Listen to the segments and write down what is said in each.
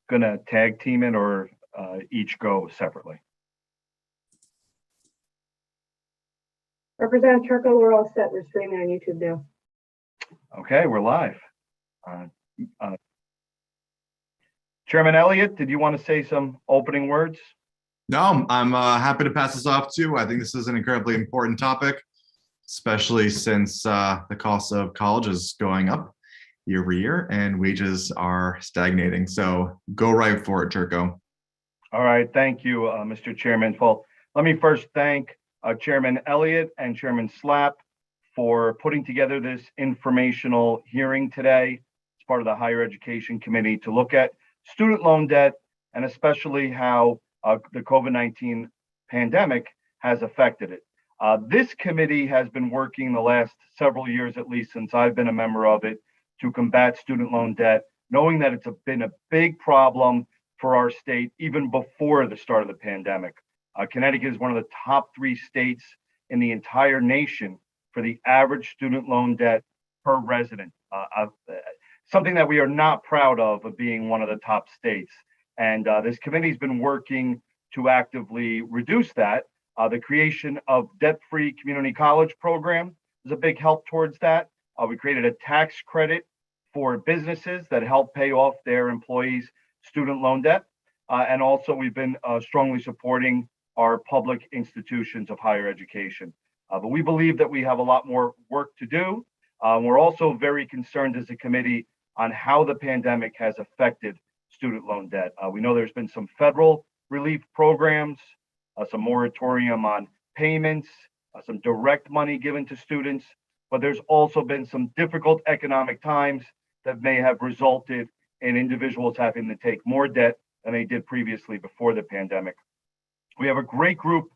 going to tag team it or each go separately? Representative Turco, we're all set. We're streaming on YouTube now. Okay, we're live. Chairman Elliott, did you want to say some opening words? No, I'm happy to pass this off to. I think this is an incredibly important topic, especially since the cost of college is going up year over year and wages are stagnating. So go right for it, Turco. All right, thank you, Mr. Chairman. Well, let me first thank Chairman Elliott and Chairman Slapp for putting together this informational hearing today as part of the Higher Education Committee to look at student loan debt and especially how the COVID-19 pandemic has affected it. This committee has been working the last several years, at least since I've been a member of it, to combat student loan debt, knowing that it's been a big problem for our state even before the start of the pandemic. Connecticut is one of the top 3 states in the entire nation for the average student loan debt per resident. Something that we are not proud of being one of the top states. And this committee's been working to actively reduce that. The creation of debt-free community college program is a big help towards that. We created a tax credit for businesses that help pay off their employees' student loan debt. And also we've been strongly supporting our public institutions of higher education. But we believe that we have a lot more work to do. We're also very concerned as a committee on how the pandemic has affected student loan debt. We know there's been some federal relief programs, some moratorium on payments, some direct money given to students, but there's also been some difficult economic times that may have resulted in individuals having to take more debt than they did previously before the pandemic. We have a great group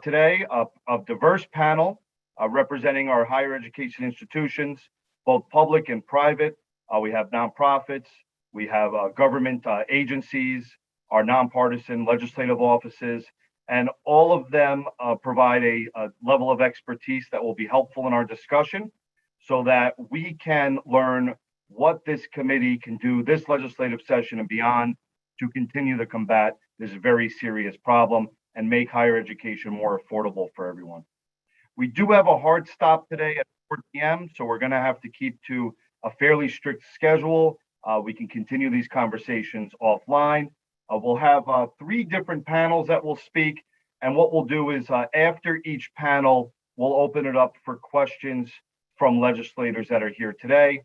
today of diverse panel representing our higher education institutions, both public and private. We have nonprofits, we have government agencies, our nonpartisan legislative offices, and all of them provide a level of expertise that will be helpful in our discussion so that we can learn what this committee can do this legislative session and beyond to continue to combat this very serious problem and make higher education more affordable for everyone. We do have a hard stop today at 4 p.m., so we're going to have to keep to a fairly strict schedule. We can continue these conversations offline. We'll have 3 different panels that will speak, and what we'll do is after each panel, we'll open it up for questions from legislators that are here today.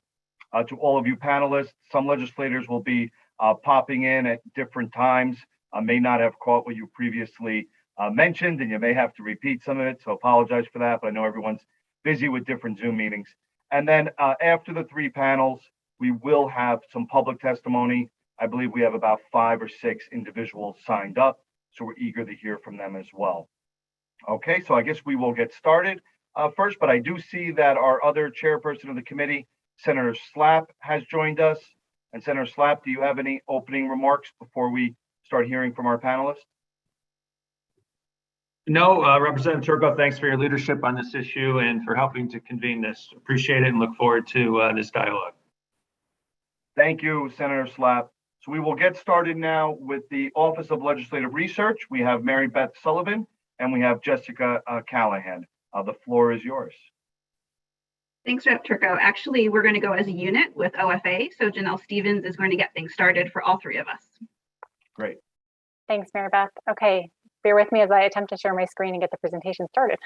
To all of you panelists, some legislators will be popping in at different times. May not have caught what you previously mentioned, and you may have to repeat some of it, so apologize for that, but I know everyone's busy with different Zoom meetings. And then after the 3 panels, we will have some public testimony. I believe we have about 5 or 6 individuals signed up, so we're eager to hear from them as well. Okay, so I guess we will get started first, but I do see that our other chairperson of the committee, Senator Slapp, has joined us. And Senator Slapp, do you have any opening remarks before we start hearing from our panelists? No, Representative Turco, thanks for your leadership on this issue and for helping to convene this. Appreciate it and look forward to this dialogue. Thank you, Senator Slapp. So we will get started now with the Office of Legislative Research. We have Mary Beth Sullivan and we have Jessica Callahan. The floor is yours. Thanks, Rep. Turco. Actually, we're going to go as a unit with OFA. So Janelle Stevens is going to get things started for all 3 of us. Great. Thanks, Mary Beth. Okay, bear with me as I attempt to share my screen and get the presentation started.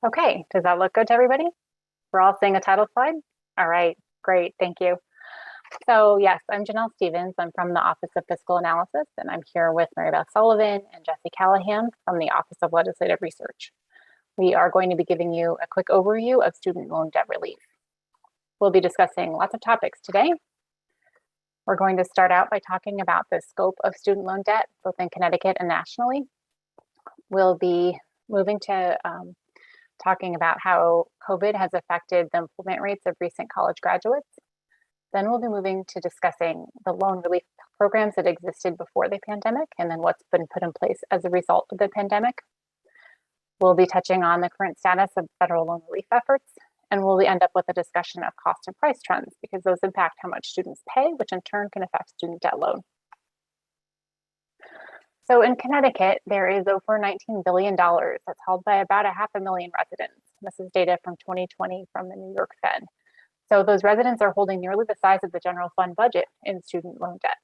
Okay, does that look good to everybody? We're all seeing a title slide? All right, great, thank you. So yes, I'm Janelle Stevens. I'm from the Office of Fiscal Analysis, and I'm here with Mary Beth Sullivan and Jesse Callahan from the Office of Legislative Research. We are going to be giving you a quick overview of student loan debt relief. We'll be discussing lots of topics today. We're going to start out by talking about the scope of student loan debt, both in Connecticut and nationally. We'll be moving to talking about how COVID has affected the employment rates of recent college graduates. Then we'll be moving to discussing the loan relief programs that existed before the pandemic and then what's been put in place as a result of the pandemic. We'll be touching on the current status of federal loan relief efforts, and we'll end up with a discussion of cost and price trends because those impact how much students pay, which in turn can affect student debt load. So in Connecticut, there is over $19 billion that's held by about 500,000 residents. This is data from 2020 from the New York Fed. So those residents are holding nearly the size of the general fund budget in student loan debt.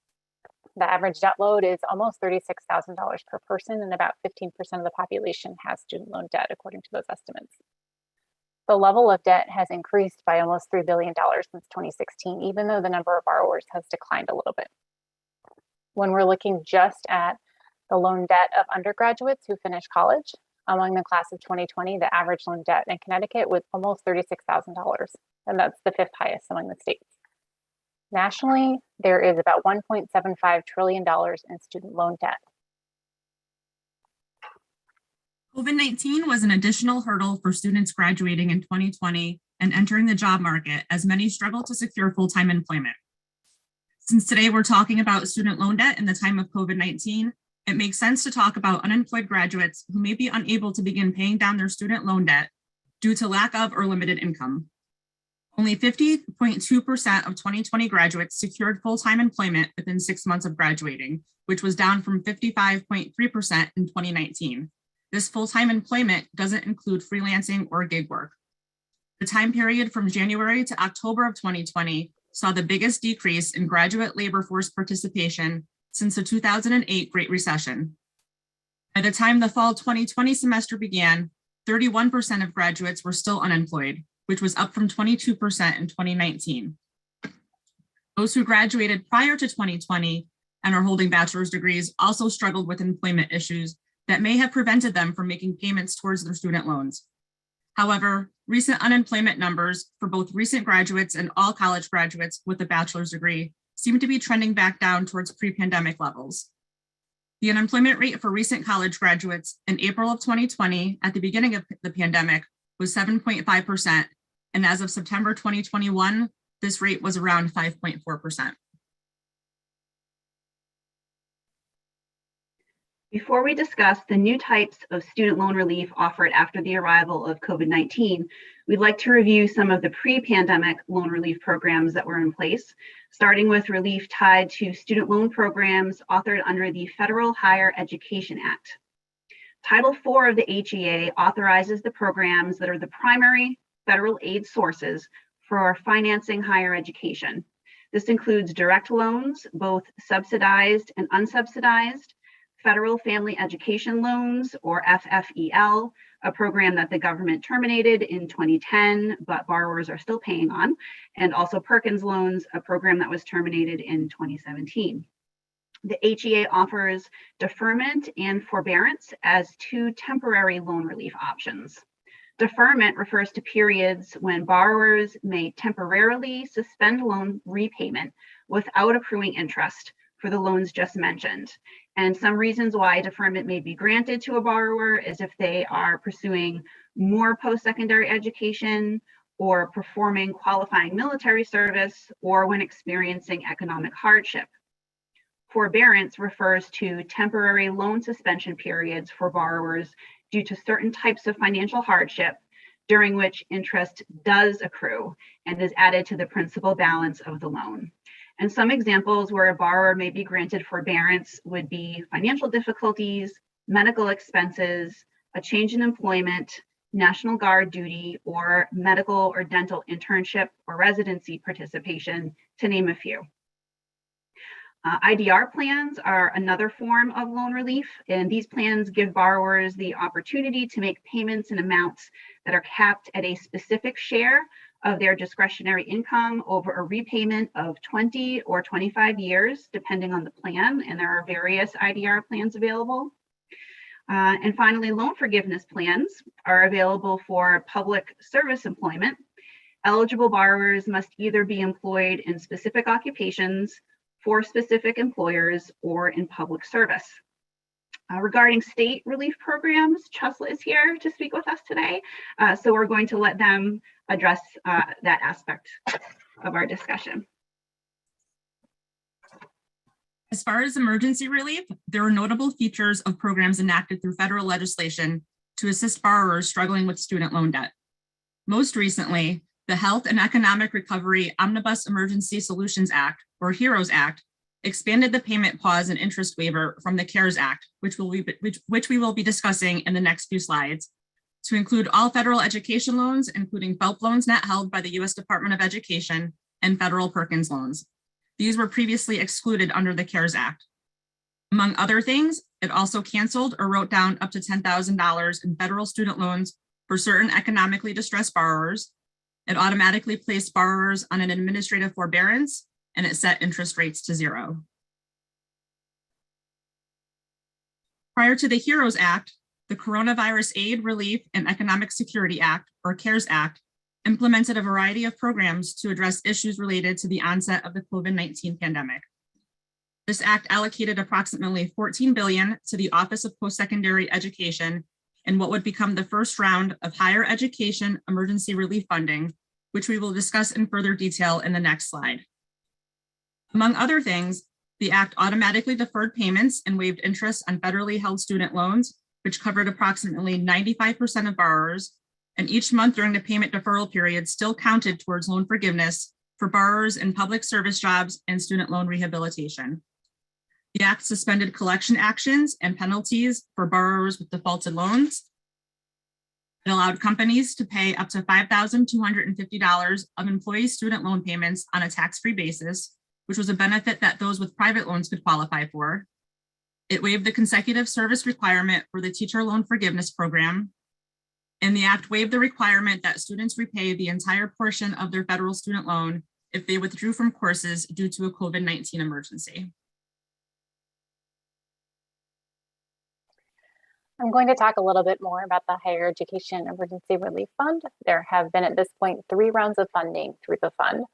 The average debt load is almost $36,000 per person, and about 15% of the population has student loan debt, according to those estimates. The level of debt has increased by almost $3 billion since 2016, even though the number of borrowers has declined a little bit. When we're looking just at the loan debt of undergraduates who finish college, among the class of 2020, the average loan debt in Connecticut was almost $36,000, and that's the 5th highest among the states. Nationally, there is about $1.75 trillion in student loan debt. COVID-19 was an additional hurdle for students graduating in 2020 and entering the job market, as many struggle to secure full-time employment. Since today we're talking about student loan debt in the time of COVID-19, it makes sense to talk about unemployed graduates who may be unable to begin paying down their student loan debt due to lack of or limited income. Only 50.2% of 2020 graduates secured full-time employment within 6 months of graduating, which was down from 55.3% in 2019. This full-time employment doesn't include freelancing or gig work. The time period from January to October of 2020 saw the biggest decrease in graduate labor force participation since the 2008 Great Recession. By the time the fall 2020 semester began, 31% of graduates were still unemployed, which was up from 22% in 2019. Those who graduated prior to 2020 and are holding bachelor's degrees also struggled with employment issues that may have prevented them from making payments towards their student loans. However, recent unemployment numbers for both recent graduates and all college graduates with a bachelor's degree seem to be trending back down towards pre-pandemic levels. The unemployment rate for recent college graduates in April of 2020, at the beginning of the pandemic, was 7.5%, and as of September 2021, this rate was around 5.4%. Before we discuss the new types of student loan relief offered after the arrival of COVID-19, we'd like to review some of the pre-pandemic loan relief programs that were in place, starting with relief tied to student loan programs authored under the Federal Higher Education Act. Title IV of the HEA authorizes the programs that are the primary federal aid sources for financing higher education. This includes direct loans, both subsidized and unsubsidized, Federal Family Education Loans, or FFEL, a program that the government terminated in 2010, but borrowers are still paying on, and also Perkins Loans, a program that was terminated in 2017. The HEA offers deferment and forbearance as 2 temporary loan relief options. Deferment refers to periods when borrowers may temporarily suspend loan repayment without accruing interest for the loans just mentioned. And some reasons why deferment may be granted to a borrower is if they are pursuing more post-secondary education or performing qualifying military service or when experiencing economic hardship. Forbearance refers to temporary loan suspension periods for borrowers due to certain types of financial hardship during which interest does accrue and is added to the principal balance of the loan. And some examples where a borrower may be granted forbearance would be financial difficulties, medical expenses, a change in employment, National Guard duty, or medical or dental internship or residency participation, to name a few. IDR plans are another form of loan relief, and these plans give borrowers the opportunity to make payments in amounts that are capped at a specific share of their discretionary income over a repayment of 20 or 25 years, depending on the plan, and there are various IDR plans available. And finally, loan forgiveness plans are available for public service employment. Eligible borrowers must either be employed in specific occupations, for specific employers, or in public service. Regarding state relief programs, Chesla is here to speak with us today. So we're going to let them address that aspect of our discussion. As far as emergency relief, there are notable features of programs enacted through federal legislation to assist borrowers struggling with student loan debt. Most recently, the Health and Economic Recovery Omnibus Emergency Solutions Act, or HEROES Act, expanded the payment pause and interest waiver from the CARES Act, which we will be discussing in the next few slides, to include all federal education loans, including FFELP loans not held by the U.S. Department of Education and federal Perkins loans. These were previously excluded under the CARES Act. Among other things, it also canceled or wrote down up to $10,000 in federal student loans for certain economically distressed borrowers. It automatically placed borrowers on an administrative forbearance, and it set interest rates to 0. Prior to the HEROES Act, the Coronavirus Aid, Relief, and Economic Security Act, or CARES Act, implemented a variety of programs to address issues related to the onset of the COVID-19 pandemic. This act allocated approximately $14 billion to the Office of Post-Secondary Education in what would become the first round of higher education emergency relief funding, which we will discuss in further detail in the next slide. Among other things, the act automatically deferred payments and waived interest on federally held student loans, which covered approximately 95% of borrowers, and each month during the payment deferral period still counted towards loan forgiveness for borrowers in public service jobs and student loan rehabilitation. The act suspended collection actions and penalties for borrowers with defaulted loans. It allowed companies to pay up to $5,250 of employee student loan payments on a tax-free basis, which was a benefit that those with private loans could qualify for. It waived the consecutive service requirement for the teacher loan forgiveness program. And the act waived the requirement that students repay the entire portion of their federal student loan if they withdrew from courses due to a COVID-19 emergency. I'm going to talk a little bit more about the Higher Education Emergency Relief Fund. There have been at this point 3 rounds of funding through the fund.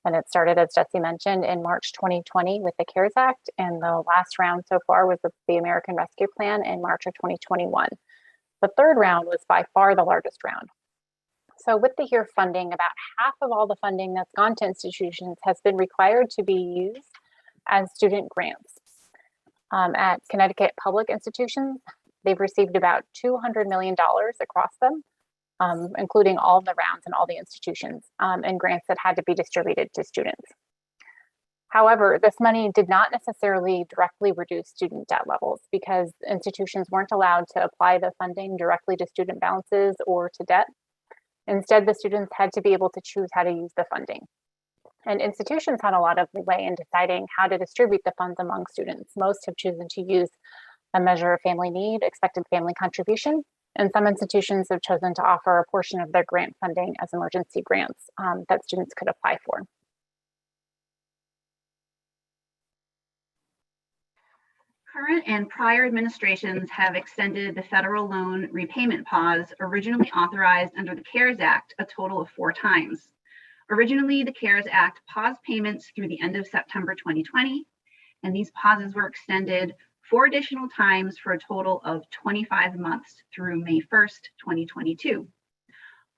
And it started, as Jesse mentioned, in March 2020 with the CARES Act. And the last round so far was the American Rescue Plan in March of 2021. The third round was by far the largest round. So with the HERE funding, about half of all the funding that's gone to institutions has been required to be used as student grants. At Connecticut public institutions, they've received about $200 million across them, including all the rounds and all the institutions, and grants that had to be distributed to students. However, this money did not necessarily directly reduce student debt levels because institutions weren't allowed to apply the funding directly to student balances or to debt. Instead, the students had to be able to choose how to use the funding. And institutions had a lot of leeway in deciding how to distribute the funds among students. Most have chosen to use a measure of family need, expected family contribution, and some institutions have chosen to offer a portion of their grant funding as emergency grants that students could apply for. Current and prior administrations have extended the federal loan repayment pause originally authorized under the CARES Act a total of 4 times. Originally, the CARES Act paused payments through the end of September 2020, and these pauses were extended 4 additional times for a total of 25 months through May 1st, 2022.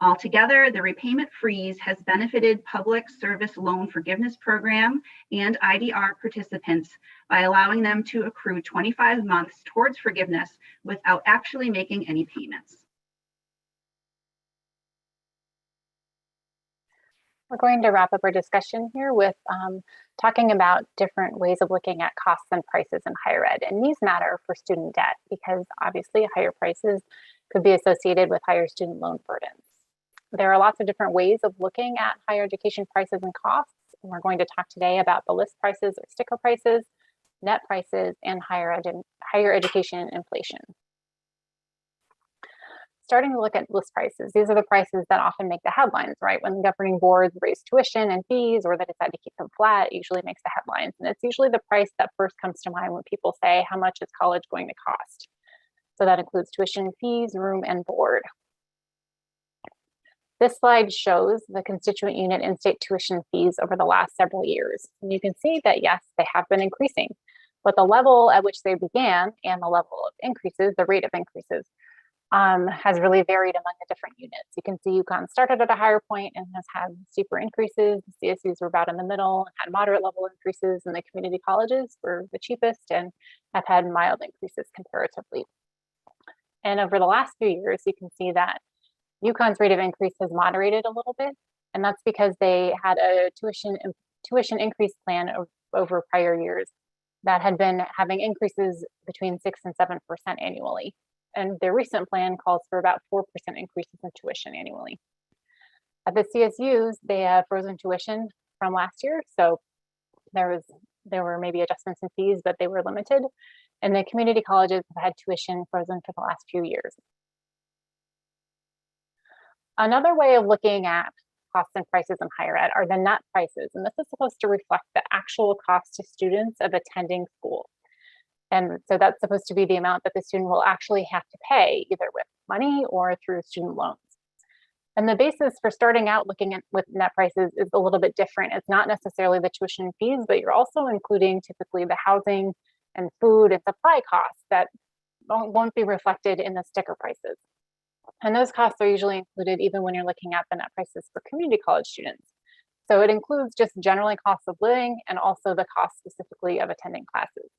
Altogether, the repayment freeze has benefited Public Service Loan Forgiveness Program and IDR participants by allowing them to accrue 25 months towards forgiveness without actually making any payments. We're going to wrap up our discussion here with talking about different ways of looking at costs and prices in higher ed. And these matter for student debt because obviously higher prices could be associated with higher student loan burdens. There are lots of different ways of looking at higher education prices and costs. And we're going to talk today about the list prices or sticker prices, net prices, and higher education inflation. Starting to look at list prices, these are the prices that often make the headlines, right? When the governing boards raise tuition and fees or they decide to keep them flat, it usually makes the headlines. And it's usually the price that first comes to mind when people say, how much is college going to cost? So that includes tuition, fees, room, and board. This slide shows the constituent unit in-state tuition fees over the last several years. And you can see that, yes, they have been increasing, but the level at which they began and the level of increases, the rate of increases, has really varied among the different units. You can see UConn started at a higher point and has had steeper increases. The CSUs were about in the middle and had moderate level increases, and the community colleges were the cheapest and have had mild increases comparatively. And over the last few years, you can see that UConn's rate of increase has moderated a little bit, and that's because they had a tuition increase plan over prior years that had been having increases between 6 and 7% annually. And their recent plan calls for about 4% increases in tuition annually. At the CSUs, they have frozen tuition from last year, so there were maybe adjustments in fees, but they were limited. And the community colleges have had tuition frozen for the last few years. Another way of looking at costs and prices in higher ed are the net prices, and this is supposed to reflect the actual cost to students of attending school. And so that's supposed to be the amount that the student will actually have to pay, either with money or through student loans. And the basis for starting out looking at with net prices is a little bit different. It's not necessarily the tuition fees, but you're also including typically the housing and food and supply costs that won't be reflected in the sticker prices. And those costs are usually included even when you're looking at the net prices for community college students. So it includes just generally costs of living and also the cost specifically of attending classes.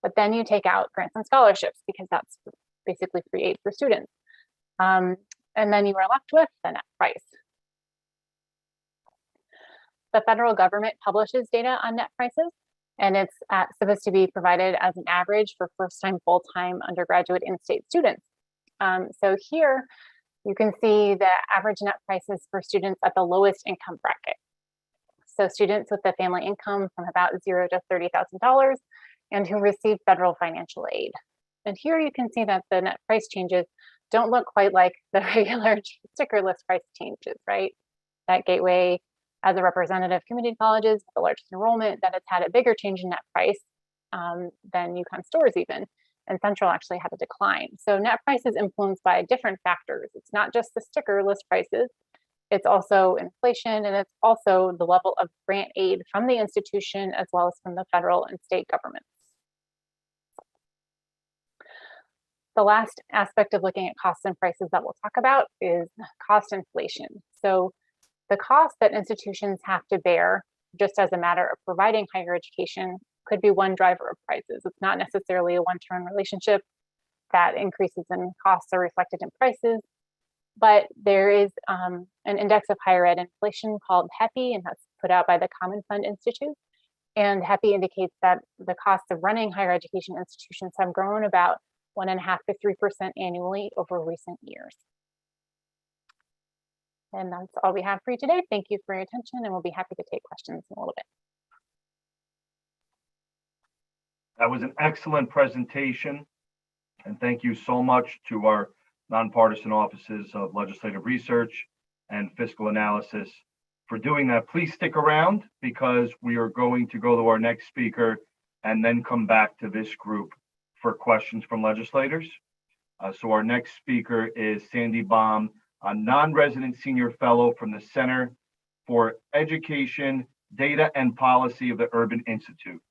But then you take out grants and scholarships because that's basically free aid for students. And then you are left with the net price. The federal government publishes data on net prices, and it's supposed to be provided as an average for first-time, full-time undergraduate in-state students. So here you can see the average net prices for students at the lowest income bracket. So students with a family income from about $0 to $30,000 and who receive federal financial aid. And here you can see that the net price changes don't look quite like the regular sticker list price changes, right? That Gateway, as a representative of community colleges, the largest enrollment, that it's had a bigger change in net price than UConn stores even. And Central actually had a decline. So net price is influenced by different factors. It's not just the sticker list prices, it's also inflation, and it's also the level of grant aid from the institution as well as from the federal and state governments. The last aspect of looking at costs and prices that we'll talk about is cost inflation. So the cost that institutions have to bear just as a matter of providing higher education could be one driver of prices. It's not necessarily a one-to-one relationship that increases in costs are reflected in prices, but there is an index of higher ed inflation called HEPI, and that's put out by the Common Fund Institute. And HEPI indicates that the cost of running higher education institutions have grown about 1.5% to 3% annually over recent years. And that's all we have for you today. Thank you for your attention, and we'll be happy to take questions in a little bit. That was an excellent presentation. And thank you so much to our nonpartisan offices of legislative research and fiscal analysis for doing that. Please stick around because we are going to go to our next speaker and then come back to this group for questions from legislators. So our next speaker is Sandy Baum, a non-resident senior fellow from the Center for Education, Data and Policy of the Urban Institute.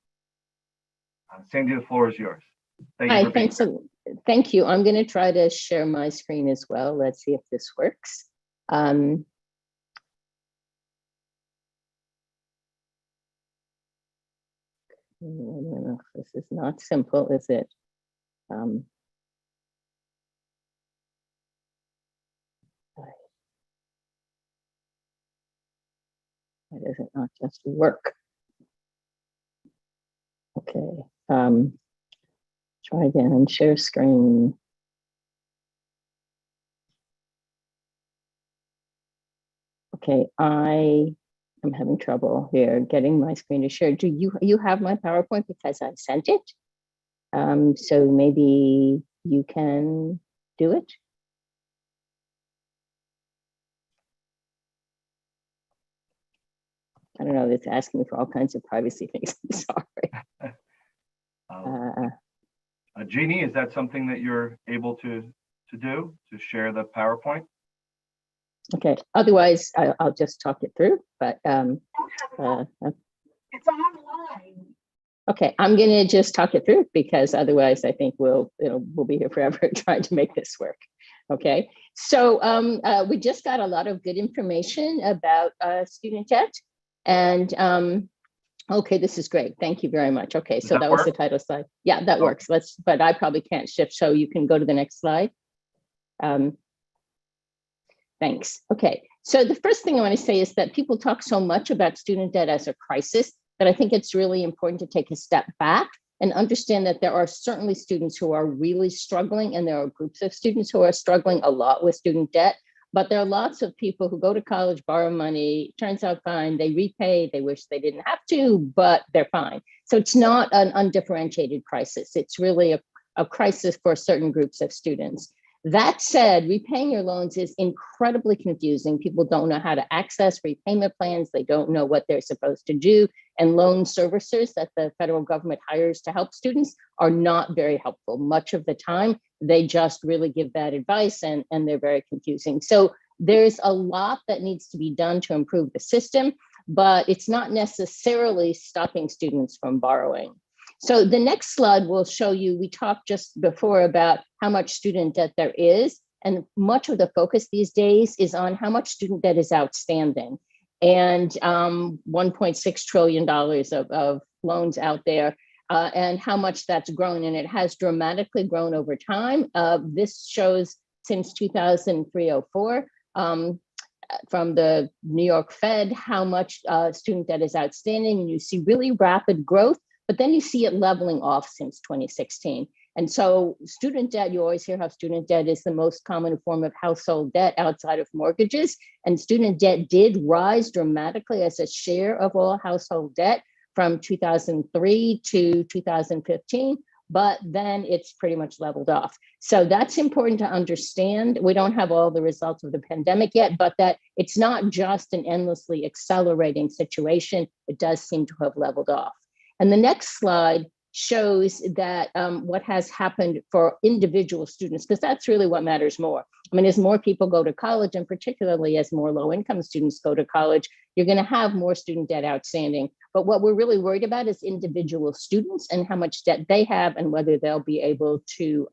Sandy, the floor is yours. Thank you. Hi, thanks. Thank you. I'm going to try to share my screen as well. Let's see if this works. I don't know if this is not simple, is it? Why does it not just work? Okay. Try again, share screen. Okay, I am having trouble here getting my screen to share. Do you have my PowerPoint because I sent it? So maybe you can do it. I don't know, it's asking me for all kinds of privacy things. I'm sorry. Jeannie, is that something that you're able to do, to share the PowerPoint? Okay, otherwise I'll just talk it through, but It's online. Okay, I'm going to just talk it through because otherwise I think we'll be here forever trying to make this work. Okay, so we just got a lot of good information about student debt, and okay, this is great. Thank you very much. Okay, so that was the title slide. Yeah, that works. But I probably can't shift, so you can go to the next slide. Thanks. Okay, so the first thing I want to say is that people talk so much about student debt as a crisis that I think it's really important to take a step back and understand that there are certainly students who are really struggling, and there are groups of students who are struggling a lot with student debt. But there are lots of people who go to college, borrow money, turns out fine, they repay, they wish they didn't have to, but they're fine. So it's not an undifferentiated crisis. It's really a crisis for certain groups of students. That said, repaying your loans is incredibly confusing. People don't know how to access repayment plans. They don't know what they're supposed to do. And loan servicers that the federal government hires to help students are not very helpful. Much of the time, they just really give bad advice, and they're very confusing. So there's a lot that needs to be done to improve the system, but it's not necessarily stopping students from borrowing. So the next slide will show you, we talked just before about how much student debt there is, and much of the focus these days is on how much student debt is outstanding. And $1.6 trillion of loans out there, and how much that's grown, and it has dramatically grown over time. This shows since 2003-04, from the New York Fed, how much student debt is outstanding, and you see really rapid growth. But then you see it leveling off since 2016. And so student debt, you always hear how student debt is the most common form of household debt outside of mortgages. And student debt did rise dramatically as a share of all household debt from 2003 to 2015, but then it's pretty much leveled off. So that's important to understand. We don't have all the results of the pandemic yet, but that it's not just an endlessly accelerating situation. It does seem to have leveled off. And the next slide shows that what has happened for individual students, because that's really what matters more. I mean, as more people go to college, and particularly as more low-income students go to college, you're going to have more student debt outstanding. But what we're really worried about is individual students and how much debt they have and whether they'll be able to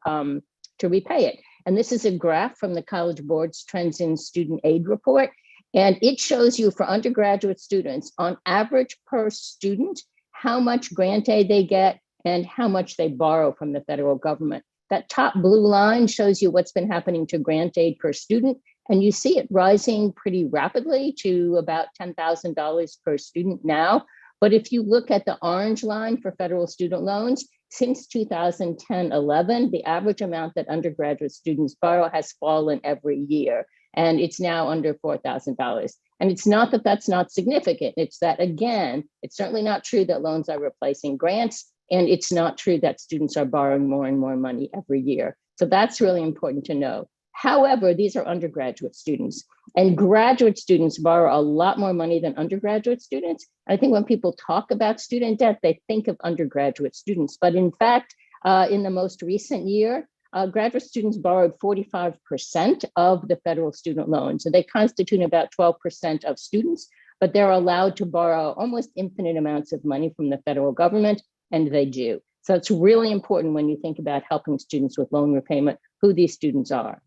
repay it. And this is a graph from the College Board's Trends in Student Aid report. And it shows you for undergraduate students, on average per student, how much grant aid they get and how much they borrow from the federal government. That top blue line shows you what's been happening to grant aid per student, and you see it rising pretty rapidly to about $10,000 per student now. But if you look at the orange line for federal student loans, since 2010-11, the average amount that undergraduate students borrow has fallen every year, and it's now under $4,000. And it's not that that's not significant. It's that, again, it's certainly not true that loans are replacing grants, and it's not true that students are borrowing more and more money every year. So that's really important to know. However, these are undergraduate students, and graduate students borrow a lot more money than undergraduate students. I think when people talk about student debt, they think of undergraduate students. But in fact, in the most recent year, graduate students borrowed 45% of the federal student loan. So they constitute about 12% of students, but they're allowed to borrow almost infinite amounts of money from the federal government, and they do. So it's really important when you think about helping students with loan repayment, who these students are.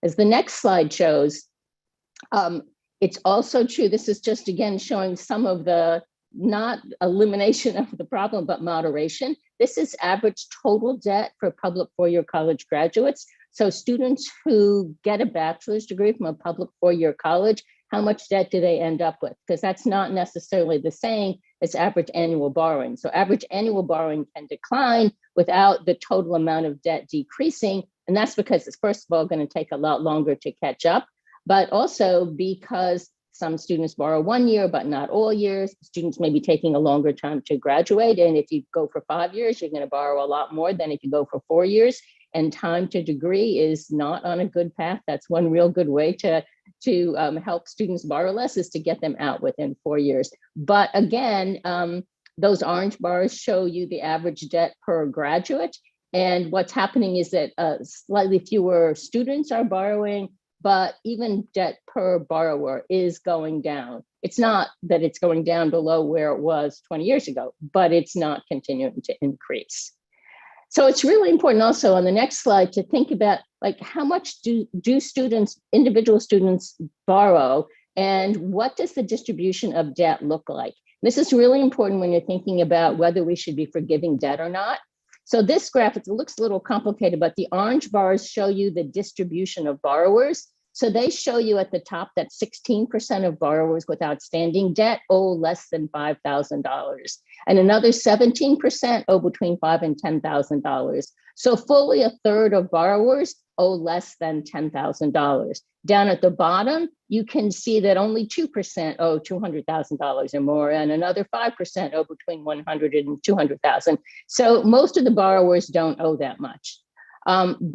As the next slide shows, it's also true, this is just again showing some of the, not elimination of the problem, but moderation. This is average total debt for public four-year college graduates. So students who get a bachelor's degree from a public four-year college, how much debt do they end up with? Because that's not necessarily the same as average annual borrowing. So average annual borrowing can decline without the total amount of debt decreasing. And that's because it's first of all going to take a lot longer to catch up, but also because some students borrow 1 year, but not all years. Students may be taking a longer time to graduate. And if you go for 5 years, you're going to borrow a lot more than if you go for 4 years. And time to degree is not on a good path. That's one real good way to help students borrow less, is to get them out within 4 years. But again, those orange bars show you the average debt per graduate. And what's happening is that slightly fewer students are borrowing, but even debt per borrower is going down. It's not that it's going down below where it was 20 years ago, but it's not continuing to increase. So it's really important also on the next slide to think about like how much do students, individual students borrow, and what does the distribution of debt look like? This is really important when you're thinking about whether we should be forgiving debt or not. So this graph, it looks a little complicated, but the orange bars show you the distribution of borrowers. So they show you at the top that 16% of borrowers with outstanding debt owe less than $5,000, and another 17% owe between $5,000 and $10,000. So fully a third of borrowers owe less than $10,000. Down at the bottom, you can see that only 2% owe $200,000 or more, and another 5% owe between $100,000 and $200,000. So most of the borrowers don't owe that much.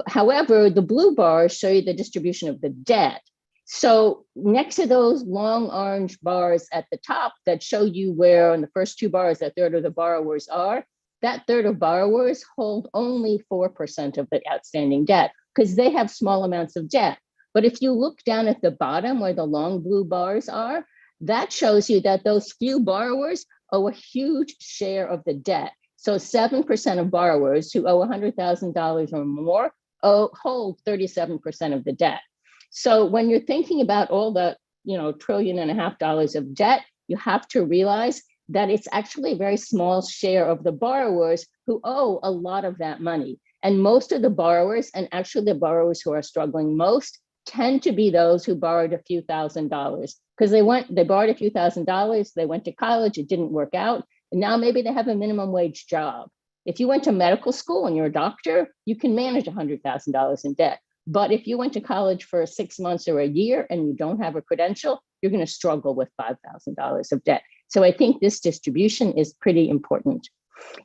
However, the blue bars show you the distribution of the debt. So next to those long orange bars at the top that show you where on the first two bars, a third of the borrowers are, that third of borrowers hold only 4% of the outstanding debt because they have small amounts of debt. But if you look down at the bottom where the long blue bars are, that shows you that those few borrowers owe a huge share of the debt. So 7% of borrowers who owe $100,000 or more hold 37% of the debt. So when you're thinking about all the $1.5 trillion of debt, you have to realize that it's actually a very small share of the borrowers who owe a lot of that money. And most of the borrowers, and actually the borrowers who are struggling most, tend to be those who borrowed a few $1,000s because they borrowed a few $1,000s, they went to college, it didn't work out. And now maybe they have a minimum wage job. If you went to medical school and you're a doctor, you can manage $100,000 in debt. But if you went to college for 6 months or a year and you don't have a credential, you're going to struggle with $5,000 of debt. So I think this distribution is pretty important.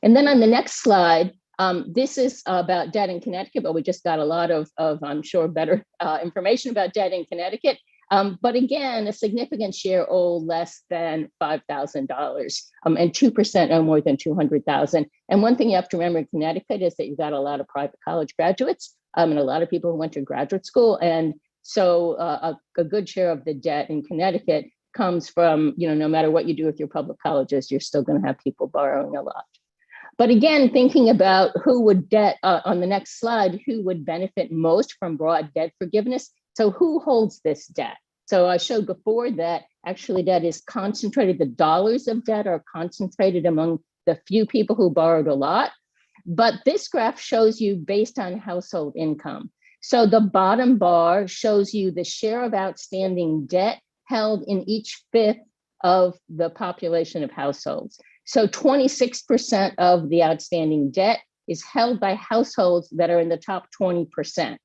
And then on the next slide, this is about debt in Connecticut, but we just got a lot of I'm sure, better information about debt in Connecticut. But again, a significant share owe less than $5,000, and 2% owe more than $200,000. And one thing you have to remember in Connecticut is that you've got a lot of private college graduates and a lot of people who went to graduate school. And so a good share of the debt in Connecticut comes from, no matter what you do with your public colleges, you're still going to have people borrowing a lot. But again, thinking about who would on the next slide, who would benefit most from broad debt forgiveness. So who holds this debt? So I showed before that actually debt is concentrated, the dollars of debt are concentrated among the few people who borrowed a lot. But this graph shows you based on household income. So the bottom bar shows you the share of outstanding debt held in each fifth of the population of households. So 26% of the outstanding debt is held by households that are in the top 20%.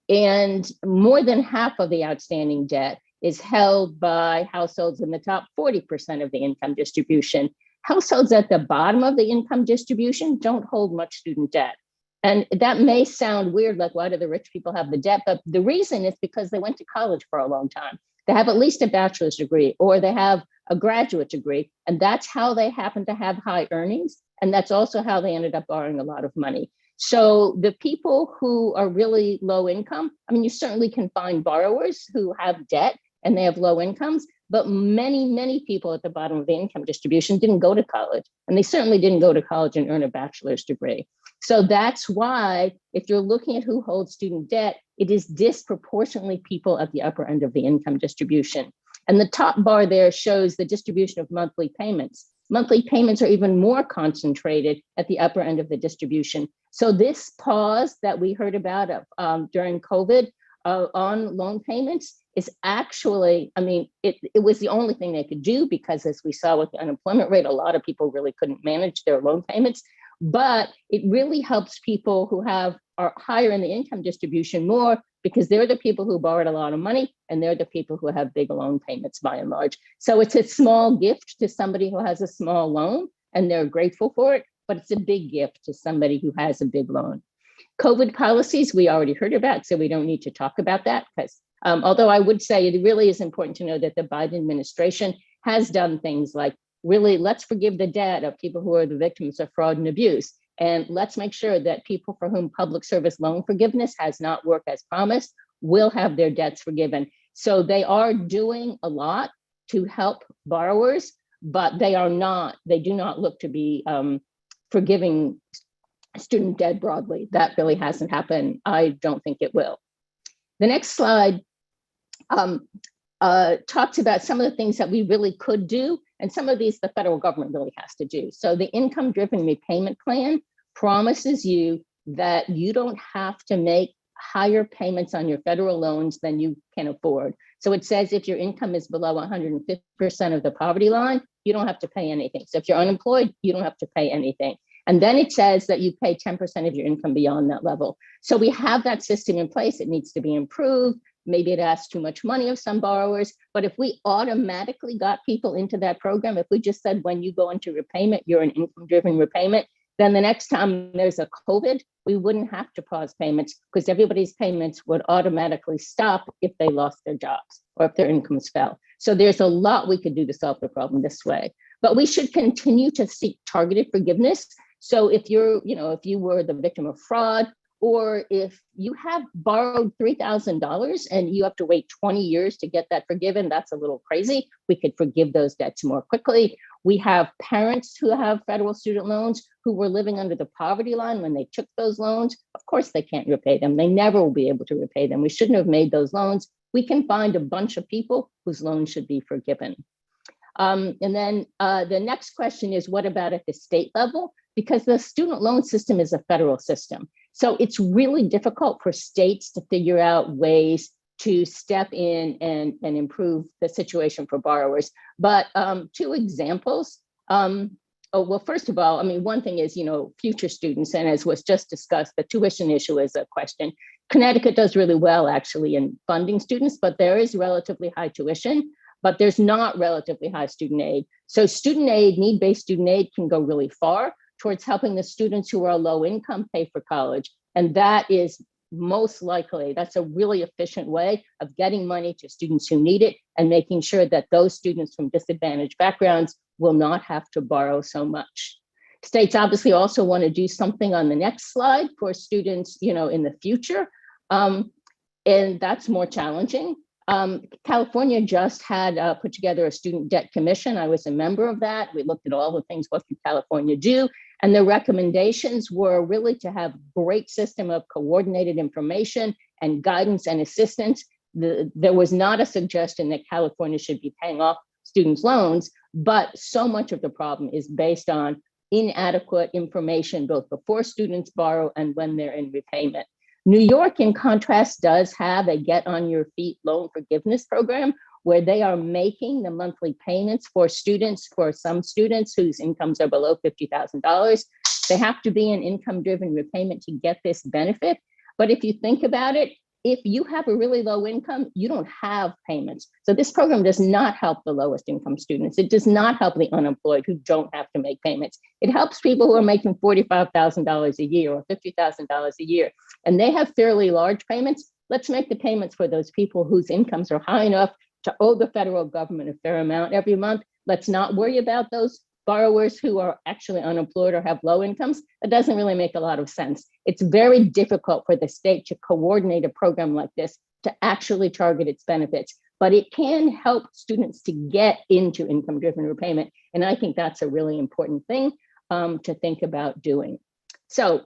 And more than half of the outstanding debt is held by households in the top 40% of the income distribution. Households at the bottom of the income distribution don't hold much student debt. And that may sound weird, like why do the rich people have the debt? But the reason is because they went to college for a long time. They have at least a bachelor's degree, or they have a graduate degree, and that's how they happen to have high earnings. And that's also how they ended up borrowing a lot of money. So the people who are really low income, you certainly can find borrowers who have debt and they have low incomes, but many people at the bottom of the income distribution didn't go to college, and they certainly didn't go to college and earn a bachelor's degree. So that's why if you're looking at who holds student debt, it is disproportionately people at the upper end of the income distribution. And the top bar there shows the distribution of monthly payments. Monthly payments are even more concentrated at the upper end of the distribution. So this pause that we heard about during COVID on loan payments is actually, it was the only thing they could do because as we saw with the unemployment rate, a lot of people really couldn't manage their loan payments. But it really helps people who are higher in the income distribution more because they're the people who borrowed a lot of money and they're the people who have big loan payments by and large. So it's a small gift to somebody who has a small loan and they're grateful for it, but it's a big gift to somebody who has a big loan. COVID policies, we already heard about, so we don't need to talk about that because although I would say it really is important to know that the Biden administration has done things like really, let's forgive the debt of people who are the victims of fraud and abuse. And let's make sure that people for whom public service loan forgiveness has not worked as promised will have their debts forgiven. So they are doing a lot. to help borrowers, but they do not look to be forgiving student debt broadly. That really hasn't happened. I don't think it will. The next slide talks about some of the things that we really could do, and some of these the federal government really has to do. So the income-driven repayment plan promises you that you don't have to make higher payments on your federal loans than you can afford. So it says if your income is below 150% of the poverty line, you don't have to pay anything. So if you're unemployed, you don't have to pay anything. And then it says that you pay 10% of your income beyond that level. So we have that system in place. It needs to be improved. Maybe it asks too much money of some borrowers, but if we automatically got people into that program, if we just said when you go into repayment, you're an income-driven repayment, then the next time there's a COVID, we wouldn't have to pause payments because everybody's payments would automatically stop if they lost their jobs or if their incomes fell. So there's a lot we could do to solve the problem this way, but we should continue to seek targeted forgiveness. So if if you were the victim of fraud, or if you have borrowed $3,000 and you have to wait 20 years to get that forgiven, that's a little crazy. We could forgive those debts more quickly. We have parents who have federal student loans who were living under the poverty line when they took those loans. Of course, they can't repay them. They never will be able to repay them. We shouldn't have made those loans. We can find a bunch of people whose loans should be forgiven. And then the next question is, what about at the state level? Because the student loan system is a federal system. So it's really difficult for states to figure out ways to step in and improve the situation for borrowers. But two examples. Well, first of all, I mean, one thing is, future students, and as was just discussed, the tuition issue is a question. Connecticut does really well actually in funding students, but there is relatively high tuition, but there's not relatively high student aid. So student aid, need-based student aid can go really far towards helping the students who are low income pay for college. And that is most likely, that's a really efficient way of getting money to students who need it and making sure that those students from disadvantaged backgrounds will not have to borrow so much. States obviously also want to do something on the next slide for students, in the future. And that's more challenging. California just had put together a student debt commission. I was a member of that. We looked at all the things, what can California do? And the recommendations were really to have a great system of coordinated information and guidance and assistance. There was not a suggestion that California should be paying off students' loans, but so much of the problem is based on inadequate information, both before students borrow and when they're in repayment. New York, in contrast, does have a get on your feet loan forgiveness program where they are making the monthly payments for students, for some students whose incomes are below $50,000. They have to be an income-driven repayment to get this benefit. But if you think about it, if you have a really low income, you don't have payments. So this program does not help the lowest income students. It does not help the unemployed who don't have to make payments. It helps people who are making $45,000 a year or $50,000 a year, and they have fairly large payments. Let's make the payments for those people whose incomes are high enough to owe the federal government a fair amount every month. Let's not worry about those borrowers who are actually unemployed or have low incomes. It doesn't really make a lot of sense. It's very difficult for the state to coordinate a program like this to actually target its benefits, but it can help students to get into income-driven repayment. And I think that's a really important thing to think about doing. So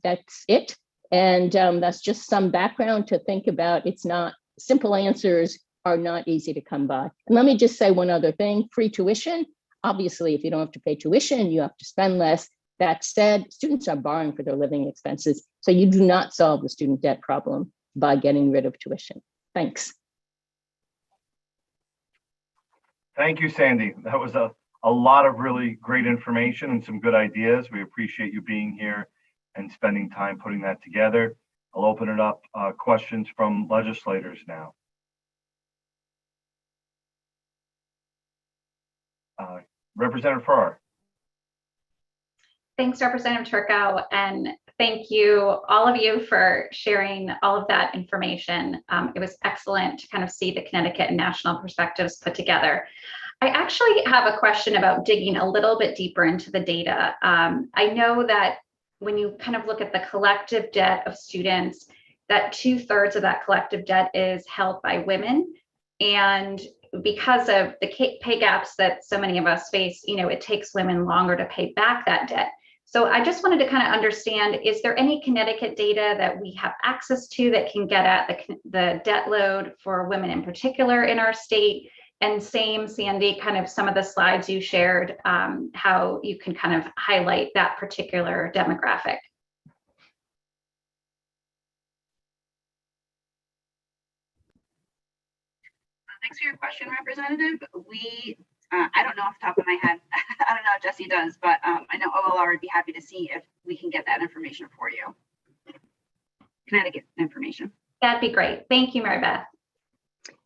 that's it. And that's just some background to think about. It's not, simple answers are not easy to come by. And let me just say one other thing, free tuition. Obviously, if you don't have to pay tuition, you have to spend less. That said, students are borrowing for their living expenses. So you do not solve the student debt problem by getting rid of tuition. Thanks. Thank you, Sandy. That was a lot of really great information and some good ideas. We appreciate you being here and spending time putting that together. I'll open it up, questions from legislators now. Representative Farrar. Thanks, Representative Turco, and thank you, all of you, for sharing all of that information. It was excellent to kind of see the Connecticut and national perspectives put together. I actually have a question about digging a little bit deeper into the data. I know that when you kind of look at the collective debt of students, that 2/3 of that collective debt is held by women. And because of the pay gaps that so many of us face, it takes women longer to pay back that debt. So I just wanted to kind of understand, is there any Connecticut data that we have access to that can get at the debt load for women in particular in our state? And same, Sandy, kind of some of the slides you shared, how you can kind of highlight that particular demographic. Thanks for your question, Representative. I don't know off the top of my head. I don't know if Jesse does, but I know OLR would be happy to see if we can get that information for you. Connecticut information. That'd be great. Thank you, Mary Beth.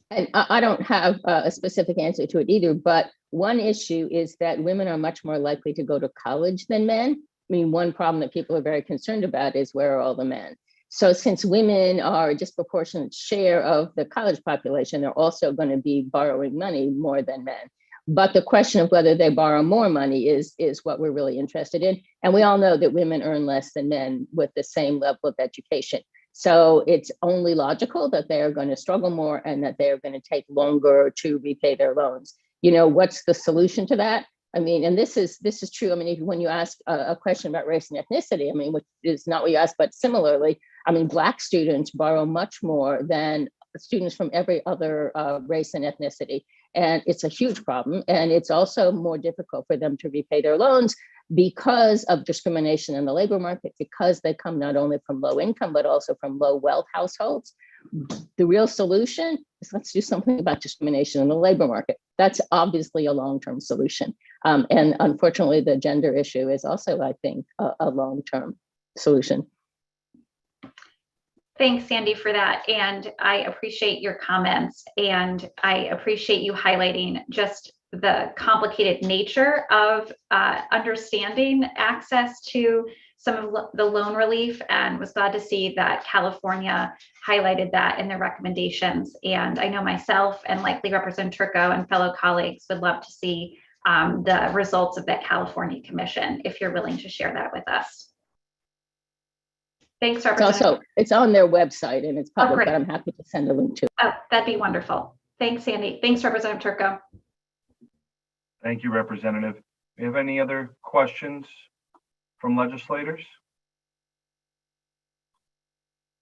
And I don't have a specific answer to it either, but one issue is that women are much more likely to go to college than men. I mean, one problem that people are very concerned about is where are all the men? So since women are a disproportionate share of the college population, they're also going to be borrowing money more than men. But the question of whether they borrow more money is what we're really interested in. And we all know that women earn less than men with the same level of education. So it's only logical that they are going to struggle more and that they are going to take longer to repay their loans. What's the solution to that? I mean, and this is true. I mean, when you ask a question about race and ethnicity, I mean, which is not what you asked, but similarly, I mean, Black students borrow much more than students from every other race and ethnicity. And it's a huge problem. And it's also more difficult for them to repay their loans because of discrimination in the labor market, because they come not only from low income, but also from low wealth households. The real solution is let's do something about discrimination in the labor market. That's obviously a long-term solution. And unfortunately, the gender issue is also, I think, a long-term solution. Thanks, Sandy, for that. And I appreciate your comments. And I appreciate you highlighting just the complicated nature of understanding access to some of the loan relief, and was glad to see that California highlighted that in their recommendations. And I know myself and likely Representative Turco and fellow colleagues would love to see the results of that California commission, if you're willing to share that with us. Thanks, Representative. It's on their website and it's public, great. but I'm happy to send a link to it. Oh, that'd be wonderful. Thanks, Sandy. Thanks, Representative Turco. Thank you, Representative. Do we have any other questions from legislators?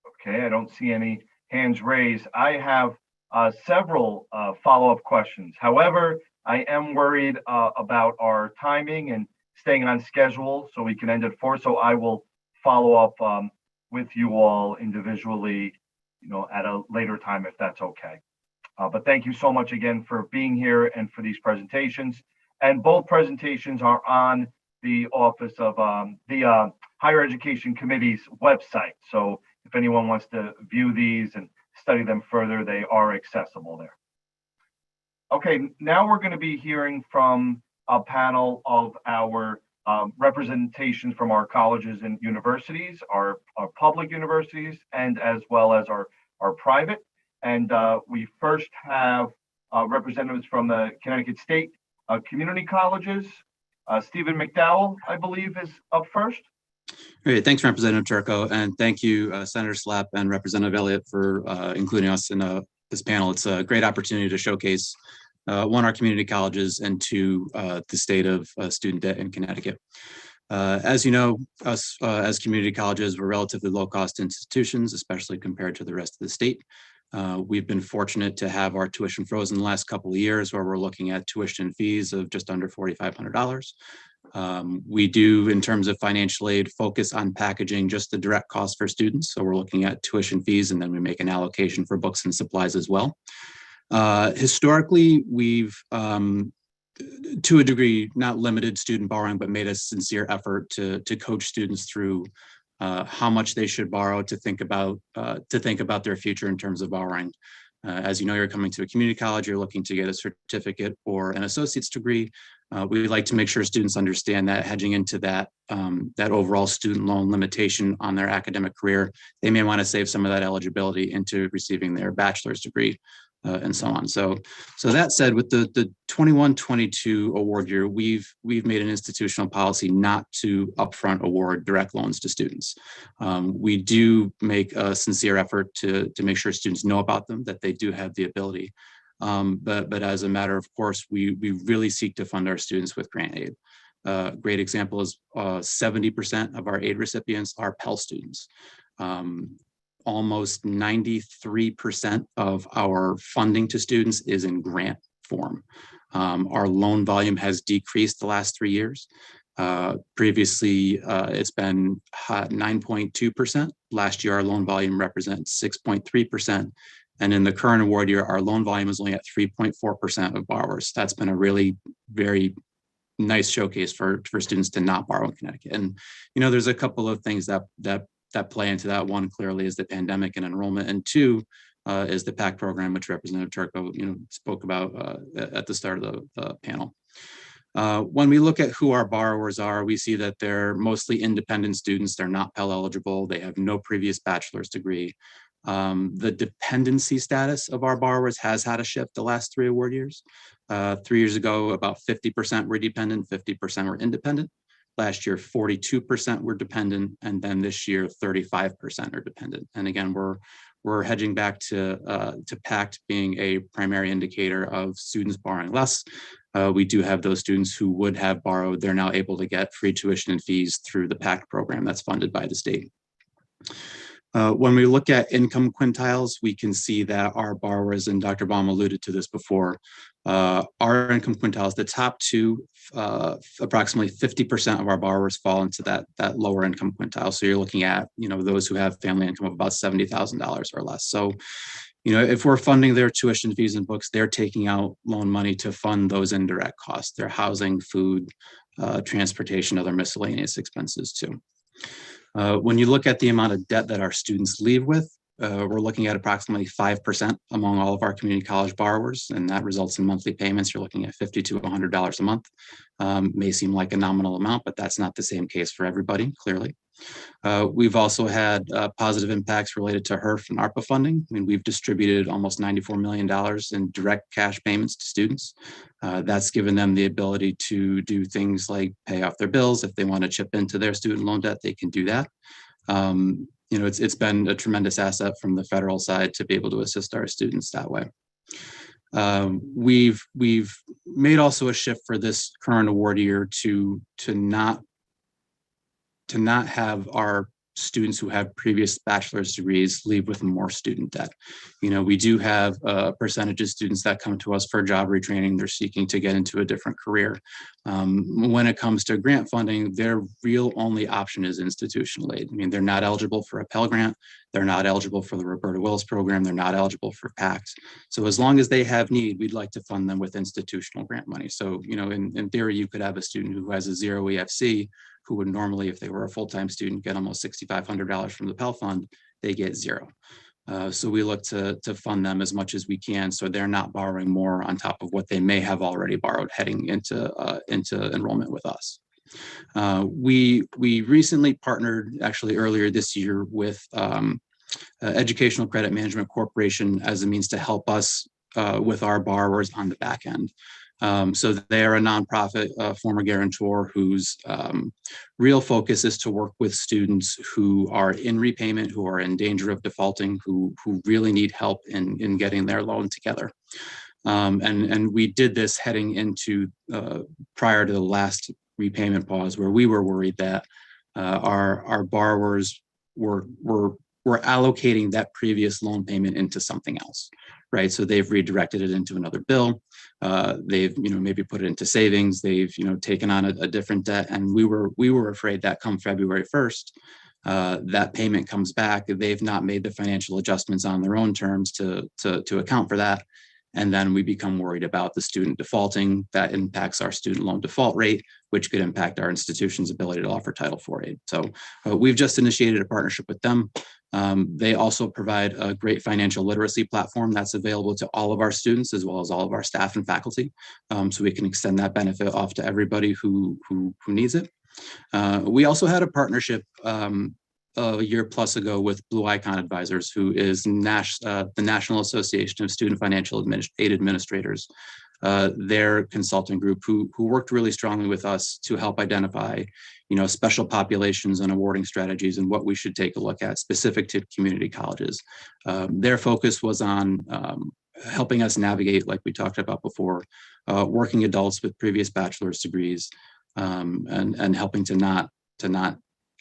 Okay, I don't see any hands raised. I have several follow-up questions. However, I am worried about our timing and staying on schedule so we can end at 4. So I will follow up with you all individually, at a later time, if that's okay. But thank you so much again for being here and for these presentations. And both presentations are on the Office of the Higher Education Committee's website. So if anyone wants to view these and study them further, they are accessible there. Okay, now we're going to be hearing from a panel of our representations from our colleges and universities, our public universities, and as well as our private. And we first have representatives from the Connecticut State Community Colleges. Stephen McDowell, I believe, is up first. Great, thanks, Representative Turco, and thank you, Senator Slapp and Representative Elliott, for including us in this panel. It's a great opportunity to showcase one, our community colleges, and two, the state of student debt in Connecticut. As you know, us as community colleges, we're relatively low-cost institutions, especially compared to the rest of the state. We've been fortunate to have our tuition frozen the last couple of years, where we're looking at tuition fees of just under $4,500. We do, in terms of financial aid, focus on packaging just the direct cost for students. So we're looking at tuition fees, and then we make an allocation for books and supplies as well. Historically, we've, to a degree, not limited student borrowing, but made a sincere effort to coach students through how much they should borrow, to think about their future in terms of borrowing. As you know, you're coming to a community college, you're looking to get a certificate or an associate's degree. We like to make sure students understand that hedging into that overall student loan limitation on their academic career, they may want to save some of that eligibility into receiving their bachelor's degree. And so on. So that said, with the 21-22 award year, we've made an institutional policy not to upfront award direct loans to students. We do make a sincere effort to make sure students know about them, that they do have the ability But as a matter of course, we really seek to fund our students with grant aid. Great example is 70% of our aid recipients are Pell students. Almost 93% of our funding to students is in grant form. Our loan volume has decreased the last 3 years. Previously, it's been 9.2%. Last year, our loan volume represents 6.3%. And in the current award year, our loan volume is only at 3.4% of borrowers. That's been a really very nice showcase for students to not borrow in Connecticut. And, there's a couple of things that play into that. One clearly is the pandemic and enrollment, and two is the PAC program, which Representative Turco, spoke about at the start of the panel. When we look at who our borrowers are, we see that they're mostly independent students. They're not Pell eligible. They have no previous bachelor's degree. The dependency status of our borrowers has had a shift the last 3 award years. 3 years ago, about 50% were dependent, 50% were independent. Last year, 42% were dependent, and then this year, 35% are dependent. And again, we're hedging back to PACT being a primary indicator of students borrowing less. We do have those students who would have borrowed. They're now able to get free tuition and fees through the PACT program that's funded by the state. When we look at income quintiles, we can see that our borrowers, and Dr. Baum alluded to this before, our income quintiles, the top two, approximately 50% of our borrowers fall into that lower income quintile. So you're looking at, those who have family income of about $70,000 or less. So, if we're funding their tuition fees and books, they're taking out loan money to fund those indirect costs, their housing, food, transportation, other miscellaneous expenses too. When you look at the amount of debt that our students leave with, we're looking at approximately 5% among all of our community college borrowers, and that results in monthly payments. You're looking at $50 to $100 a month. May seem like a nominal amount, but that's not the same case for everybody, clearly. We've also had positive impacts related to HERF and ARPA funding. We've distributed almost $94 million in direct cash payments to students. That's given them the ability to do things like pay off their bills. If they want to chip into their student loan debt, they can do that. It's been a tremendous asset from the federal side to be able to assist our students that way. We've made also a shift for this current award year to not have our students who have previous bachelor's degrees leave with more student debt. We do have a percentage of students that come to us for job retraining. They're seeking to get into a different career. When it comes to grant funding, their real only option is institutional aid. They're not eligible for a Pell Grant. They're not eligible for the Roberta Willis program. They're not eligible for PACT. So as long as they have need, we'd like to fund them with institutional grant money. So, in theory, you could have a student who has a 0 EFC who would normally, if they were a full-time student, get almost $6,500 from the Pell Fund. They get 0. So we look to fund them as much as we can, so they're not borrowing more on top of what they may have already borrowed heading into enrollment with us. We recently partnered, actually earlier this year, with Educational Credit Management Corporation as a means to help us with our borrowers on the back end. So they're a nonprofit, former guarantor whose real focus is to work with students who are in repayment, who are in danger of defaulting, who really need help in getting their loan together. And we did this heading into prior to the last repayment pause, where we were worried that our borrowers were allocating that previous loan payment into something else, right? So they've redirected it into another bill. They've, maybe put it into savings. They've, taken on a different debt. And we were afraid that come February 1st, that payment comes back. They've not made the financial adjustments on their own terms to account for that. And then we become worried about the student defaulting. That impacts our student loan default rate, which could impact our institution's ability to offer Title IV aid. So we've just initiated a partnership with them. They also provide a great financial literacy platform that's available to all of our students, as well as all of our staff and faculty. So we can extend that benefit off to everybody who needs it. We also had a partnership a year plus ago with Blue Icon Advisors, who is the National Association of Student Financial Aid Administrators, their consulting group who worked really strongly with us to help identify, special populations and awarding strategies and what we should take a look at specific to community colleges. Their focus was on helping us navigate, like we talked about before, working adults with previous bachelor's degrees, and helping to not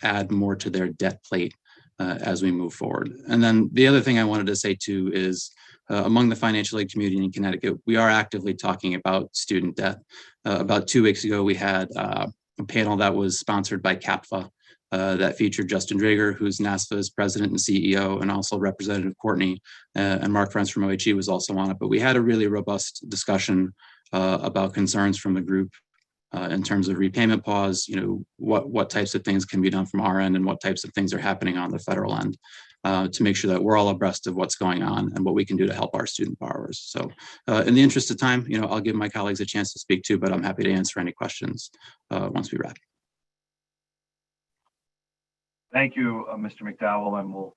add more to their debt plate as we move forward. And then the other thing I wanted to say too is among the financial aid community in Connecticut, we are actively talking about student debt. About 2 weeks ago, we had a panel that was sponsored by CAPFA that featured Justin Drager, who's NASFA's president and CEO, and also Representative Courtney and Mark Friends from OHE was also on it. But we had a really robust discussion about concerns from the group in terms of repayment pause, what types of things can be done from our end and what types of things are happening on the federal end to make sure that we're all abreast of what's going on and what we can do to help our student borrowers. So in the interest of time, I'll give my colleagues a chance to speak too, but I'm happy to answer any questions once we wrap. Thank you, Mr. McDowell, and we'll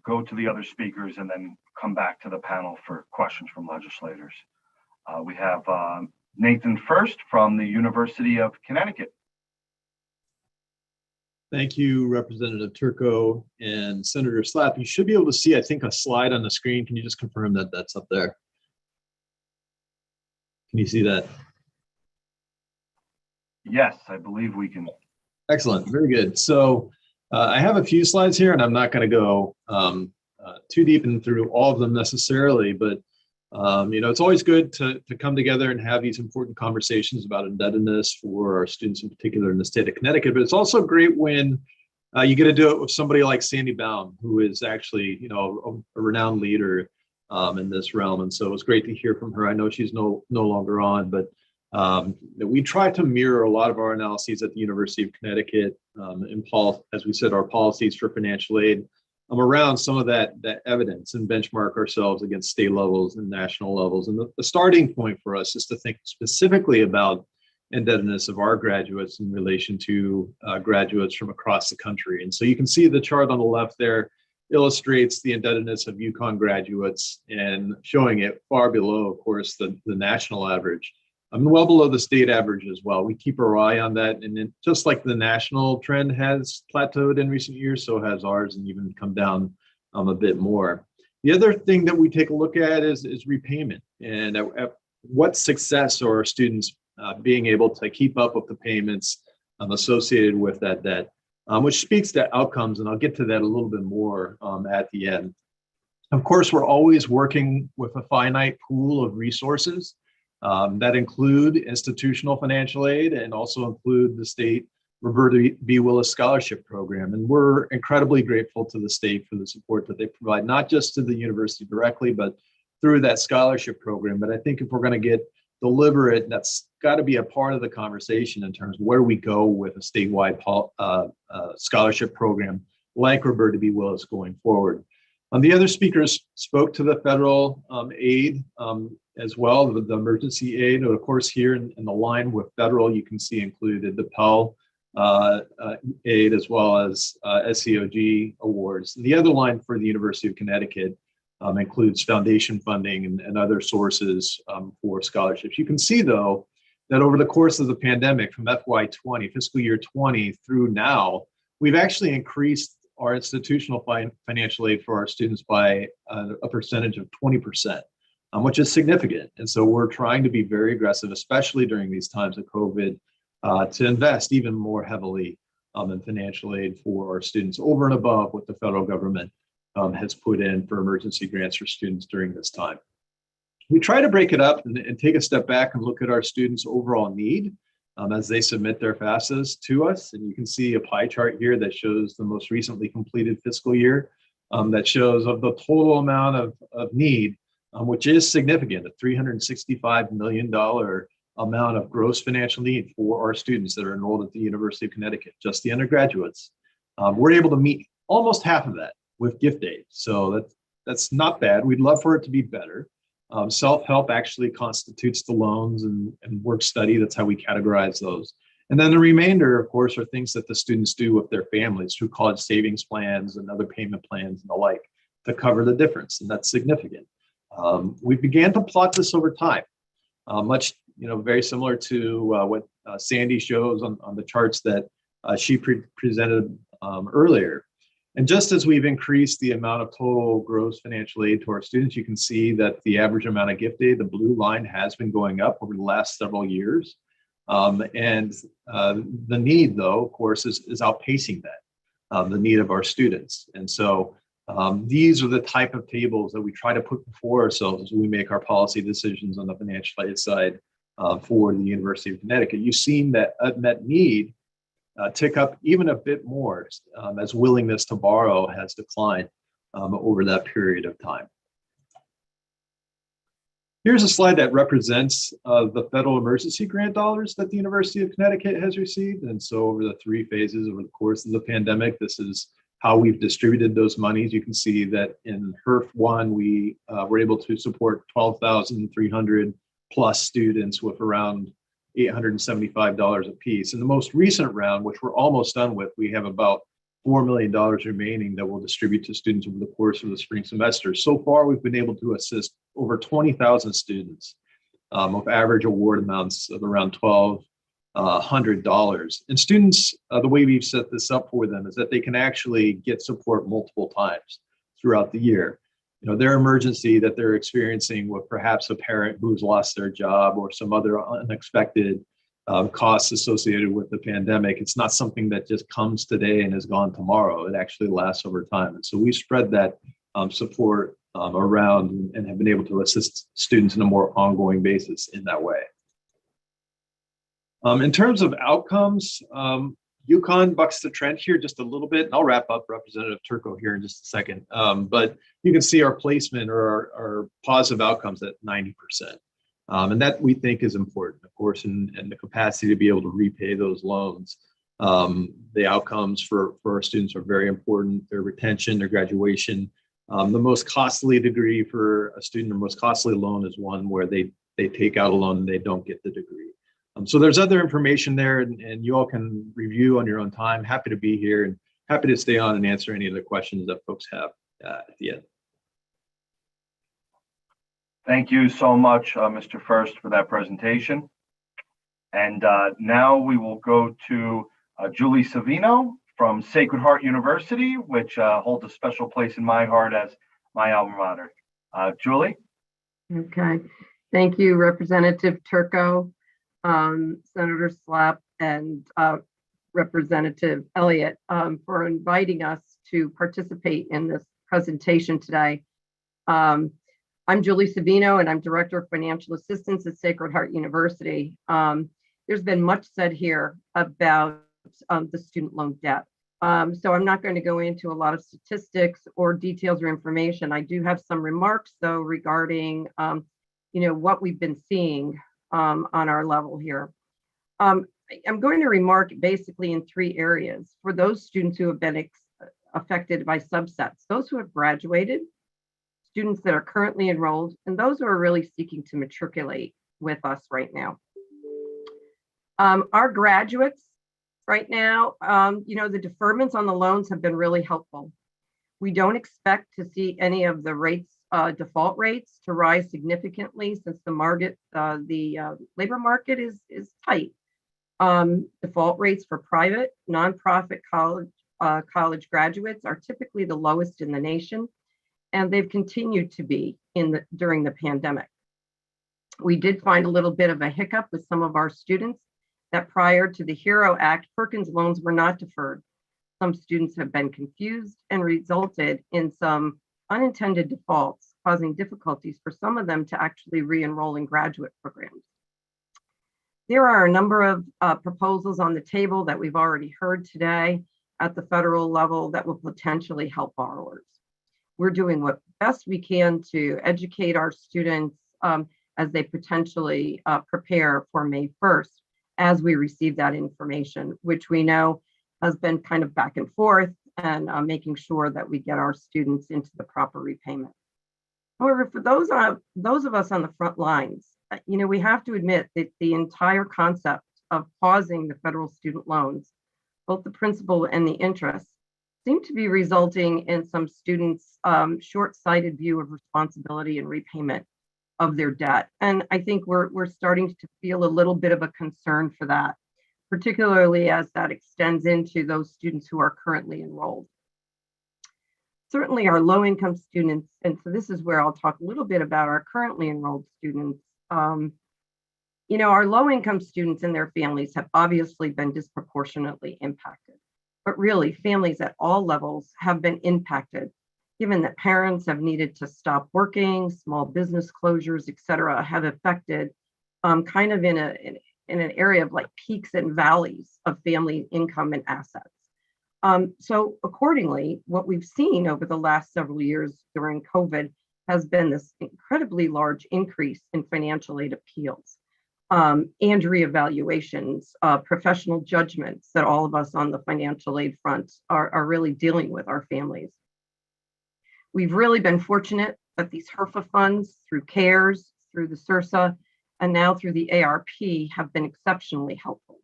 go to the other speakers and then come back to the panel for questions from legislators. We have Nathan First from the University of Connecticut. Thank you, Representative Turco and Senator Slapp. You should be able to see, I think, a slide on the screen. Can you just confirm that that's up there? Can you see that? Yes, I believe we can. Excellent, very good. So I have a few slides here, and I'm not going to go too deep in through all of them necessarily, but it's always good to come together and have these important conversations about indebtedness for our students in particular in the state of Connecticut. But it's also great when you get to do it with somebody like Sandy Baum, who is actually, a renowned leader in this realm. And so it's great to hear from her. I know she's no longer on, but we try to mirror a lot of our analyses at the University of Connecticut, as we said, our policies for financial aid. Around some of that evidence and benchmark ourselves against state levels and national levels. And the starting point for us is to think specifically about indebtedness of our graduates in relation to graduates from across the country. And so you can see the chart on the left there illustrates the indebtedness of UConn graduates and showing it far below, of course, the national average. Well below the state average as well. We keep our eye on that. And then just like the national trend has plateaued in recent years, so has ours, and even come down a bit more. The other thing that we take a look at is repayment and at what success are our students being able to keep up with the payments associated with that debt, which speaks to outcomes. And I'll get to that a little bit more at the end. Of course, we're always working with a finite pool of resources. That include institutional financial aid and also include the state Roberta B. Willis Scholarship Program. And we're incredibly grateful to the state for the support that they provide, not just to the university directly, but through that scholarship program. But I think if we're going to get deliberate, that's got to be a part of the conversation in terms of where we go with a statewide scholarship program like Roberta B. Willis going forward. The other speakers spoke to the federal aid as well, the emergency aid. And of course, here in the line with federal, you can see included the Pell aid as well as SCOG awards. And the other line for the University of Connecticut includes foundation funding and other sources for scholarships. You can see, though, that over the course of the pandemic from FY20, fiscal year 20 through now, we've actually increased our institutional financial aid for our students by a percentage of 20%, which is significant. And so we're trying to be very aggressive, especially during these times of COVID, to invest even more heavily in financial aid for our students over and above what the federal government has put in for emergency grants for students during this time. We try to break it up and take a step back and look at our students' overall need as they submit their FAFSAs to us. And you can see a pie chart here that shows the most recently completed fiscal year that shows of the total amount of need, which is significant, a $365 million amount of gross financial need for our students that are enrolled at the University of Connecticut, just the undergraduates. We're able to meet almost half of that with gift aid. So that's not bad. We'd love for it to be better. Self-help actually constitutes the loans and work study. That's how we categorize those. And then the remainder, of course, are things that the students do with their families through college savings plans and other payment plans and the like to cover the difference. And that's significant. We began to plot this over time, much, very similar to what Sandy shows on the charts that she presented earlier. And just as we've increased the amount of total gross financial aid to our students, you can see that the average amount of gift aid, the blue line, has been going up over the last several years. The need, though, of course, is outpacing that, the need of our students. And so these are the type of tables that we try to put before ourselves as we make our policy decisions on the financial aid side for the University of Connecticut. You've seen that unmet need tick up even a bit more as willingness to borrow has declined over that period of time. Here's a slide that represents the federal emergency grant dollars that the University of Connecticut has received. And so over the 3 phases over the course of the pandemic, this is how we've distributed those monies. You can see that in HERF 1, we were able to support 12,300 plus students with around $875 a piece. In the most recent round, which we're almost done with, we have about $4 million remaining that we'll distribute to students over the course of the spring semester. So far, we've been able to assist over 20,000 students with average award amounts of around $1,200. And students, the way we've set this up for them is that they can actually get support multiple times throughout the year. You know, their emergency that they're experiencing with perhaps a parent who's lost their job or some other unexpected costs associated with the pandemic. It's not something that just comes today and is gone tomorrow. It actually lasts over time. And so we spread that support around and have been able to assist students in a more ongoing basis in that way. In terms of outcomes, UConn bucks the trend here just a little bit. And I'll wrap up Representative Turco here in just a second. But you can see our placement or our positive outcomes at 90%. And that we think is important, of course, and the capacity to be able to repay those loans. The outcomes for our students are very important. Their retention, their graduation. The most costly degree for a student, or most costly loan, is one where they take out a loan and they don't get the degree. So there's other information there, and you all can review on your own time. Happy to be here and happy to stay on and answer any of the questions that folks have at the end. Thank you so much, Mr. First, for that presentation. And now we will go to Julie Savino from Sacred Heart University, which holds a special place in my heart as my alma mater. Julie? Okay. Thank you, Representative Turco, Senator Slapp, and Representative Elliott for inviting us to participate in this presentation today. I'm Julie Savino, and I'm Director of Financial Assistance at Sacred Heart University. There's been much said here about the student loan debt. So I'm not going to go into a lot of statistics or details or information. I do have some remarks, though, regarding what we've been seeing on our level here. I'm going to remark basically in 3 areas for those students who have been affected by subsets: those who have graduated, students that are currently enrolled, and those who are really seeking to matriculate with us right now. Our graduates right now, the deferments on the loans have been really helpful. We don't expect to see any of the rates, default rates, to rise significantly since the labor market is tight. Default rates for private, nonprofit college graduates are typically the lowest in the nation, and they've continued to be during the pandemic. We did find a little bit of a hiccup with some of our students that prior to the HERO Act, Perkins loans were not deferred. Some students have been confused and resulted in some unintended defaults, causing difficulties for some of them to actually re-enroll in graduate programs. There are a number of proposals on the table that we've already heard today at the federal level that will potentially help borrowers. We're doing what best we can to educate our students as they potentially prepare for May 1st as we receive that information, which we know has been kind of back and forth, and making sure that we get our students into the proper repayment. However, for those of us on the front lines, we have to admit that the entire concept of pausing the federal student loans, both the principal and the interest, seem to be resulting in some students' short-sighted view of responsibility and repayment of their debt. And I think we're starting to feel a little bit of a concern for that, particularly as that extends into those students who are currently enrolled. certainly our low-income students, and so this is where I'll talk a little bit about our currently enrolled students. Our low-income students and their families have obviously been disproportionately impacted, but really families at all levels have been impacted, given that parents have needed to stop working, small business closures, et cetera, have affected kind of in an area of like peaks and valleys of family income and assets. So accordingly, what we've seen over the last several years during COVID has been this incredibly large increase in financial aid appeals and reevaluations, professional judgments that all of us on the financial aid front are really dealing with our families. We've really been fortunate that these HERFA funds through CARES, through the SRSA, and now through the ARP have been exceptionally helpful.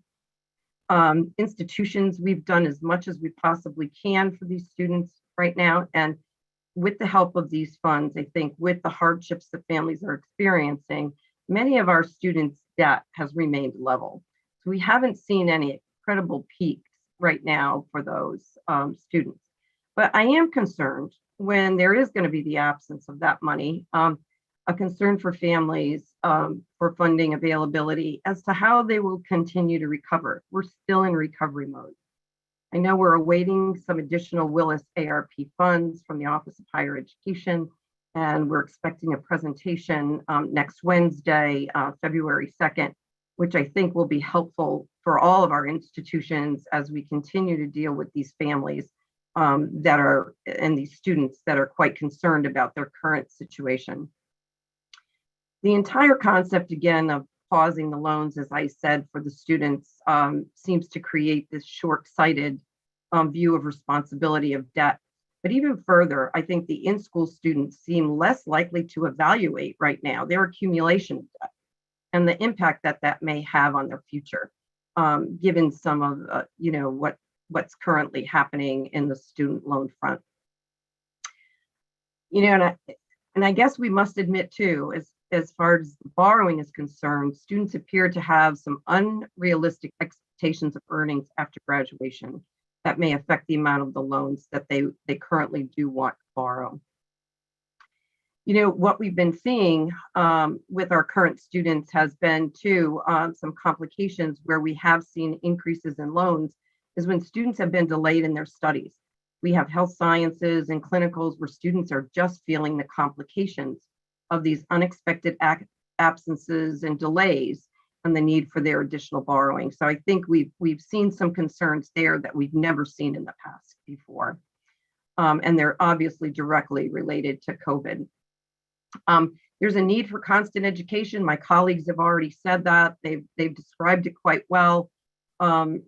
Institutions, we've done as much as we possibly can for these students right now. And with the help of these funds, I think with the hardships that families are experiencing, many of our students' debt has remained level. So we haven't seen any incredible peaks right now for those students. But I am concerned when there is going to be the absence of that money, a concern for families for funding availability as to how they will continue to recover. We're still in recovery mode. I know we're awaiting some additional Willis ARP funds from the Office of Higher Education, and we're expecting a presentation next Wednesday, February 2nd, which I think will be helpful for all of our institutions as we continue to deal with these families and these students that are quite concerned about their current situation. The entire concept, again, of pausing the loans, as I said, for the students seems to create this short-sighted view of responsibility of debt. But even further, I think the in-school students seem less likely to evaluate right now their accumulation of debt and the impact that that may have on their future, given some of what's currently happening in the student loan front. And I guess we must admit too, as far as borrowing is concerned, students appear to have some unrealistic expectations of earnings after graduation that may affect the amount of the loans that they currently do want to borrow. What we've been seeing with our current students has been too some complications where we have seen increases in loans is when students have been delayed in their studies. We have health sciences and clinicals where students are just feeling the complications of these unexpected absences and delays and the need for their additional borrowing. So I think we've seen some concerns there that we've never seen in the past before. And they're obviously directly related to COVID. There's a need for constant education. My colleagues have already said that. They've described it quite well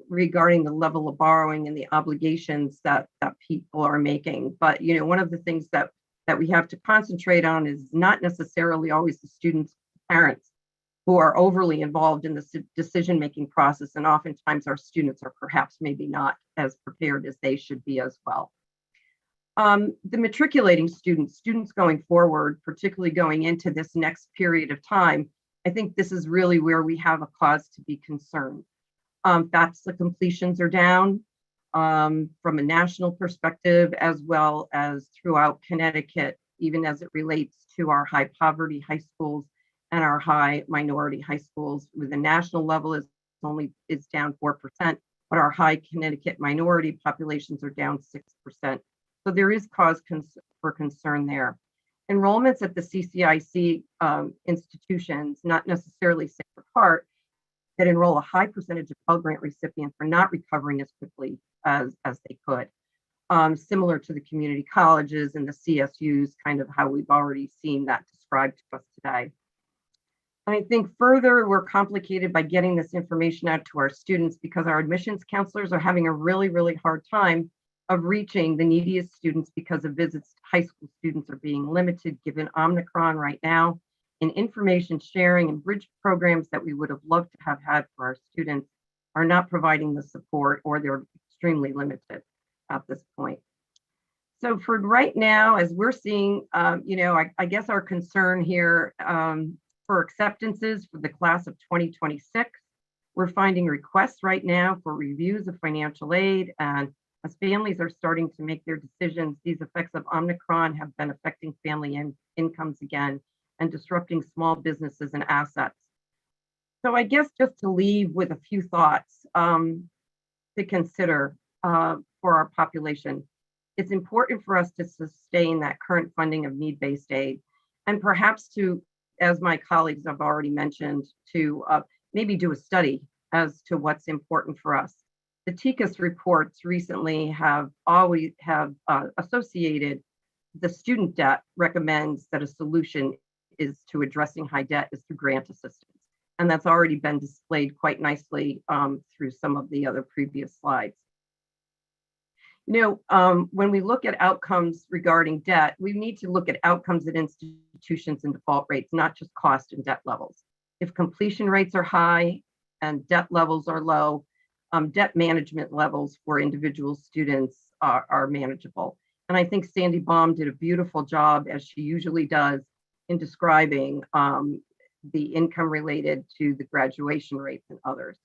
regarding the level of borrowing and the obligations that people are making. But one of the things that we have to concentrate on is not necessarily always the students' parents who are overly involved in the decision-making process. And oftentimes our students are perhaps maybe not as prepared as they should be as well. The matriculating students going forward, particularly going into this next period of time, I think this is really where we have a cause to be concerned. FAFSA completions are down from a national perspective, as well as throughout Connecticut, even as it relates to our high poverty high schools and our high minority high schools. With the national level is down 4%, but our high Connecticut minority populations are down 6%. So there is cause for concern there. Enrollments at the CCIC institutions, not necessarily Sacred Heart, that enroll a high percentage of Pell Grant recipients are not recovering as quickly as they could. Similar to the community colleges and the CSUs, kind of how we've already seen that described to us today. And I think further, we're complicated by getting this information out to our students because our admissions counselors are having a really, really hard time of reaching the neediest students because of visits to high school students are being limited given Omicron right now. And information sharing and bridge programs that we would have loved to have had for our students are not providing the support, or they're extremely limited at this point. So for right now, as we're seeing, I guess our concern here for acceptances for the class of 2026, we're finding requests right now for reviews of financial aid and As families are starting to make their decisions, these effects of Omicron have been affecting family incomes again and disrupting small businesses and assets. So I guess just to leave with a few thoughts to consider for our population, it's important for us to sustain that current funding of need-based aid, and perhaps to, as my colleagues have already mentioned, to maybe do a study as to what's important for us. The TICAS reports recently have associated the student debt recommends that a solution is to addressing high debt is through grant assistance. And that's already been displayed quite nicely through some of the other previous slides. You know, when we look at outcomes regarding debt, we need to look at outcomes at institutions and default rates, not just cost and debt levels. If completion rates are high and debt levels are low, debt management levels for individual students are manageable. And I think Sandy Baum did a beautiful job, as she usually does, in describing the income related to the graduation rates and others.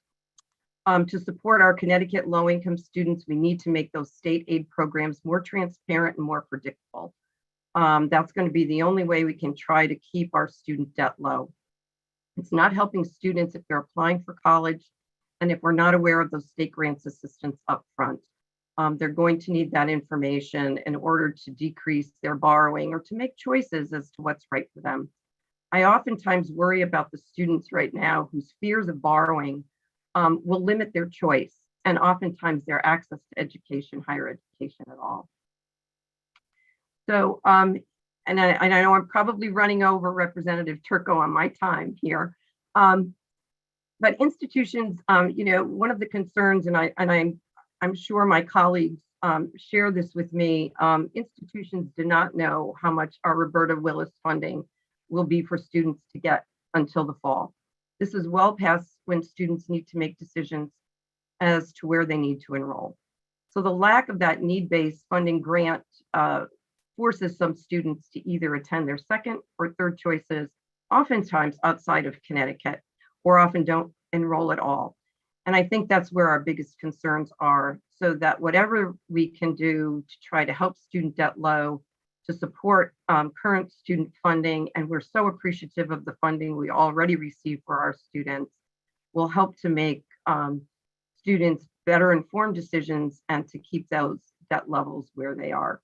To support our Connecticut low-income students, we need to make those state aid programs more transparent and more predictable. That's going to be the only way we can try to keep our student debt low. It's not helping students if they're applying for college and if we're not aware of those state grants assistance up front. They're going to need that information in order to decrease their borrowing or to make choices as to what's right for them. I oftentimes worry about the students right now whose fears of borrowing will limit their choice and oftentimes their access to education, higher education at all. So, and I know I'm probably running over Representative Turco on my time here, but institutions, you know, one of the concerns, and I'm sure my colleagues share this with me, institutions do not know how much our Roberta Willis funding will be for students to get until the fall. This is well past when students need to make decisions as to where they need to enroll. So the lack of that need-based funding grant forces some students to either attend their second or third choices, oftentimes outside of Connecticut, or often don't enroll at all. And I think that's where our biggest concerns are, so that whatever we can do to try to help student debt low, to support current student funding, and we're so appreciative of the funding we already receive for our students, will help to make students better informed decisions and to keep those debt levels where they are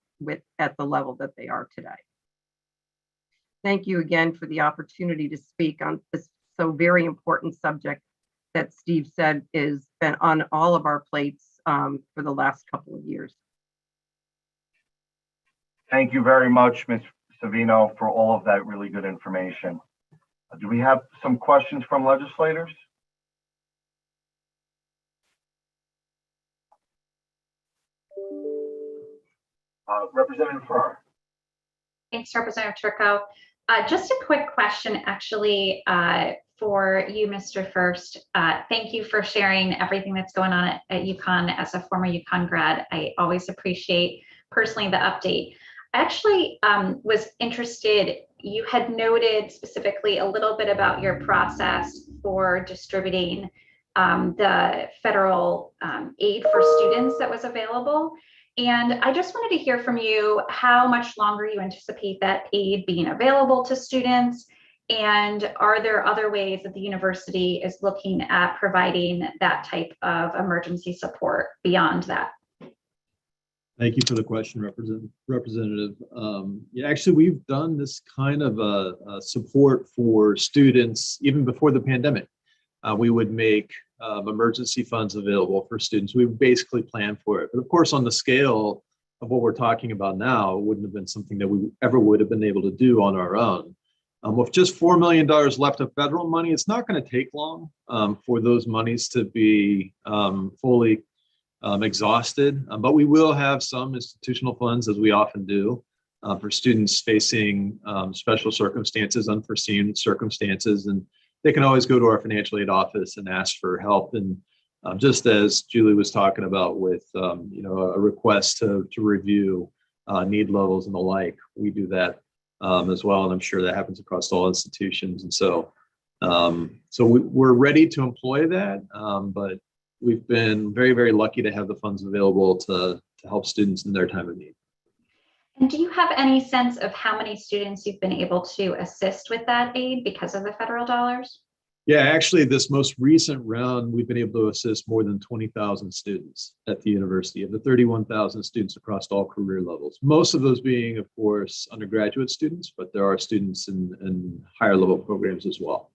at the level that they are today. Thank you again for the opportunity to speak on this so very important subject that Steve said has been on all of our plates for the last couple of years. Thank you very much, Ms. Savino, for all of that really good information. Do we have some questions from legislators? Representative Farrar. Thanks, Representative Turco. Just a quick question, actually, for you, Mr. First. Thank you for sharing everything that's going on at UConn. As a former UConn grad, I always appreciate personally the update. I actually was interested, you had noted specifically a little bit about your process for distributing the federal aid for students that was available. And I just wanted to hear from you how much longer you anticipate that aid being available to students, and are there other ways that the university is looking at providing that type of emergency support beyond that? Thank you for the question, Representative. Yeah, actually, we've done this kind of a support for students even before the pandemic. We would make emergency funds available for students. We basically planned for it. But of course, on the scale of what we're talking about now, it wouldn't have been something that we ever would have been able to do on our own. With just $4 million left of federal money, it's not going to take long for those monies to be fully exhausted. But we will have some institutional funds, as we often do, for students facing special circumstances, unforeseen circumstances. And they can always go to our financial aid office and ask for help. And just as Julie was talking about with you know, a request to review need levels and the like, we do that as well. And I'm sure that happens across all institutions. And so we're ready to employ that. But we've been very, very lucky to have the funds available to help students in their time of need. And do you have any sense of how many students you've been able to assist with that aid because of the federal dollars? Yeah, actually, this most recent round, we've been able to assist more than 20,000 students at the university, of the 31,000 students across all career levels. Most of those being, of course, undergraduate students, but there are students in higher level programs as well.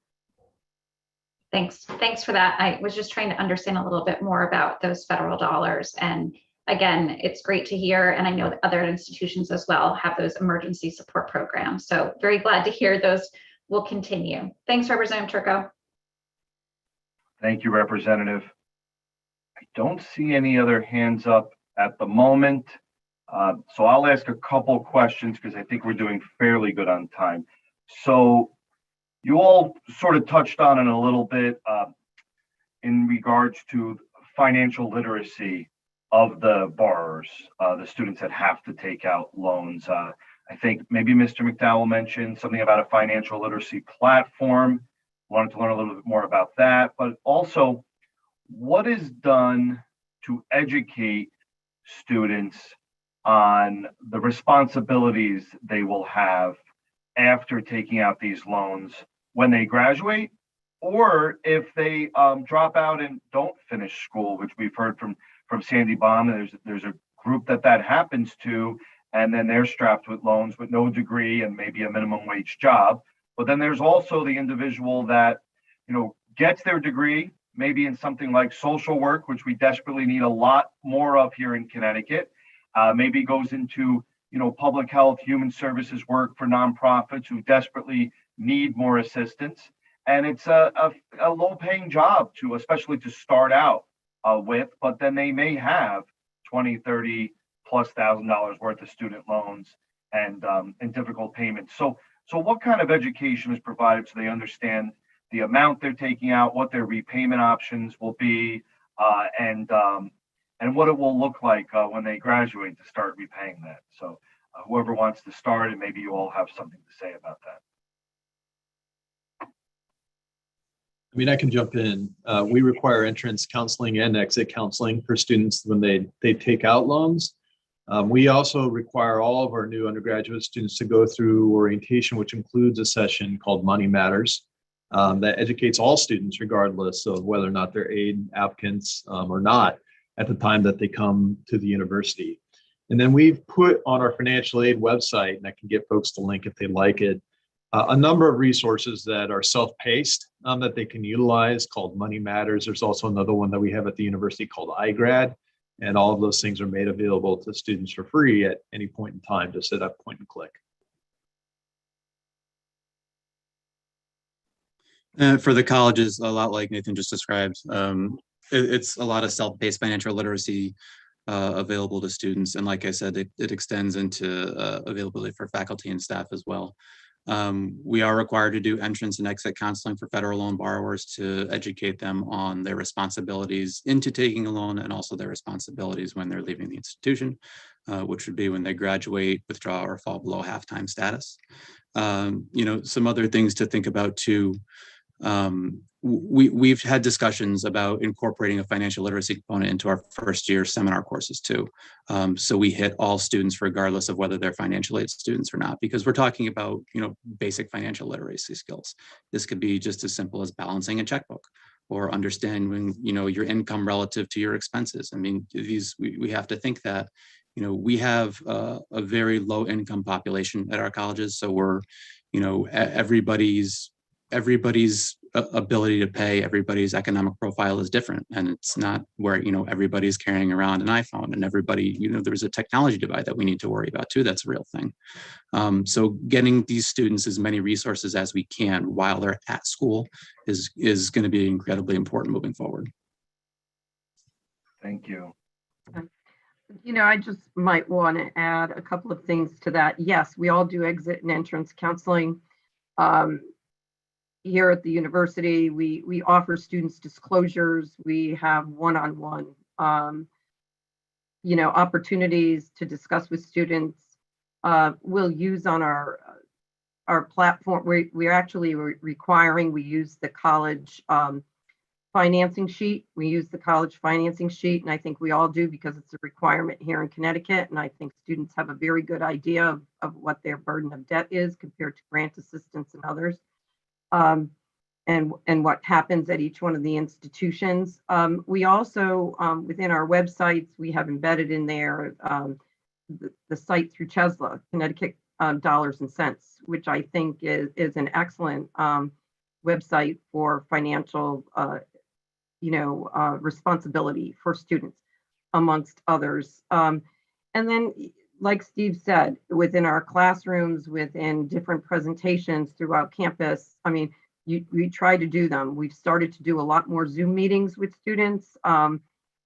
Thanks for that. I was just trying to understand a little bit more about those federal dollars. And again, it's great to hear. And I know that other institutions as well have those emergency support programs. So very glad to hear those will continue. Thanks, Representative Turco. Thank you, Representative. I don't see any other hands up at the moment. So I'll ask a couple questions because I think we're doing fairly good on time. So you all sort of touched on it a little bit in regards to financial literacy of the borrowers, the students that have to take out loans. I think maybe Mr. McDowell mentioned something about a financial literacy platform. Wanted to learn a little bit more about that, but also what is done to educate students on the responsibilities they will have after taking out these loans when they graduate, or if they drop out and don't finish school, which we've heard from Sandy Baum. There's a group that happens to, and then they're strapped with loans with no degree and maybe a minimum wage job. But then there's also the individual that, gets their degree, maybe in something like social work, which we desperately need a lot more of here in Connecticut. Maybe goes into, public health, human services work for nonprofits who desperately need more assistance. And it's a low-paying job especially to start out with, but then they may have $20,000, $30,000+ worth of student loans and difficult payments. So what kind of education is provided so they understand the amount they're taking out, what their repayment options will be, and what it will look like when they graduate to start repaying that? So whoever wants to start, and maybe you all have something to say about that. I mean, I can jump in. We require entrance counseling and exit counseling for students when they take out loans. We also require all of our new undergraduate students to go through orientation, which includes a session called Money Matters that educates all students, regardless of whether or not they're aid applicants or not, at the time that they come to the university. And then we've put on our financial aid website, and I can get folks the link if they like it, a number of resources that are self-paced that they can utilize called Money Matters. There's also another one that we have at the university called iGrad. And all of those things are made available to students for free at any point in time, just at a point and click. For the colleges, a lot like Nathan just described, it's a lot of self-paced financial literacy available to students. And like I said, it extends into availability for faculty and staff as well. We are required to do entrance and exit counseling for federal loan borrowers to educate them on their responsibilities into taking a loan and also their responsibilities when they're leaving the institution, which would be when they graduate, withdraw, or fall below half-time status. Some other things to think about too. We've had discussions about incorporating a financial literacy component into our first year seminar courses too. So we hit all students regardless of whether they're financial aid students or not, because we're talking about, basic financial literacy skills. This could be just as simple as balancing a checkbook or understanding, your income relative to your expenses. I mean, we have to think that, we have a very low income population at our colleges. So we're, everybody's ability to pay, everybody's economic profile is different, and it's not where everybody's carrying around an iPhone, and everybody, there's a technology divide that we need to worry about too. That's a real thing. So getting these students as many resources as we can while they're at school is going to be incredibly important moving forward. Thank you. I just might want to add a couple of things to that. Yes, we all do exit and entrance counseling. Here at the university, we offer students disclosures. We have one-on-one, opportunities to discuss with students. We'll use on our platform. We're actually requiring we use the college financing sheet. We use the college financing sheet, and I think we all do because it's a requirement here in Connecticut. And I think students have a very good idea of what their burden of debt is compared to grant assistance and others. And what happens at each one of the institutions. We also, within our websites, we have embedded in there the site through CHESLA, Connecticut Dollars and Cents, which I think is an excellent website for financial, responsibility for students, amongst others. And then, like Steve said, within our classrooms, within different presentations throughout campus, I mean, we try to do them. We've started to do a lot more Zoom meetings with students.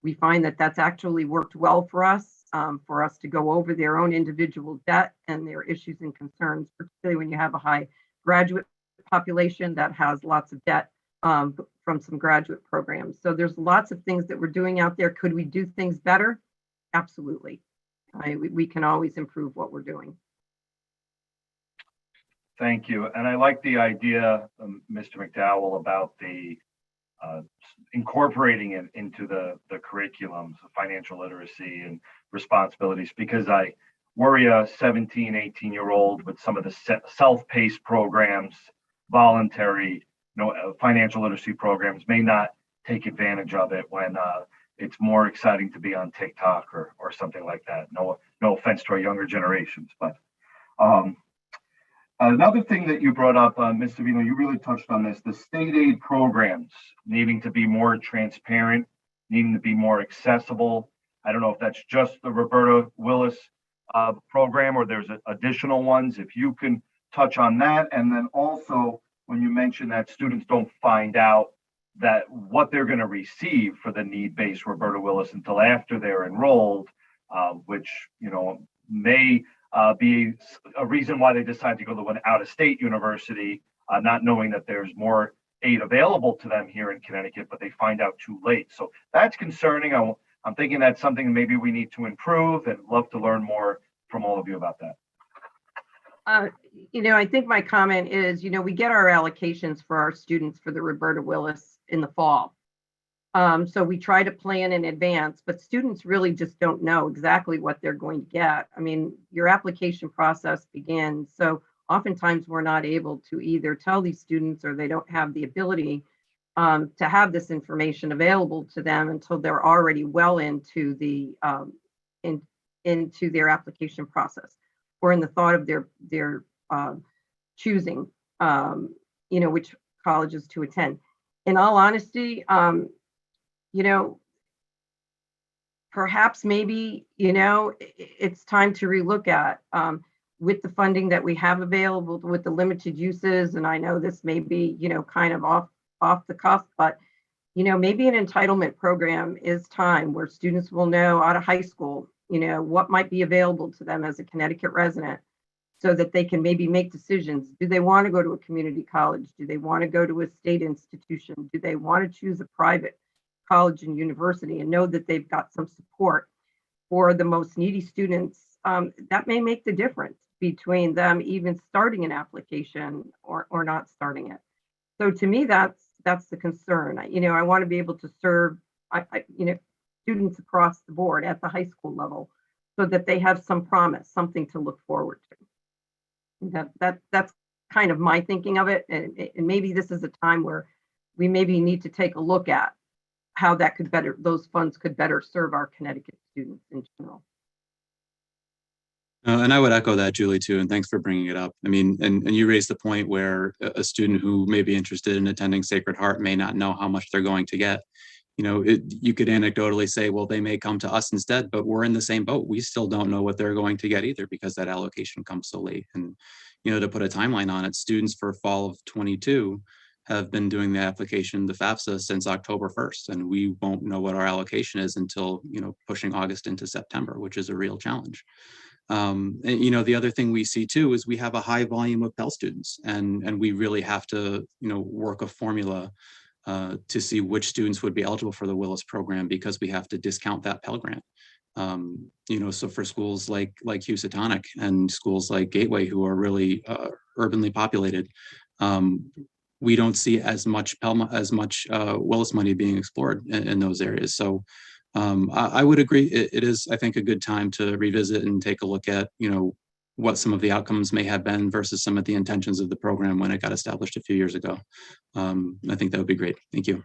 We find that that's actually worked well for us to go over their own individual debt and their issues and concerns, particularly when you have a high graduate population that has lots of debt from some graduate programs. So there's lots of things that we're doing out there. Could we do things better? Absolutely. We can always improve what we're doing. Thank you. And I like the idea, Mr. McDowell, about the incorporating it into the curriculums of financial literacy and responsibilities, because I worry a 17, 18-year-old with some of the self-paced programs, voluntary, financial literacy programs may not take advantage of it when it's more exciting to be on TikTok or something like that. No offense to our younger generations, but another thing that you brought up, Ms. Savino, you really touched on this, the state aid programs needing to be more transparent, needing to be more accessible. I don't know if that's just the Roberta Willis program or there's additional ones. If you can touch on that. And then also, when you mentioned that students don't find out that what they're going to receive for the need-based Roberta Willis until after they're enrolled, which, may be a reason why they decide to go to an out-of-state university, not knowing that there's more aid available to them here in Connecticut, but they find out too late. So that's concerning. I'm thinking that's something maybe we need to improve, and love to learn more from all of you about that. I think my comment is, we get our allocations for our students for the Roberta Willis in the fall. So we try to plan in advance, but students really just don't know exactly what they're going to get. I mean, your application process begins. So oftentimes we're not able to either tell these students, or they don't have the ability to have this information available to them until they're already well into the into their application process, or in the thought of their choosing, which colleges to attend. In all honesty, perhaps maybe, it's time to relook at with the funding that we have available with the limited uses. And I know this may be, kind of off the cuff, but, maybe an entitlement program is time where students will know out of high school, what might be available to them as a Connecticut resident, so that they can maybe make decisions. Do they want to go to a community college? Do they want to go to a state institution? Do they want to choose a private college and university and know that they've got some support for the most needy students? That may make the difference between them even starting an application or not starting it. So to me, that's the concern. I want to be able to serve students across the board at the high school level, so that they have some promise, something to look forward to. That's kind of my thinking of it. And maybe this is a time where we maybe need to take a look at how those funds could better serve our Connecticut students in general. And I would echo that, Julie, too, and thanks for bringing it up. I mean, and you raised the point where a student who may be interested in attending Sacred Heart may not know how much they're going to get. You could anecdotally say, well, they may come to us instead, but we're in the same boat. We still don't know what they're going to get either, because that allocation comes so late. And, to put a timeline on it, students for fall of 22 have been doing the application, the FAFSA, since October 1st, and we won't know what our allocation is until, pushing August into September, which is a real challenge. And, the other thing we see too is we have a high volume of Pell students, and we really have to, work a formula to see which students would be eligible for the Willis program, because we have to discount that Pell Grant. So for schools like Housatonic and schools like Gateway, who are really urbanly populated, we don't see as much Willis money being explored in those areas. So I would agree. It is, I think, a good time to revisit and take a look at, what some of the outcomes may have been versus some of the intentions of the program when it got established a few years ago. I think that would be great. Thank you.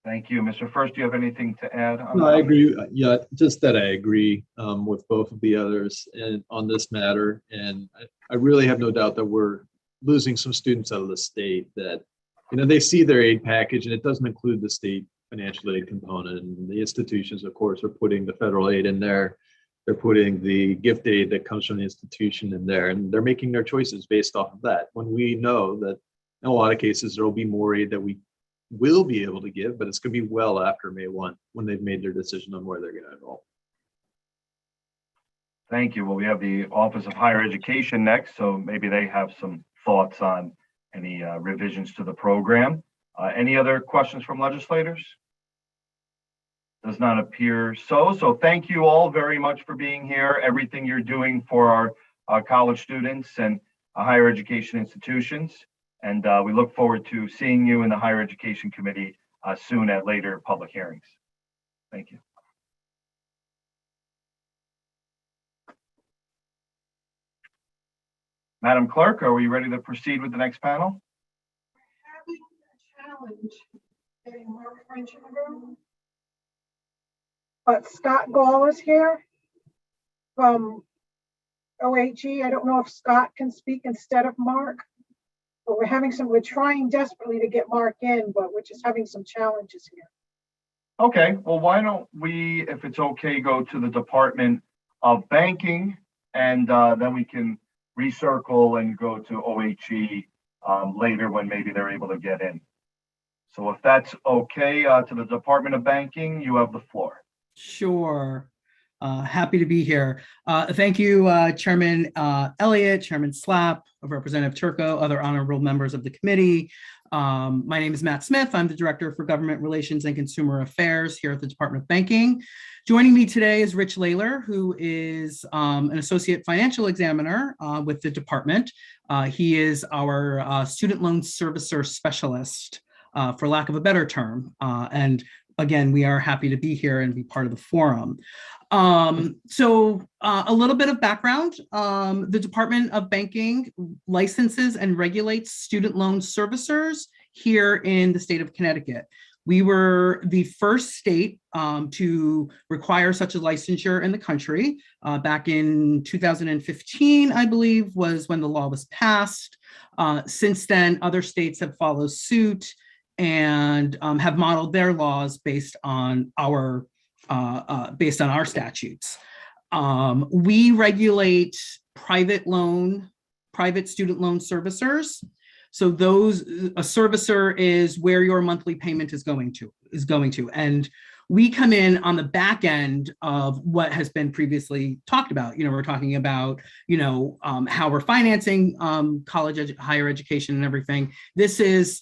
Thank you. Mr. First, do you have anything to add? No, I agree. Yeah, just that I agree with both of the others and on this matter. And I really have no doubt that we're losing some students out of the state that, they see their aid package and it doesn't include the state financial aid component. And the institutions, of course, are putting the federal aid in there. They're putting the gift aid that comes from the institution in there, and they're making their choices based off of that. When we know that in a lot of cases, there will be more aid that we will be able to give, but it's going to be well after May 1 when they've made their decision on where they're going to enroll. Thank you. Well, we have the Office of Higher Education next, so maybe they have some thoughts on any revisions to the program. Any other questions from legislators? Does not appear so. So thank you all very much for being here, everything you're doing for our college students and higher education institutions. And we look forward to seeing you in the Higher Education Committee soon at later public hearings. Thank you. Madam Clerk, are we ready to proceed with the next panel? We're having a challenge getting more French in the room. But Scott Gall is here from OHE. I don't know if Scott can speak instead of Mark, but we're trying desperately to get Mark in, but we're just having some challenges here. Okay, well, why don't we, if it's okay, go to the Department of Banking, and then we can recircle and go to OHE later when maybe they're able to get in. So if that's okay, to the Department of Banking, you have the floor. Sure. Happy to be here. Thank you, Chairman Elliott, Chairman Slapp, Representative Turco, other honorable members of the committee. My name is Matt Smith. I'm the Director for Government Relations and Consumer Affairs here at the Department of Banking. Joining me today is Rich Layler, who is an Associate Financial Examiner with the department. He is our Student Loan Servicer Specialist, for lack of a better term. And again, we are happy to be here and be part of the forum. So a little bit of background. The Department of Banking licenses and regulates student loan servicers here in the state of Connecticut. We were the first state to require such a licensure in the country. Back in 2015, I believe, was when the law was passed. Since then, other states have followed suit and have modeled their laws based on our statutes. We regulate private student loan servicers. So a servicer is where your monthly payment is going to. And we come in on the back end of what has been previously talked about. We're talking about, how we're financing higher education and everything. This is,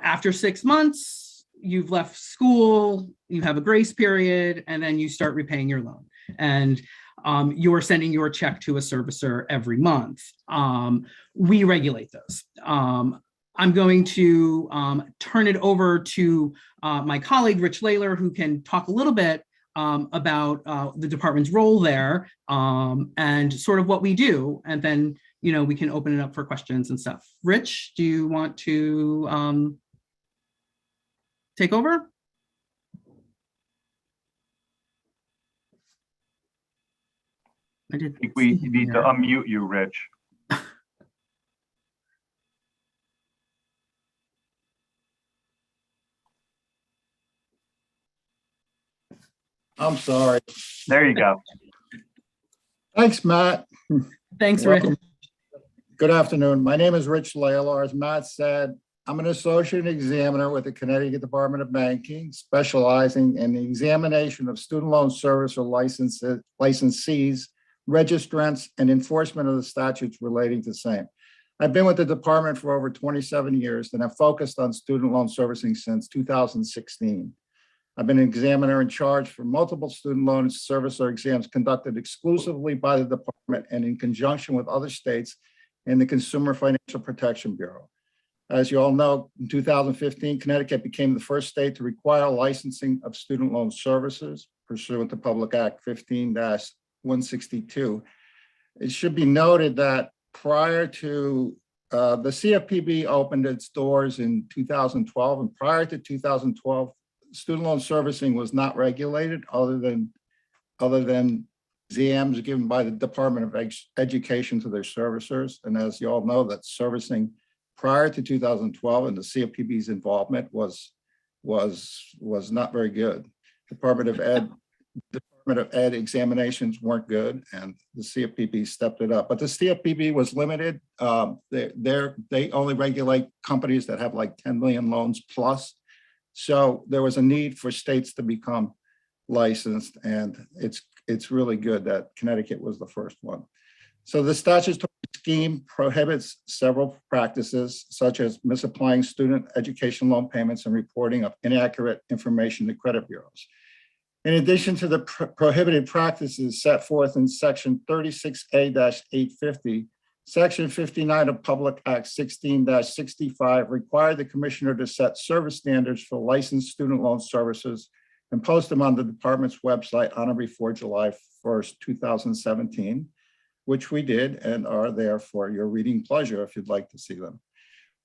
after 6 months, you've left school, you have a grace period, and then you start repaying your loan. And you're sending your check to a servicer every month. We regulate those. I'm going to turn it over to my colleague, Rich Layler, who can talk a little bit about the department's role there and sort of what we do. And then, we can open it up for questions and stuff. Rich, do you want to take over? I think we need to unmute you, Rich. I'm sorry. There you go. Thanks, Matt. Thanks, Rich. Good afternoon. My name is Rich Laylar. As Matt said, I'm an associate examiner with the Connecticut Department of Banking, specializing in the examination of student loan servicer licensees, registrants, and enforcement of the statutes relating to same. I've been with the department for over 27 years and have focused on student loan servicing since 2016. I've been an examiner in charge for multiple student loan servicer exams conducted exclusively by the department and in conjunction with other states and the Consumer Financial Protection Bureau. As you all know, in 2015, Connecticut became the first state to require licensing of student loan services pursuant to Public Act 15-162. It should be noted that prior to the CFPB opened its doors in 2012, and prior to 2012, student loan servicing was not regulated other than exams given by the Department of Education to their servicers. And as you all know, that servicing prior to 2012 and the CFPB's involvement was not very good. Department of Ed examinations weren't good, and the CFPB stepped it up. But the CFPB was limited. They only regulate companies that have like 10 million loans plus. So there was a need for states to become licensed, and it's really good that Connecticut was the first one. So the statutory scheme prohibits several practices, such as misapplying student education loan payments and reporting of inaccurate information to credit bureaus. In addition to the prohibited practices set forth in Section 36A-850, Section 59 of Public Act 16-65 required the commissioner to set service standards for licensed student loan services and post them on the department's website on or before July 1st, 2017, which we did and are there for your reading pleasure if you'd like to see them.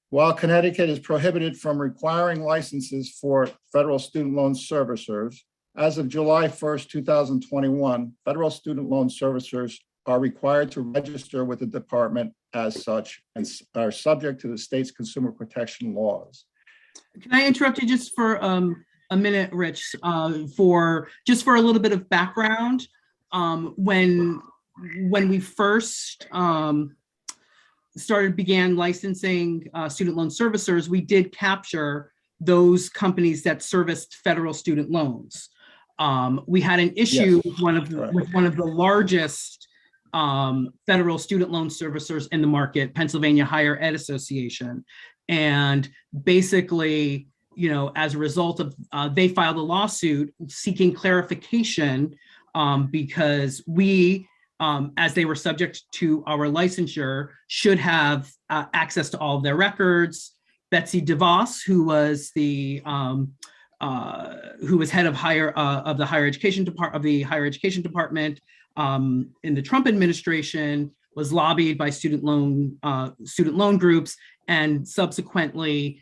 While Connecticut is prohibited from requiring licenses for federal student loan servicers, as of July 1st, 2021, federal student loan servicers are required to register with the department as such and are subject to the state's consumer protection laws. Can I interrupt you just for a minute, Rich, for a little bit of background? When we first began licensing student loan servicers, we did capture those companies that serviced federal student loans. We had an issue with one of the largest federal student loan servicers in the market, Pennsylvania Higher Ed Association. And basically, as a result of, they filed a lawsuit seeking clarification because we, as they were subject to our licensure, should have access to all of their records. Betsy DeVos, who was the who was head of the higher education department in the Trump administration, was lobbied by student loan groups, and subsequently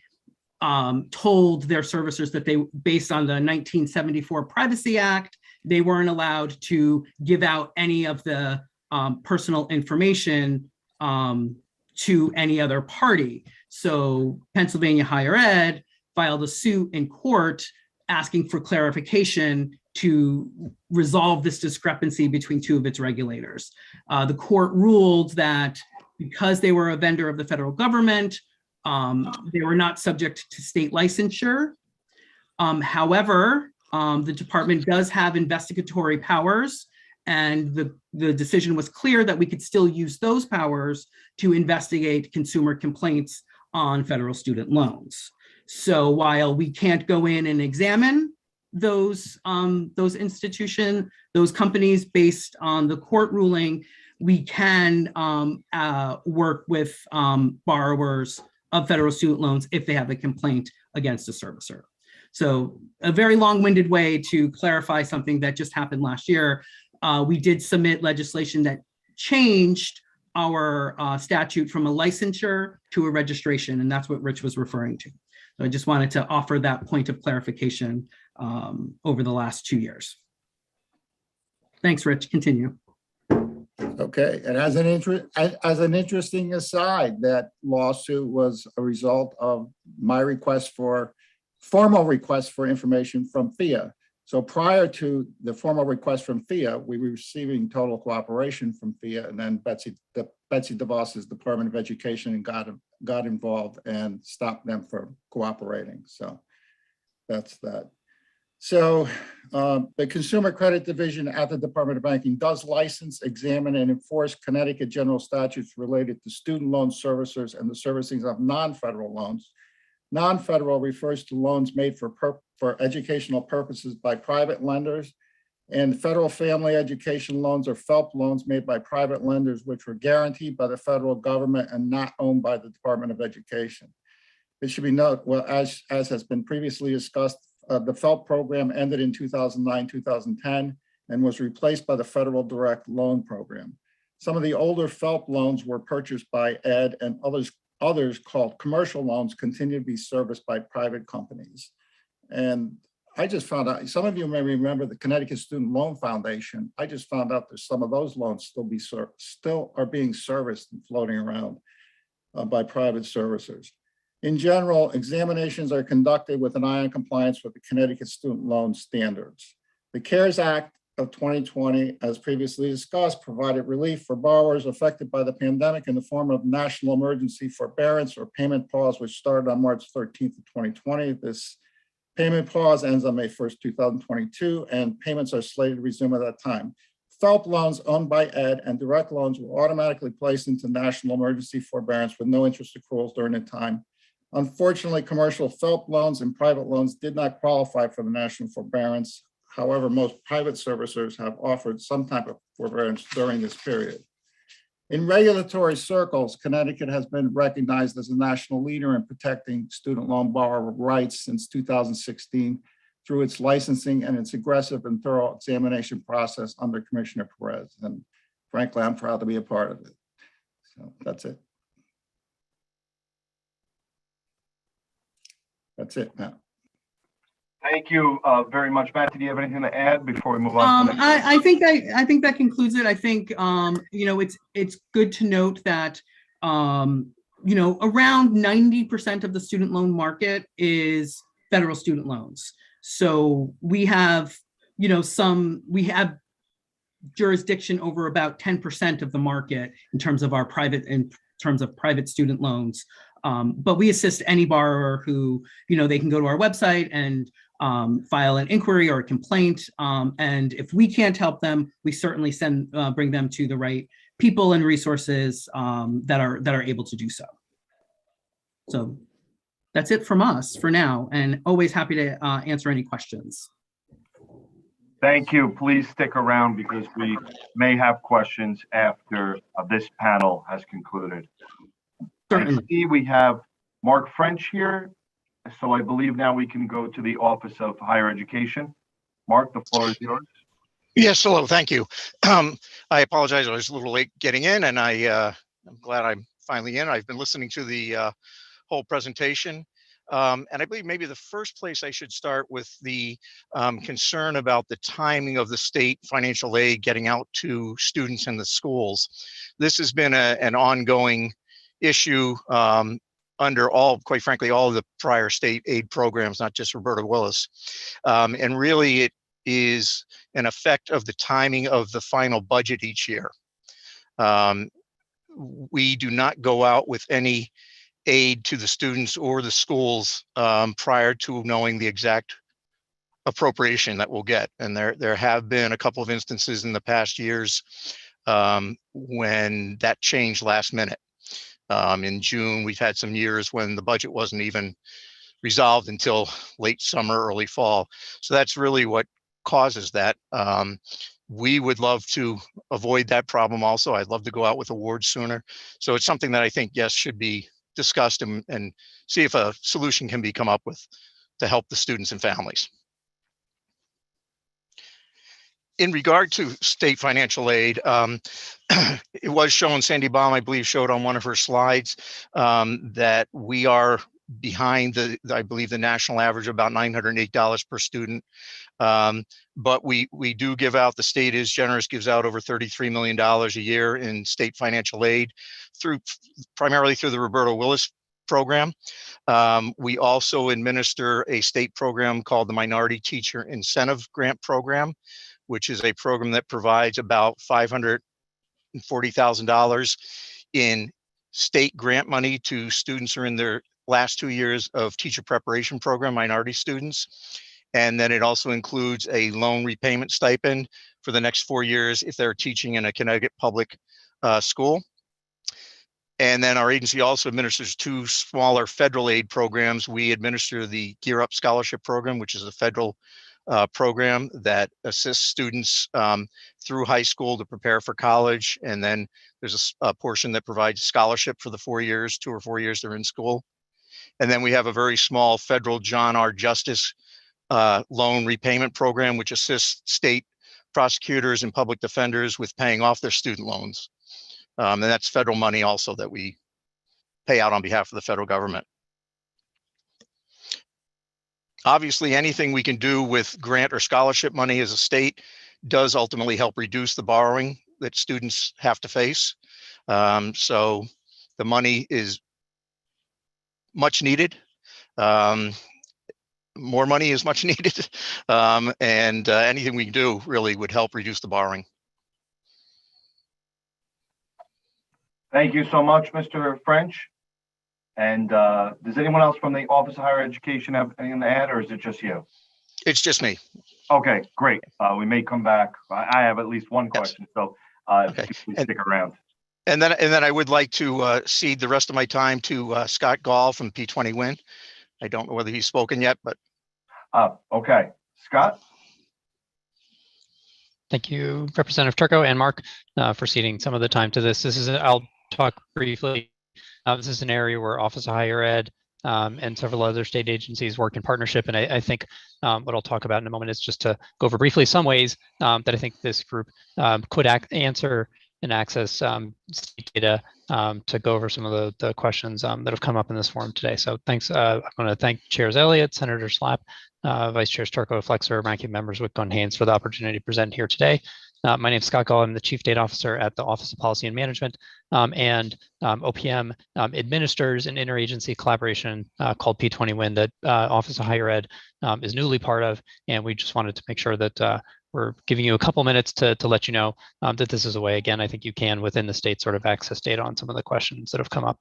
told their servicers that they, based on the 1974 Privacy Act, they weren't allowed to give out any of the personal information to any other party. So Pennsylvania Higher Ed filed a suit in court asking for clarification to resolve this discrepancy between two of its regulators. The court ruled that because they were a vendor of the federal government, they were not subject to state licensure. However, the department does have investigatory powers, and the decision was clear that we could still use those powers to investigate consumer complaints on federal student loans. So while we can't go in and examine those institutions, those companies based on the court ruling, we can work with borrowers of federal student loans if they have a complaint against a servicer. So a very long-winded way to clarify something that just happened last year. We did submit legislation that changed our statute from a licensure to a registration, and that's what Rich was referring to. So I just wanted to offer that point of clarification over the last 2 years. Thanks, Rich. Continue. Okay, and as an interesting aside, that lawsuit was a result of my formal request for information from FIA. So prior to the formal request from FIA, we were receiving total cooperation from FIA, and then Betsy DeVos's Department of Education got involved and stopped them from cooperating. So that's that. So the Consumer Credit Division at the Department of Banking does license, examine, and enforce Connecticut general statutes related to student loan servicers and the servicing of non-federal loans. Non-federal refers to loans made for educational purposes by private lenders and federal family education loans or FFELP loans made by private lenders, which were guaranteed by the federal government and not owned by the Department of Education. It should be noted, well, as has been previously discussed, the FFELP program ended in 2009, 2010, and was replaced by the Federal Direct Loan Program. Some of the older FFELP loans were purchased by ED, and others called commercial loans continue to be serviced by private companies. And I just found out, some of you may remember the Connecticut Student Loan Foundation. I just found out that some of those loans still are being serviced and floating around by private servicers. In general, examinations are conducted with an eye on compliance with the Connecticut Student Loan Standards. The CARES Act of 2020, as previously discussed, provided relief for borrowers affected by the pandemic in the form of national emergency forbearance or payment pause, which started on March 13th of 2020. This payment pause ends on May 1st, 2022, and payments are slated to resume at that time. FFELP loans owned by ED and direct loans were automatically placed into national emergency forbearance with no interest accruals during the time. Unfortunately, commercial FFELP loans and private loans did not qualify for the national forbearance. However, most private servicers have offered some type of forbearance during this period. In regulatory circles, Connecticut has been recognized as a national leader in protecting student loan borrower rights since 2016 through its licensing and its aggressive and thorough examination process under Commissioner Perez. And frankly, I'm proud to be a part of it. So that's it. That's it, Matt. Thank you very much, Matt. Did you have anything to add before we move on? I think that concludes it. I think it's good to note that around 90% of the student loan market is federal student loans. So we have jurisdiction over about 10% of the market in terms of private student loans. But we assist any borrower who, they can go to our website and file an inquiry or a complaint. And if we can't help them, we certainly bring them to the right people and resources that are able to do so. So that's it from us for now, and always happy to answer any questions. Thank you. Please stick around because we may have questions after this panel has concluded. I see we have Mark French here. So I believe now we can go to the Office of Higher Education. Mark, the floor is yours. Yes, hello, thank you. I apologize, I was a little late getting in, and I'm glad I'm finally in. I've been listening to the whole presentation. And I believe maybe the first place I should start with the concern about the timing of the state financial aid getting out to students in the schools. This has been an ongoing issue under quite frankly, all of the prior state aid programs, not just Roberta Willis. And really it is an effect of the timing of the final budget each year. We do not go out with any aid to the students or the schools prior to knowing the exact appropriation that we'll get. And there have been a couple of instances in the past years when that changed last minute. In June, we've had some years when the budget wasn't even resolved until late summer, early fall. So that's really what causes that. We would love to avoid that problem also. I'd love to go out with awards sooner. So it's something that I think, yes, should be discussed and see if a solution can be come up with to help the students and families. In regard to state financial aid, it was shown, Sandy Baum, I believe, showed on one of her slides that we are behind I believe the national average of about $908 per student. But we do give out, the state is generous, gives out over $33 million a year in state financial aid primarily through the Roberta Willis program. We also administer a state program called the Minority Teacher Incentive Grant Program, which is a program that provides about $540,000 in state grant money to students who are in their last 2 years of teacher preparation program, minority students. And then it also includes a loan repayment stipend for the next 4 years if they're teaching in a Connecticut public school. And then our agency also administers 2 smaller federal aid programs. We administer the Gear Up Scholarship Program, which is a federal program that assists students through high school to prepare for college. And then there's a portion that provides scholarship for the 4 years, 2 or 4 years they're in school. And then we have a very small federal John R. Justice loan repayment program, which assists state prosecutors and public defenders with paying off their student loans. And that's federal money also that we pay out on behalf of the federal government. Obviously, anything we can do with grant or scholarship money as a state does ultimately help reduce the borrowing that students have to face. So the money is much needed. More money is much needed. And anything we can do really would help reduce the borrowing. Thank you so much, Mr. French. And does anyone else from the Office of Higher Education have anything to add, or is it just you? It's just me. Okay, great. We may come back. I have at least one question, so Okay. if you please stick around. And then I would like to cede the rest of my time to Scott Gall from P20 Win. I don't know whether he's spoken yet, but. Okay, Scott? Thank you, Representative Turco and Mark, for ceding some of the time to this. I'll talk briefly. This is an area where Office of Higher Ed and several other state agencies work in partnership. And I think what I'll talk about in a moment is just to go over briefly some ways that I think this group could answer and access state data to go over some of the questions that have come up in this forum today. So thanks. I want to thank Chairs Elliott, Senator Slapp, Vice Chairs Turco, Flexer, ranking members Wick and Haynes for the opportunity to present here today. My name is Scott Gall. I'm the Chief Data Officer at the Office of Policy and Management, and OPM administers an interagency collaboration called P20 Win that Office of Higher Ed is newly part of, and we just wanted to make sure that we're giving you a couple minutes to let you know that this is a way, again, I think you can within the state sort of access data on some of the questions that have come up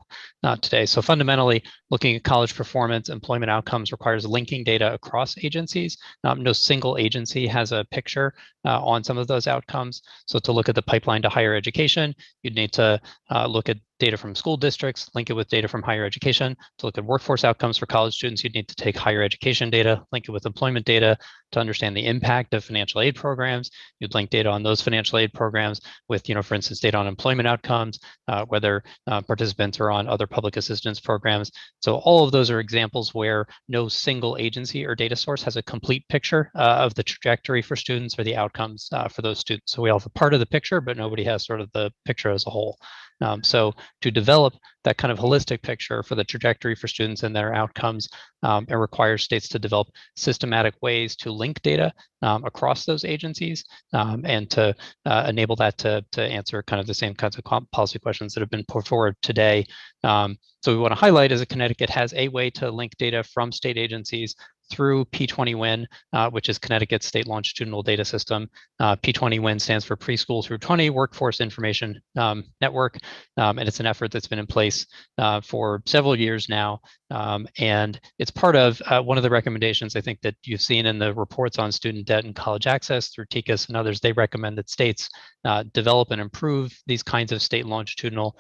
today. So fundamentally, looking at college performance, employment outcomes requires linking data across agencies. No single agency has a picture on some of those outcomes. So to look at the pipeline to higher education, you'd need to look at data from school districts, link it with data from higher education. To look at workforce outcomes for college students, you'd need to take higher education data, link it with employment data to understand the impact of financial aid programs. You'd link data on those financial aid programs with, for instance, data on employment outcomes, whether participants are on other public assistance programs. So all of those are examples where no single agency or data source has a complete picture of the trajectory for students or the outcomes for those students. So we all have a part of the picture, but nobody has sort of the picture as a whole. So to develop that kind of holistic picture for the trajectory for students and their outcomes, it requires states to develop systematic ways to link data across those agencies and to enable that to answer kind of the same kinds of policy questions that have been put forward today. So we want to highlight is that Connecticut has a way to link data from state agencies through P20 Win, which is Connecticut's state longitudinal data system. P20 Win stands for Preschool Through 20 Workforce Information Network, and it's an effort that's been in place for several years now. And it's part of one of the recommendations I think that you've seen in the reports on student debt and college access through TICAS and others. They recommend that states develop and improve these kinds of state longitudinal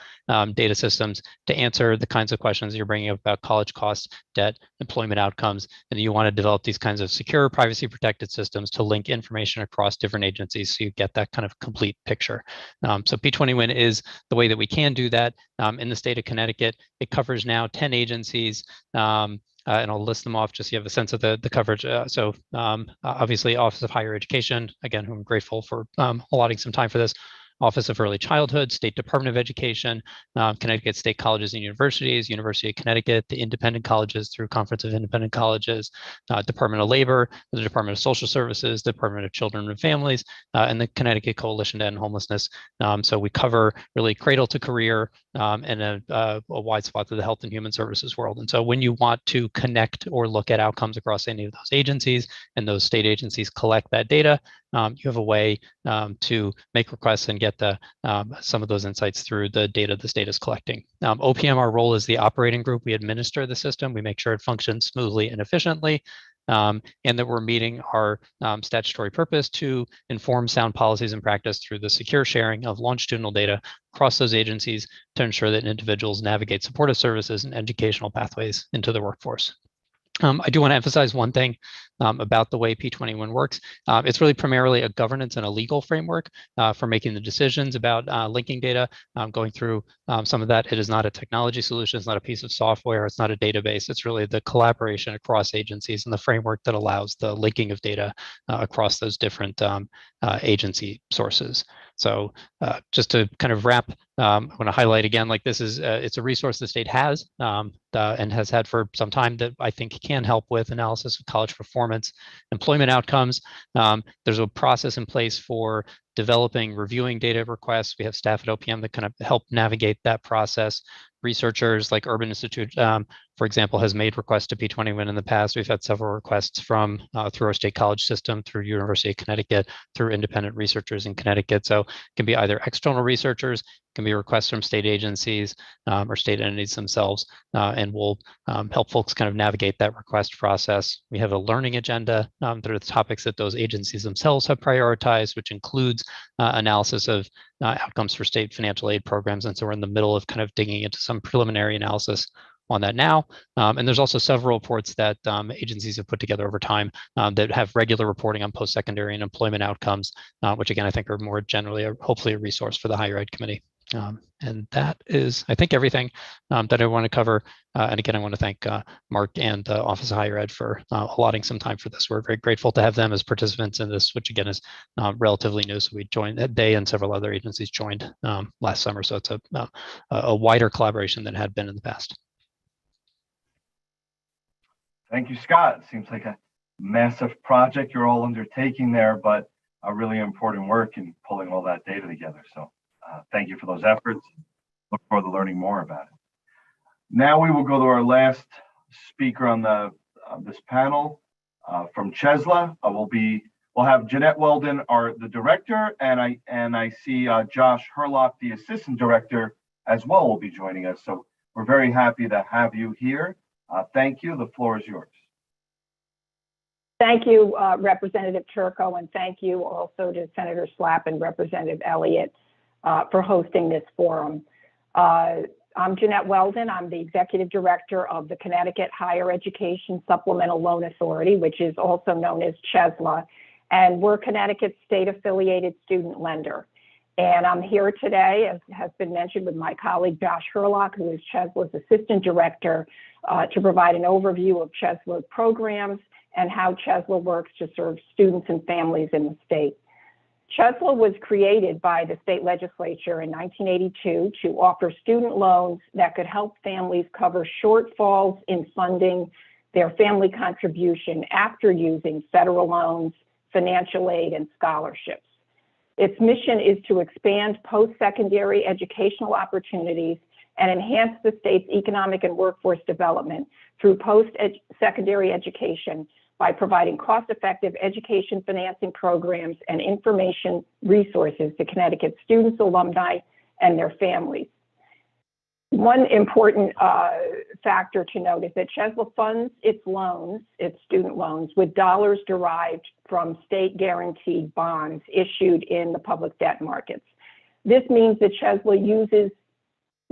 data systems to answer the kinds of questions you're bringing up about college costs, debt, employment outcomes, and you want to develop these kinds of secure, privacy protected systems to link information across different agencies so you get that kind of complete picture. So P20 Win is the way that we can do that in the state of Connecticut. It covers now 10 agencies. And I'll list them off just so you have a sense of the coverage. So obviously, Office of Higher Education, again, who I'm grateful for allotting some time for this. Office of Early Childhood, State Department of Education, Connecticut State Colleges and Universities, University of Connecticut, the independent colleges through Conference of Independent Colleges, Department of Labor, the Department of Social Services, Department of Children and Families, and the Connecticut Coalition to End Homelessness. So we cover really cradle to career and a wide swath of the health and human services world. And so when you want to connect or look at outcomes across any of those agencies and those state agencies collect that data, you have a way to make requests and get some of those insights through the data the state is collecting. OPM, our role is the operating group. We administer the system. We make sure it functions smoothly and efficiently, and that we're meeting our statutory purpose to inform sound policies and practice through the secure sharing of longitudinal data across those agencies to ensure that individuals navigate supportive services and educational pathways into the workforce. I do want to emphasize one thing about the way P21 works. It's really primarily a governance and a legal framework for making the decisions about linking data. Going through some of that, it is not a technology solution. It's not a piece of software. It's not a database. It's really the collaboration across agencies and the framework that allows the linking of data across those different agency sources. So just to kind of wrap, I want to highlight again, like this is, it's a resource the state has and has had for some time that I think can help with analysis of college performance, employment outcomes. There's a process in place for developing, reviewing data requests. We have staff at OPM that kind of help navigate that process. Researchers like Urban Institute, for example, has made requests to P21 in the past. We've had several requests from through our state college system, through University of Connecticut, through independent researchers in Connecticut. So it can be either external researchers, can be requests from state agencies or state entities themselves, and we'll help folks kind of navigate that request process. We have a learning agenda that are the topics that those agencies themselves have prioritized, which includes analysis of outcomes for state financial aid programs. And so we're in the middle of kind of digging into some preliminary analysis on that now. And there's also several reports that agencies have put together over time that have regular reporting on post-secondary and employment outcomes, which again, I think are more generally, hopefully a resource for the higher ed committee. And that is, I think, everything that I want to cover. And again, I want to thank Mark and Office of Higher Ed for allotting some time for this. We're very grateful to have them as participants in this, which again is relatively new. So we joined that day and several other agencies joined last summer. So it's a wider collaboration than had been in the past. Thank you, Scott. It seems like a massive project you're all undertaking there, but a really important work in pulling all that data together. So thank you for those efforts. Look forward to learning more about it. Now we will go to our last speaker on this panel from Chesla. We'll have Jeanette Weldon, the director, and I see Josh Herlock, the assistant director, as well, will be joining us. So we're very happy to have you here. Thank you. The floor is yours. Thank you, Representative Turco, and thank you also to Senator Slapp and Representative Elliott for hosting this forum. I'm Jeanette Weldon. I'm the Executive Director of the Connecticut Higher Education Supplemental Loan Authority, which is also known as CHESLA, and we're Connecticut's state-affiliated student lender. And I'm here today, as has been mentioned, with my colleague Josh Herlock, who is CHESLA's Assistant Director, to provide an overview of CHESLA programs and how CHESLA works to serve students and families in the state. CHESLA was created by the state legislature in 1982 to offer student loans that could help families cover shortfalls in funding their family contribution after using federal loans, financial aid, and scholarships. Its mission is to expand post-secondary educational opportunities and enhance the state's economic and workforce development through post-secondary education by providing cost-effective education financing programs and information resources to Connecticut students, alumni, and their families. One important factor to note is that CHESLA funds its loans, its student loans, with dollars derived from state-guaranteed bonds issued in the public debt markets. This means that CHESLA uses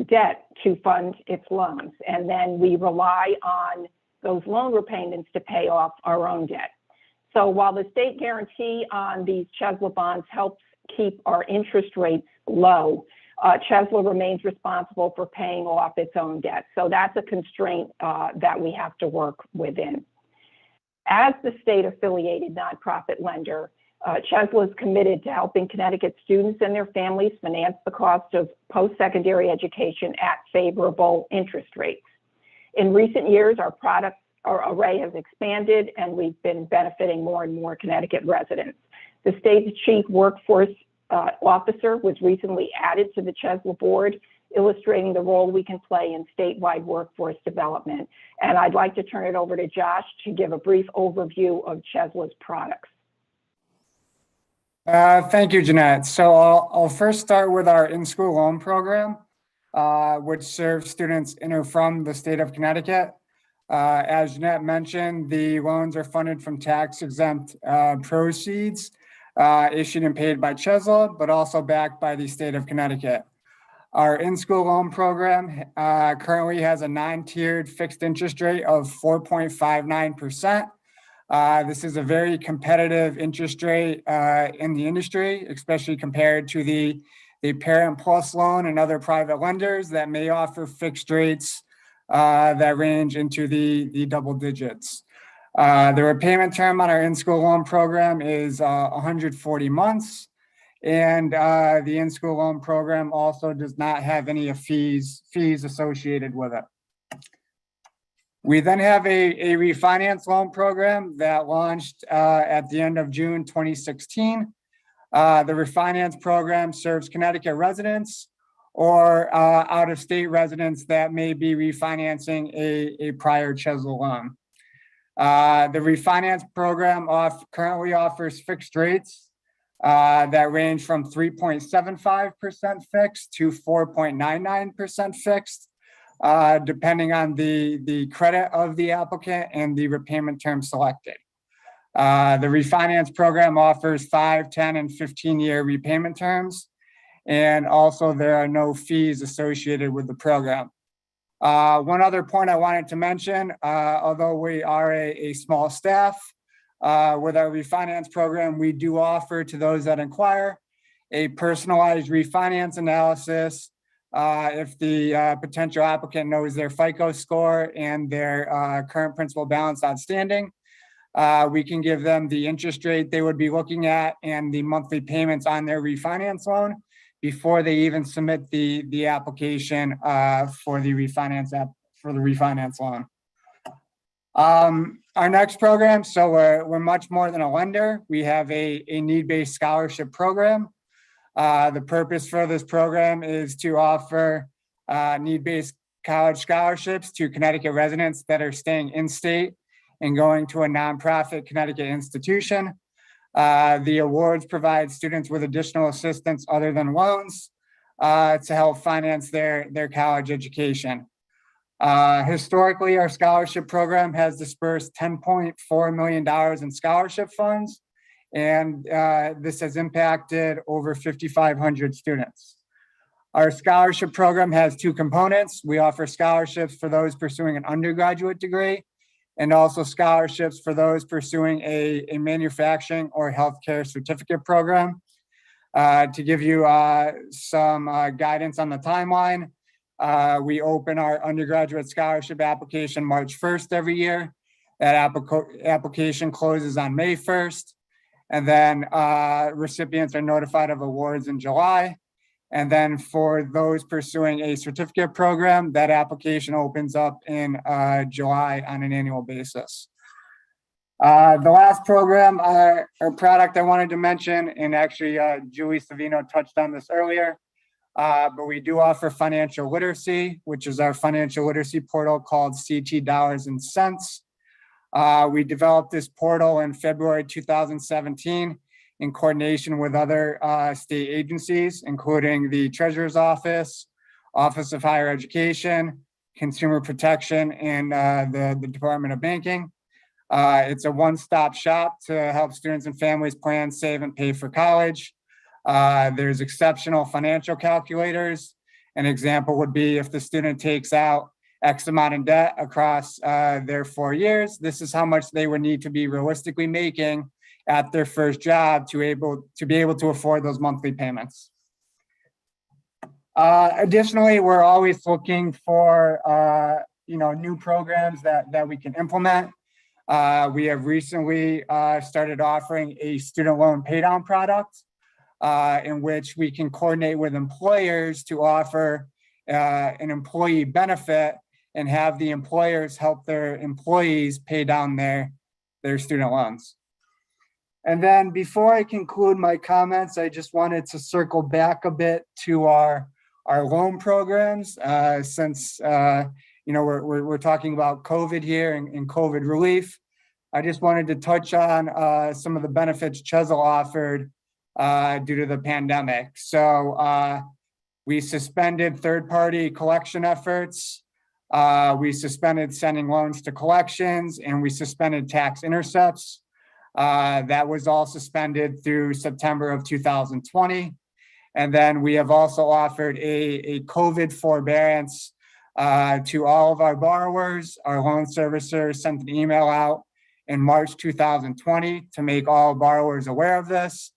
debt to fund its loans, and then we rely on those loan repayments to pay off our own debt. So while the state guarantee on these CHESLA bonds helps keep our interest rates low, CHESLA remains responsible for paying off its own debt. So that's a constraint that we have to work within. As the state-affiliated nonprofit lender, CHESLA is committed to helping Connecticut students and their families finance the cost of post-secondary education at favorable interest rates. In recent years, our array has expanded, and we've been benefiting more and more Connecticut residents. The state's chief workforce officer was recently added to the CHESLA board, illustrating the role we can play in statewide workforce development. And I'd like to turn it over to Josh to give a brief overview of CHESLA's products. Thank you, Jeanette. So I'll first start with our in-school loan program, which serves students in or from the state of Connecticut. As Jeanette mentioned, the loans are funded from tax-exempt proceeds issued and paid by CHESLA, but also backed by the state of Connecticut. Our in-school loan program currently has a 9-tiered fixed interest rate of 4.59%. This is a very competitive interest rate in the industry, especially compared to the Parent Plus loan and other private lenders that may offer fixed rates that range into the double digits. The repayment term on our in-school loan program is 140 months. And the in-school loan program also does not have any fees associated with it. We then have a refinance loan program that launched at the end of June 2016. The refinance program serves Connecticut residents or out-of-state residents that may be refinancing a prior CHESL loan. The refinance program currently offers fixed rates that range from 3.75% fixed to 4.99% fixed, depending on the credit of the applicant and the repayment term selected. The refinance program offers 5, 10, and 15-year repayment terms, and also there are no fees associated with the program. One other point I wanted to mention, although we are a small staff, with our refinance program, we do offer to those that inquire a personalized refinance analysis if the potential applicant knows their FICO score and their current principal balance outstanding. We can give them the interest rate they would be looking at and the monthly payments on their refinance loan before they even submit the application for the refinance loan. Our next program, so we're much more than a lender. We have a need-based scholarship program. The purpose for this program is to offer need-based college scholarships to Connecticut residents that are staying in state and going to a nonprofit Connecticut institution. The awards provide students with additional assistance other than loans to help finance their college education. Historically, our scholarship program has dispersed $10.4 million in scholarship funds, and this has impacted over 5,500 students. Our scholarship program has 2 components. We offer scholarships for those pursuing an undergraduate degree, and also scholarships for those pursuing a manufacturing or healthcare certificate program. To give you some guidance on the timeline, we open our undergraduate scholarship application March 1st every year. That application closes on May 1st. And then recipients are notified of awards in July. And then for those pursuing a certificate program, that application opens up in July on an annual basis. The last program or product I wanted to mention, and actually Julie Savino touched on this earlier, but we do offer financial literacy, which is our financial literacy portal called Ctte Dollars and Cents. We developed this portal in February 2017 in coordination with other state agencies, including the Treasurer's Office, Office of Higher Education, Consumer Protection, and the Department of Banking. It's a one-stop shop to help students and families plan, save, and pay for college. There's exceptional financial calculators. An example would be if the student takes out X amount in debt across their 4 years, this is how much they would need to be realistically making at their first job to be able to afford those monthly payments. Additionally, we're always looking for new programs that we can implement. We have recently started offering a student loan paydown product in which we can coordinate with employers to offer an employee benefit and have the employers help their employees pay down their student loans. And then before I conclude my comments, I just wanted to circle back a bit to our loan programs since we're talking about COVID here and COVID relief. I just wanted to touch on some of the benefits CHESL offered due to the pandemic. So we suspended third-party collection efforts. We suspended sending loans to collections, and we suspended tax intercepts. That was all suspended through September of 2020. And then we have also offered a COVID forbearance to all of our borrowers. Our loan servicer sent an email out in March 2020 to make all borrowers aware of this.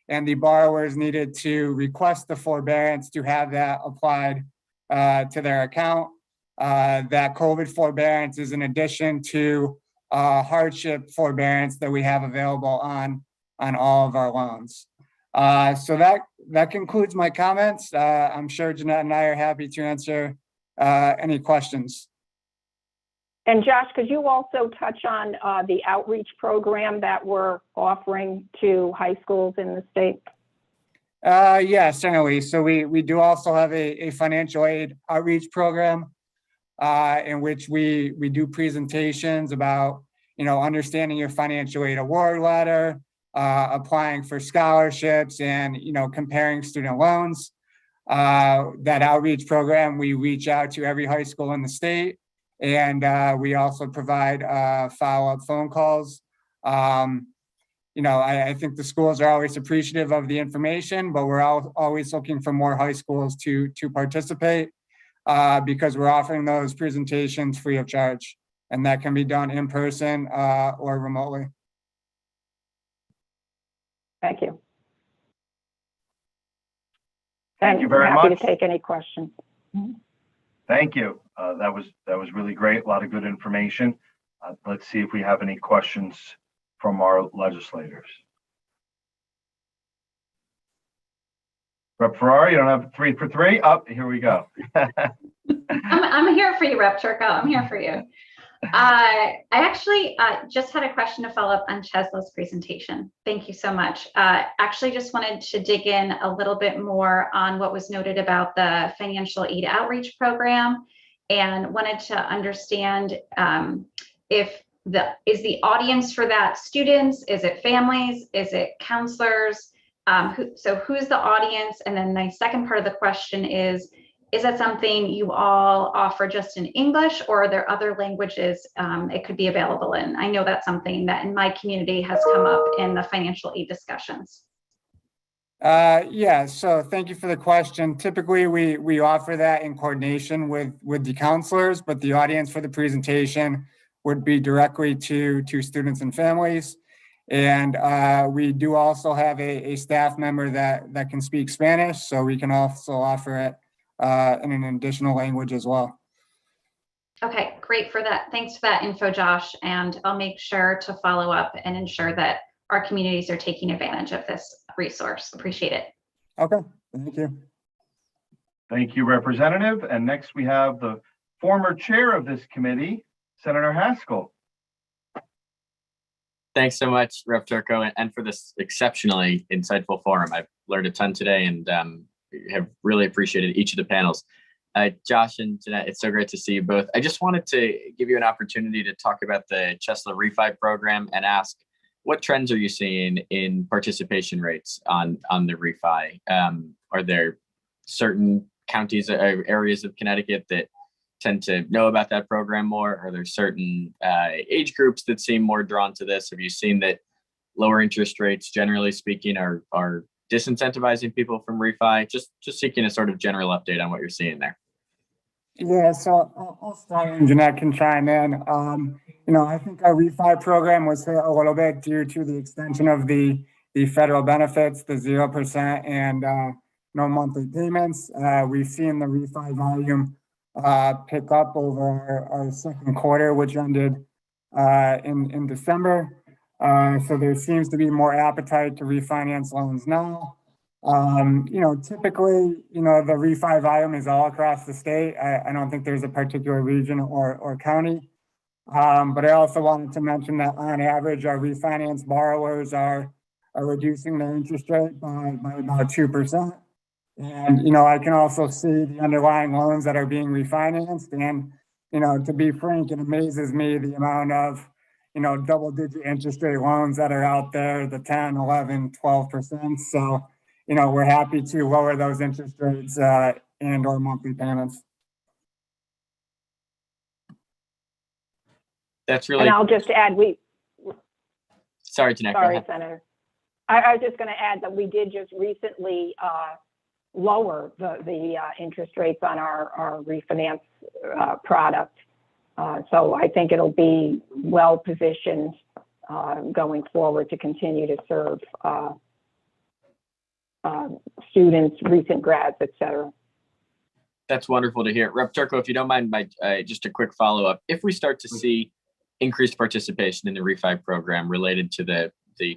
And the borrowers needed to request the forbearance to have that applied to their account. That COVID forbearance is in addition to hardship forbearance that we have available on all of our loans. So that concludes my comments. I'm sure Jeanette and I are happy to answer any questions. And Josh, could you also touch on the outreach program that we're offering to high schools in the state? Yeah, certainly. So we do also have a financial aid outreach program in which we do presentations about, understanding your financial aid award letter, applying for scholarships, and, comparing student loans. That outreach program, we reach out to every high school in the state, and we also provide follow-up phone calls. I think the schools are always appreciative of the information, but we're always looking for more high schools to participate because we're offering those presentations free of charge, and that can be done in person or remotely. Thank you. Thank you very happy much. to take any questions. Thank you. That was really great. A lot of good information. Let's see if we have any questions from our legislators. Rep. Ferrari, you don't have 3 for 3? Oh, here we go. I'm here for you, Rep. Turco. I'm here for you. I actually just had a question to follow up on Chesla's presentation. Thank you so much. Actually just wanted to dig in a little bit more on what was noted about the financial aid outreach program, and wanted to understand if is the audience for that students, is it families, is it counselors? So who's the audience? And then the second part of the question is that something you all offer just in English, or are there other languages it could be available in? I know that's something that in my community has come up in the financial aid discussions. Yeah, so thank you for the question. Typically, we offer that in coordination with the counselors, but the audience for the presentation would be directly to students and families. And we do also have a staff member that can speak Spanish, so we can also offer it in an additional language as well. Okay, great for that. Thanks for that info, Josh. And I'll make sure to follow up and ensure that our communities are taking advantage of this resource. Appreciate it. Okay, thank you. Thank you, Representative. And next we have the former chair of this committee, Senator Haskell. Thanks so much, Rep. Turco, and for this exceptionally insightful forum. I've learned a ton today and have really appreciated each of the panels. Josh and Jeanette, it's so great to see you both. I just wanted to give you an opportunity to talk about the Chesla Refi program and ask, what trends are you seeing in participation rates on the refi? Are there certain counties or areas of Connecticut that tend to know about that program more? Are there certain age groups that seem more drawn to this? Have you seen that lower interest rates, generally speaking, are disincentivizing people from refi? Just seeking a sort of general update on what you're seeing there. Yeah, so I'll start and Jeanette can chime in. I think our refi program was hit a little bit due to the extension of the federal benefits, the 0% and no monthly payments. We've seen the refi volume pick up over our second quarter, which ended in December. So there seems to be more appetite to refinance loans now. Typically, the refi volume is all across the state. I don't think there's a particular region or county. But I also wanted to mention that on average, our refinance borrowers are reducing their interest rate by about 2%. And, I can also see the underlying loans that are being refinanced. And, to be frank, it amazes me the amount of, double-digit interest rate loans that are out there, the 10, 11, 12%. So, we're happy to lower those interest rates and or monthly payments. That's really. And I'll just add, Sorry, Jeanette. Sorry, Senator. I was just going to add that we did just recently lower the interest rates on our refinance product. So I think it'll be well positioned going forward to continue to serve students, recent grads, et cetera. That's wonderful to hear. Rep. Turco, if you don't mind, just a quick follow-up. If we start to see increased participation in the refi program related to the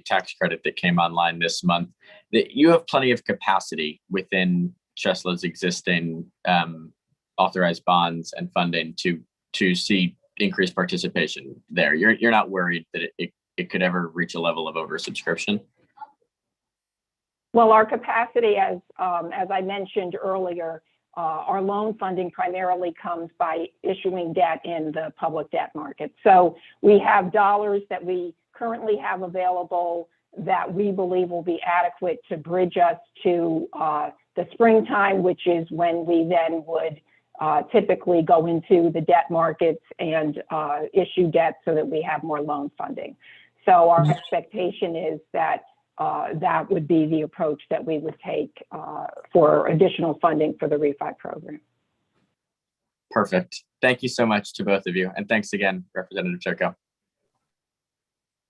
tax credit that came online this month, that you have plenty of capacity within Chesla's existing authorized bonds and funding to see increased participation there. You're not worried that it could ever reach a level of oversubscription? Well, our capacity, as I mentioned earlier, our loan funding primarily comes by issuing debt in the public debt market. So we have dollars that we currently have available that we believe will be adequate to bridge us to the springtime, which is when we then would typically go into the debt markets and issue debt so that we have more loan funding. So our expectation is that that would be the approach that we would take for additional funding for the refi program. Perfect. Thank you so much to both of you. And thanks again, Representative Turco.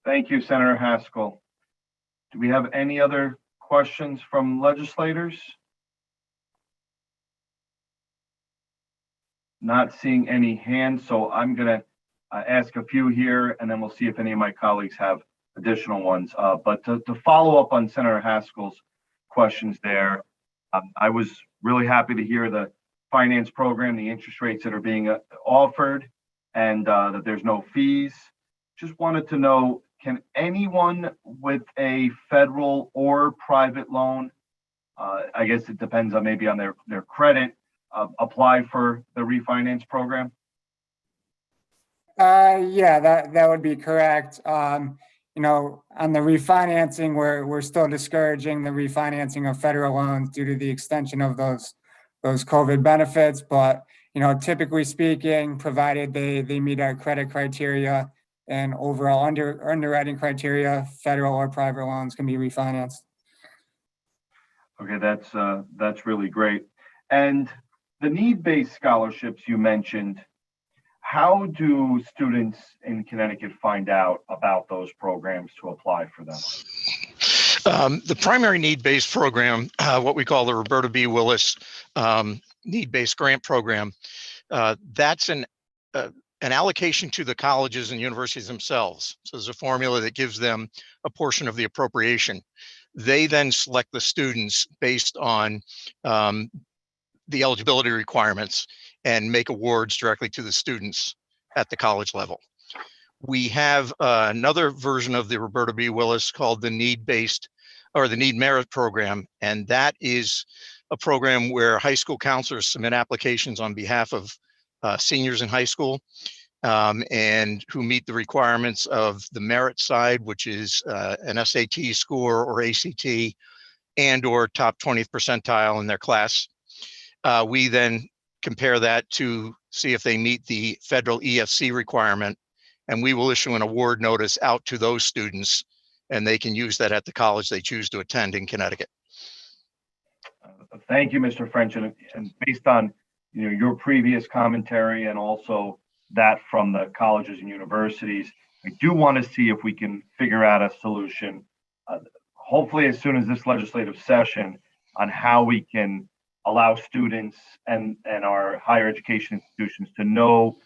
Thank you, Senator Haskell. Do we have any other questions from legislators? Not seeing any hands, so I'm going to ask a few here, and then we'll see if any of my colleagues have additional ones. But to follow up on Senator Haskell's questions there, I was really happy to hear the finance program, the interest rates that are being offered, and that there's no fees. Just wanted to know, can anyone with a federal or private loan, I guess it depends on maybe on their credit, apply for the refinance program? Yeah, that would be correct. You know, on the refinancing, we're still discouraging the refinancing of federal loans due to the extension of those COVID benefits. But, you know, typically speaking, provided they meet our credit criteria and overall underwriting criteria, federal or private loans can be refinanced. Okay, that's really great. And the need-based scholarships you mentioned, how do students in Connecticut find out about those programs to apply for them? The primary need-based program, what we call the Roberta B. Willis need-based grant program, that's an allocation to the colleges and universities themselves. So there's a formula that gives them a portion of the appropriation. They then select the students based on the eligibility requirements and make awards directly to the students at the college level. We have another version of the Roberta B. Willis called the need-based or the need merit program. And that is a program where high school counselors submit applications on behalf of seniors in high school and who meet the requirements of the merit side, which is an SAT score or ACT and or top 20th percentile in their class. We then compare that to see if they meet the federal EFC requirement, and we will issue an award notice out to those students, and they can use that at the college they choose to attend in Connecticut. Thank you, Mr. French. And based on your previous commentary and also that from the colleges and universities, I do want to see if we can figure out a solution, hopefully as soon as this legislative session, on how we can allow students and our higher education institutions to know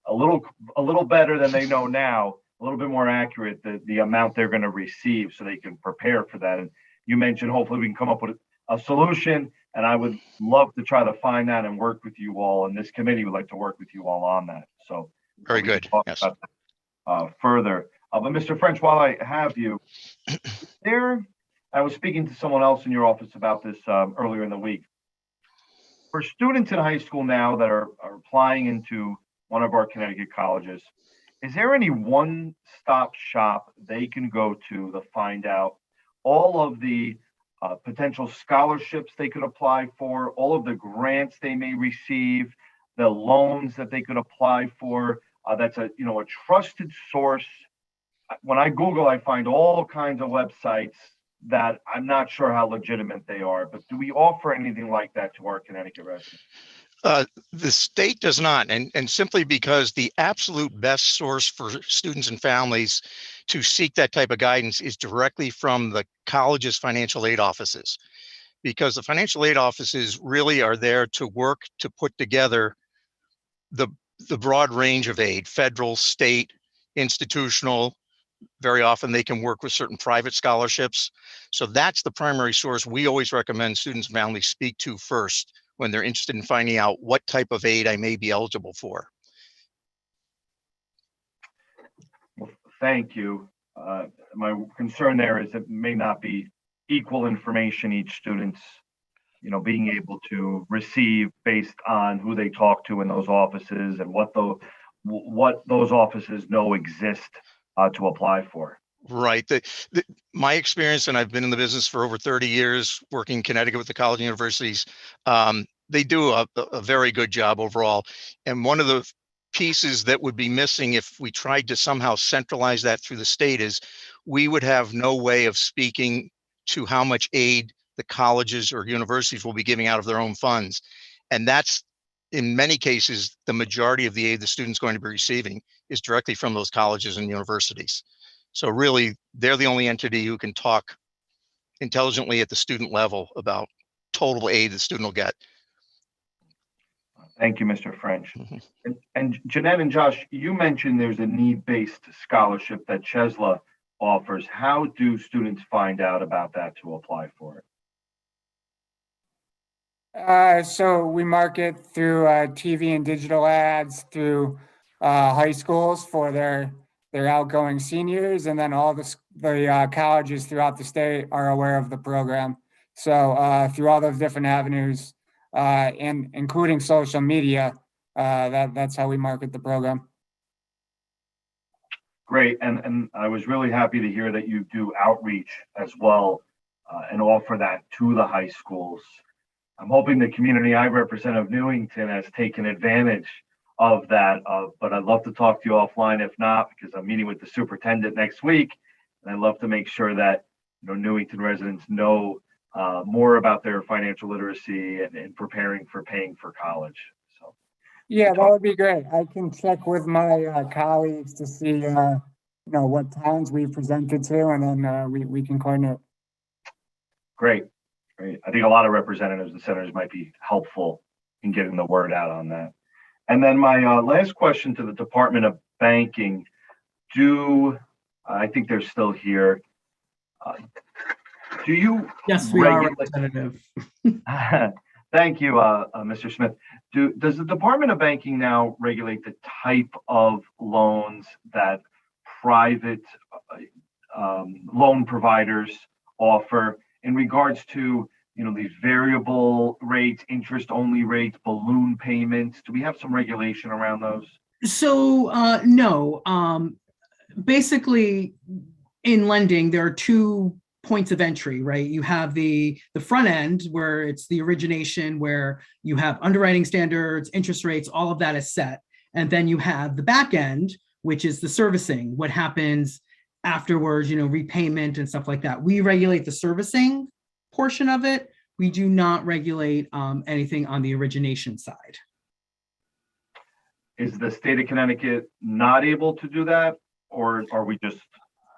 a little better than they know now, a little bit more accurate, the amount they're going to receive so they can prepare for that. And you mentioned hopefully we can come up with a solution, and I would love to try to find that and work with you all, and this committee would like to work with you all on that. So very good. Yes. Further, but Mr. French, while I have you, I was speaking to someone else in your office about this earlier in the week. For students in high school now that are applying into one of our Connecticut colleges, is there any one-stop shop they can go to find out all of the potential scholarships they could apply for, all of the grants they may receive, the loans that they could apply for? That's a trusted source. When I Google, I find all kinds of websites that I'm not sure how legitimate they are, but do we offer anything like that to our Connecticut residents? The state does not, and simply because the absolute best source for students and families to seek that type of guidance is directly from the college's financial aid offices, because the financial aid offices really are there to work to put together the broad range of aid, federal, state, institutional. Very often they can work with certain private scholarships. So that's the primary source we always recommend students and families speak to first when they're interested in finding out what type of aid I may be eligible for. Well, thank you. My concern there is it may not be equal information each student's, being able to receive based on who they talk to in those offices and what those offices know exist to apply for. Right. My experience, and I've been in the business for over 30 years, working in Connecticut with the college and universities, they do a very good job overall. And one of the pieces that would be missing if we tried to somehow centralize that through the state is we would have no way of speaking to how much aid the colleges or universities will be giving out of their own funds. And that's, in many cases, the majority of the aid the student's going to be receiving is directly from those colleges and universities. So really, they're the only entity who can talk intelligently at the student level about total aid the student will get. Thank you, Mr. French. And Jeanette and Josh, you mentioned there's a need-based scholarship that Chesla offers. How do students find out about that to apply for it? So we market through TV and digital ads through high schools for their outgoing seniors, and then all the colleges throughout the state are aware of the program. So through all those different avenues, and including social media, that's how we market the program. Great, and I was really happy to hear that you do outreach as well and offer that to the high schools. I'm hoping the community I represent of Newington has taken advantage of that, but I'd love to talk to you offline if not, because I'm meeting with the superintendent next week, and I'd love to make sure that Newington residents know more about their financial literacy and preparing for paying for college. So, yeah, that would be great. I can check with my colleagues to see what towns we presented to, and then we can coordinate. Great. I think a lot of representatives and senators might be helpful in getting the word out on that. And then my last question to the Department of Banking, I think they're still here. Do you? Yes, we are, Representative. Thank you, Mr. Smith. Does the Department of Banking now regulate the type of loans that private loan providers offer in regards to these variable rates, interest-only rates, balloon payments? Do we have some regulation around those? So no. Basically, in lending, there are 2 points of entry, right? You have the front end where it's the origination, where you have underwriting standards, interest rates, all of that is set. And then you have the back end, which is the servicing, what happens afterwards, repayment and stuff like that. We regulate the servicing portion of it. We do not regulate anything on the origination side. Is the state of Connecticut not able to do that, or are we just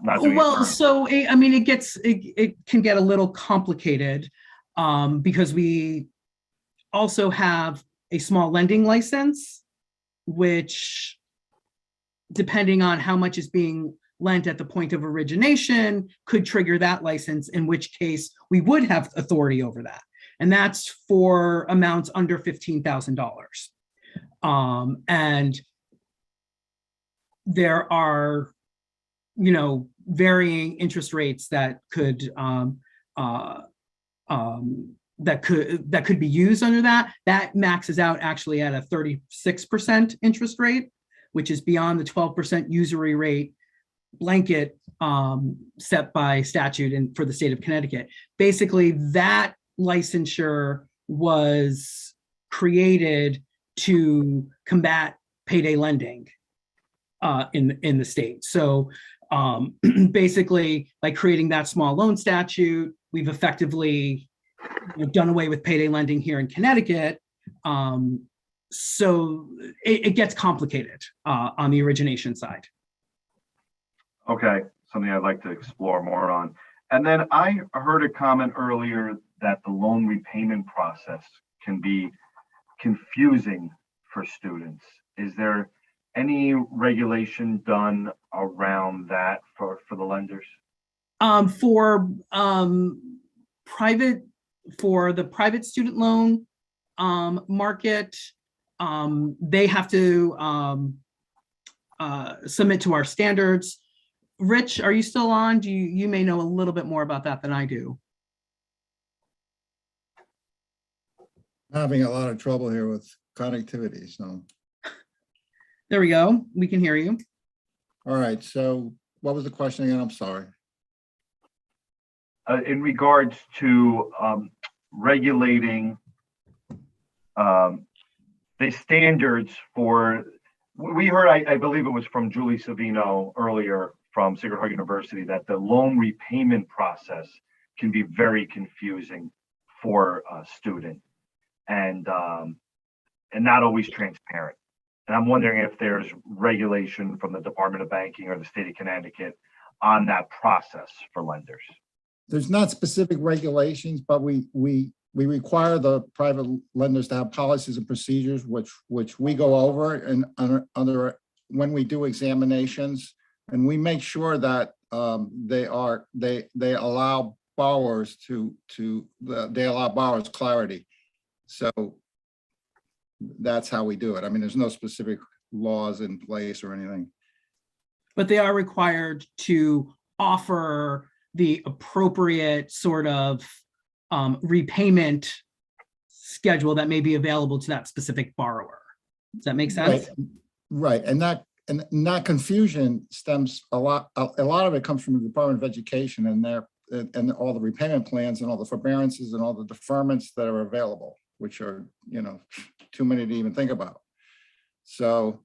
not doing well, so it can get a little complicated because we also have a small lending license, which, depending on how much is being lent at the point of origination, could trigger that license, in which case we would have authority over that. And that's for amounts under $15,000. And there are, varying interest rates that could be used under that. That maxes out actually at a 36% interest rate, which is beyond the 12% usury rate blanket set by statute and for the state of Connecticut. Basically, that licensure was created to combat payday lending in the state. So Basically, by creating that small loan statute, we've effectively done away with payday lending here in Connecticut. So it gets complicated on the origination side. Okay, something I'd like to explore more on. And then I heard a comment earlier that the loan repayment process can be confusing for students. Is there any regulation done around that for the lenders? For the private student loan market, they have to submit to our standards. Rich, are you still on? You may know a little bit more about that than I do. Having a lot of trouble here with connectivity, so. There we go. We can hear you. All right, so what was the question again? I'm sorry. In regards to regulating the standards for, we heard, I believe it was from Julie Savino earlier from Sacred Heart University, that the loan repayment process can be very confusing for a student and not always transparent. And I'm wondering if there's regulation from the Department of Banking or the state of Connecticut on that process for lenders. There's not specific regulations, but we require the private lenders to have policies and procedures, which we go over and under when we do examinations, and we make sure that they allow borrowers they allow borrowers clarity. So that's how we do it. I mean, there's no specific laws in place or anything. But they are required to offer the appropriate sort of repayment schedule that may be available to that specific borrower. Does that make sense? Right. And that confusion stems a lot of it comes from the Department of Education and all the repayment plans and all the forbearances and all the deferments that are available, which are, too many to even think about. So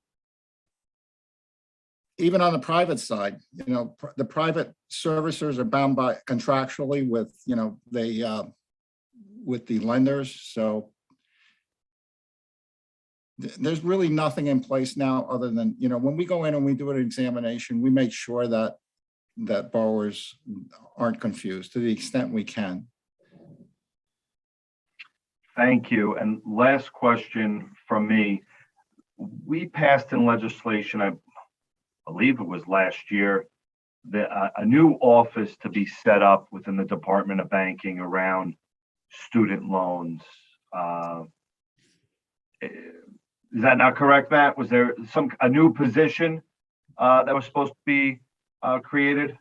even on the private side, the private servicers are bound by contractually with, with the lenders. So there's really nothing in place now other than, when we go in and we do an examination, we make sure that borrowers aren't confused to the extent we can. Thank you. And last question from me. We passed in legislation, I believe it was last year, a new office to be set up within the Department of Banking around student loans. Is that not correct, Matt? Was there a new position that was supposed to be created?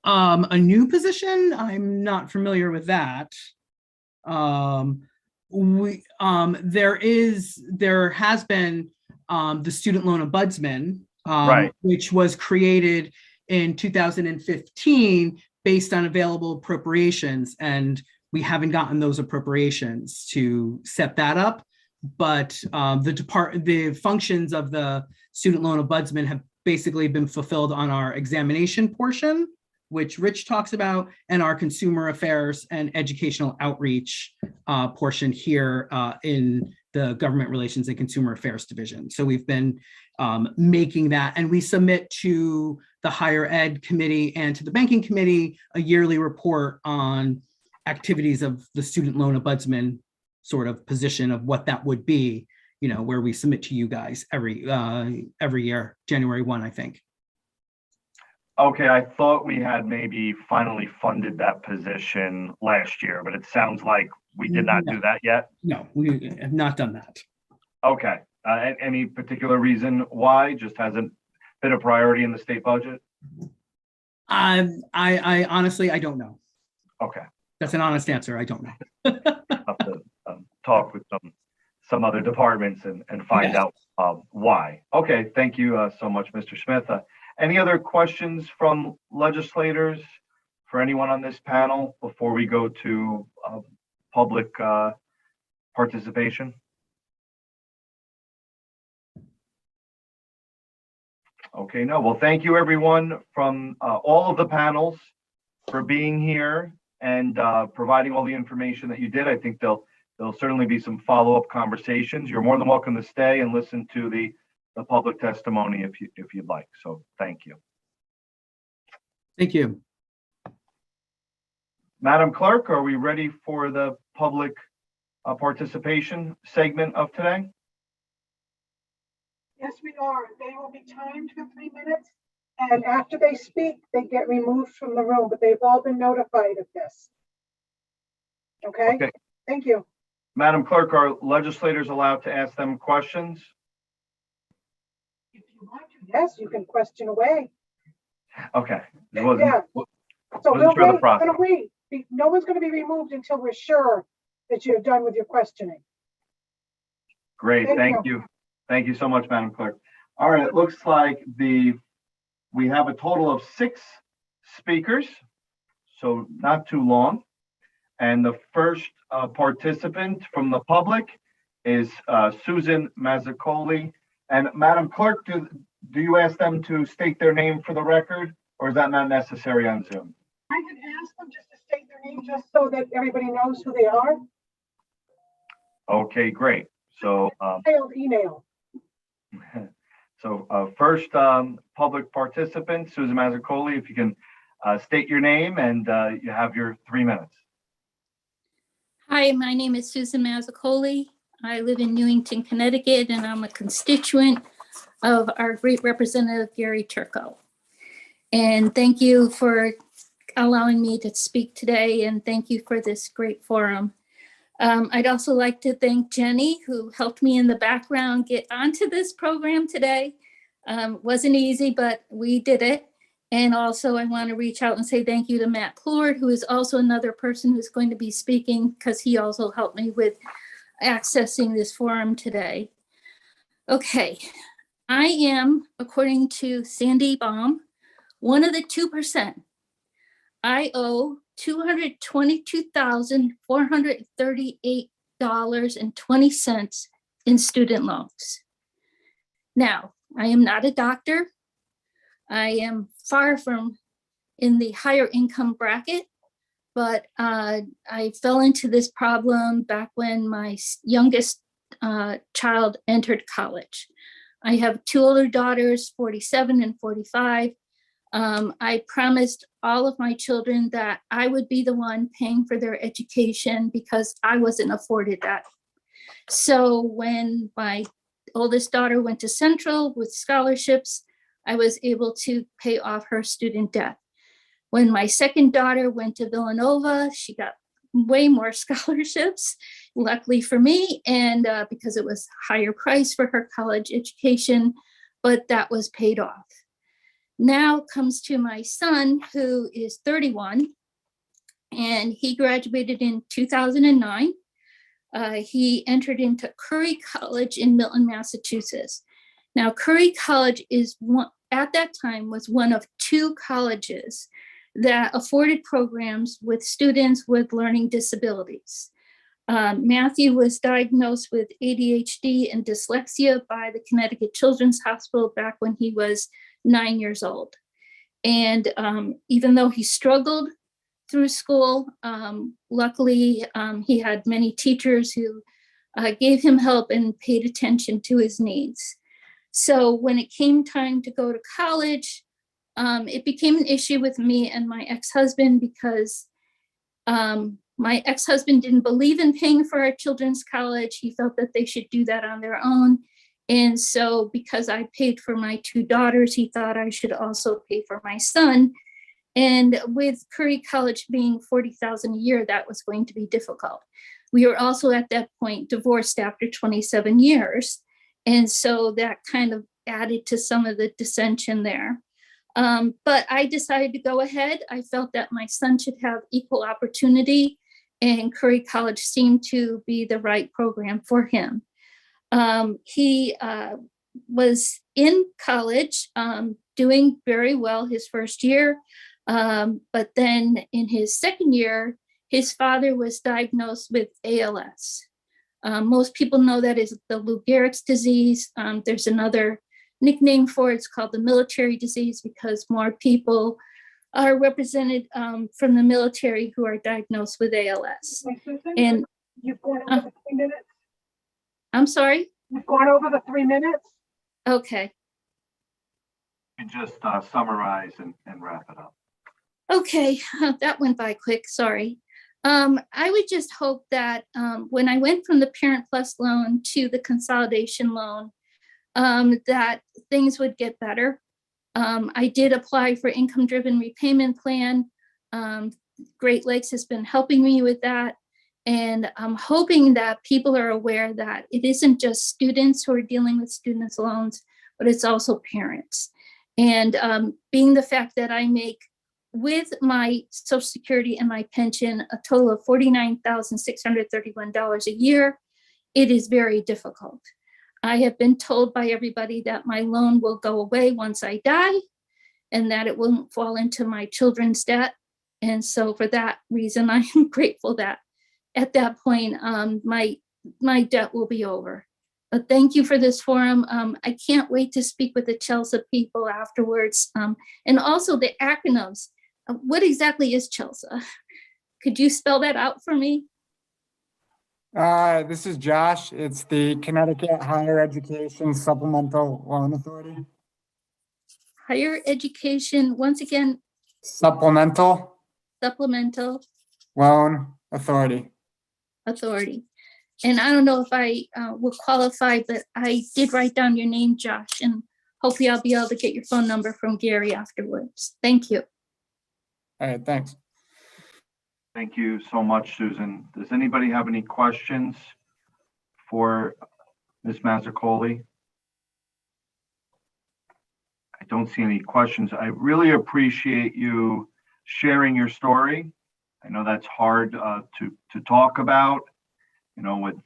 A new position? I'm not familiar with that. There has been the student loan ombudsman, right, which was created in 2015 based on available appropriations, and we haven't gotten those appropriations to set that up. But the functions of the student loan ombudsman have basically been fulfilled on our examination portion, which Rich talks about, and our consumer affairs and educational outreach portion here in the Government Relations and Consumer Affairs Division. So we've been making that, and we submit to the Higher Ed Committee and to the Banking Committee a yearly report on activities of the student loan ombudsman sort of position of what that would be, where we submit to you guys every year, January 1, I think. Okay, I thought we had maybe finally funded that position last year, but it sounds like we did not do that yet. No, we have not done that. Okay, any particular reason why? Just hasn't been a priority in the state budget? I honestly, I don't know. Okay. That's an honest answer. I don't know. I'll have to talk with some other departments and find out why. Okay, thank you so much, Mr. Smith. Any other questions from legislators for anyone on this panel before we go to public participation? Okay, no, well, thank you everyone from all of the panels for being here and providing all the information that you did. I think there'll certainly be some follow-up conversations. You're more than welcome to stay and listen to the public testimony if you'd like. So thank you. Thank you. Madam Clerk, are we ready for the public participation segment of today? Yes, we are. They will be timed for 3 minutes. And after they speak, they get removed from the room, but they've all been notified of this. Okay? Okay. Thank you. Madam Clerk, are legislators allowed to ask them questions? If you want to, yes, you can question away. Okay. Yeah. So wasn't we'll sure the wait. We're process. gonna wait. No one's going to be removed until we're sure that you're done with your questioning. Great, thank you. Thank you so much, Madam Clerk. All right, it looks like we have a total of 6 speakers, so not too long. And the first participant from the public is Susan Mazzacoli. And Madam Clerk, do you ask them to state their name for the record, or is that not necessary on Zoom? I can ask them just to state their name just so that everybody knows who they are. Okay, great. So Email. So first public participant, Susan Mazzacoli, if you can state your name and you have your 3 minutes. Hi, my name is Susan Mazzacoli. I live in Newington, Connecticut, and I'm a constituent of our great representative, Gary Turco. And thank you for allowing me to speak today, and thank you for this great forum. I'd also like to thank Jenny, who helped me in the background get onto this program today. Wasn't easy, but we did it. And also I want to reach out and say thank you to Matt Plourde, who is also another person who's going to be speaking, because he also helped me with accessing this forum today. Okay, I am, according to Sandy Baum, one of the 2%. I owe $222,438.20 in student loans. Now, I am not a doctor. I am far from in the higher income bracket, but I fell into this problem back when my youngest child entered college. I have 2 older daughters, 47 and 45. I promised all of my children that I would be the one paying for their education because I wasn't afforded that. So when my oldest daughter went to Central with scholarships, I was able to pay off her student debt. When my second daughter went to Villanova, she got way more scholarships, luckily for me, and because it was higher price for her college education, but that was paid off. Now comes to my son, who is 31, and he graduated in 2009. He entered into Curry College in Milton, Massachusetts. Now, Curry College is at that time was one of 2 colleges that afforded programs with students with learning disabilities. Matthew was diagnosed with ADHD and dyslexia by the Connecticut Children's Hospital back when he was 9 years old. And even though he struggled through school, luckily he had many teachers who gave him help and paid attention to his needs. So when it came time to go to college, it became an issue with me and my ex-husband because my ex-husband didn't believe in paying for our children's college. He felt that they should do that on their own. And so because I paid for my 2 daughters, he thought I should also pay for my son. And with Curry College being $40,000 a year, that was going to be difficult. We were also at that point divorced after 27 years. And so that kind of added to some of the dissension there. But I decided to go ahead. I felt that my son should have equal opportunity, and Curry College seemed to be the right program for him. He was in college doing very well his first year, but then in his second year, his father was diagnosed with ALS. Most people know that is the Lou Gehrig's disease. There's another nickname for it's called the military disease because more people are represented from the military who are diagnosed with ALS. Okay, Susan, And you've gone over the 3 minutes. I'm sorry? You've gone over the 3 minutes. Okay. You just summarize and wrap it up. Okay, that went by quick, sorry. I would just hope that when I went from the Parent Plus loan to the consolidation loan, that things would get better. I did apply for income-driven repayment plan. Great Lakes has been helping me with that. And I'm hoping that people are aware that it isn't just students who are dealing with students' loans, but it's also parents. And being the fact that I make with my Social Security and my pension a total of $49,631 a year, it is very difficult. I have been told by everybody that my loan will go away once I die and that it won't fall into my children's debt. And so for that reason, I am grateful that at that point, my debt will be over. But thank you for this forum. I can't wait to speak with the CHELSA people afterwards. And also the acronyms. What exactly is CHELSA? Could you spell that out for me? This is Josh. It's the Connecticut Higher Education Supplemental Loan Authority. Higher education, once again. Supplemental Loan Authority. And I don't know if I will qualify, but I did write down your name, Josh, and hopefully I'll be able to get your phone number from Gary afterwards. Thank you. All right, thanks. Thank you so much, Susan. Does anybody have any questions for Ms. Mazzacoli? I don't see any questions. I really appreciate you sharing your story. I know that's hard to talk about, you know, with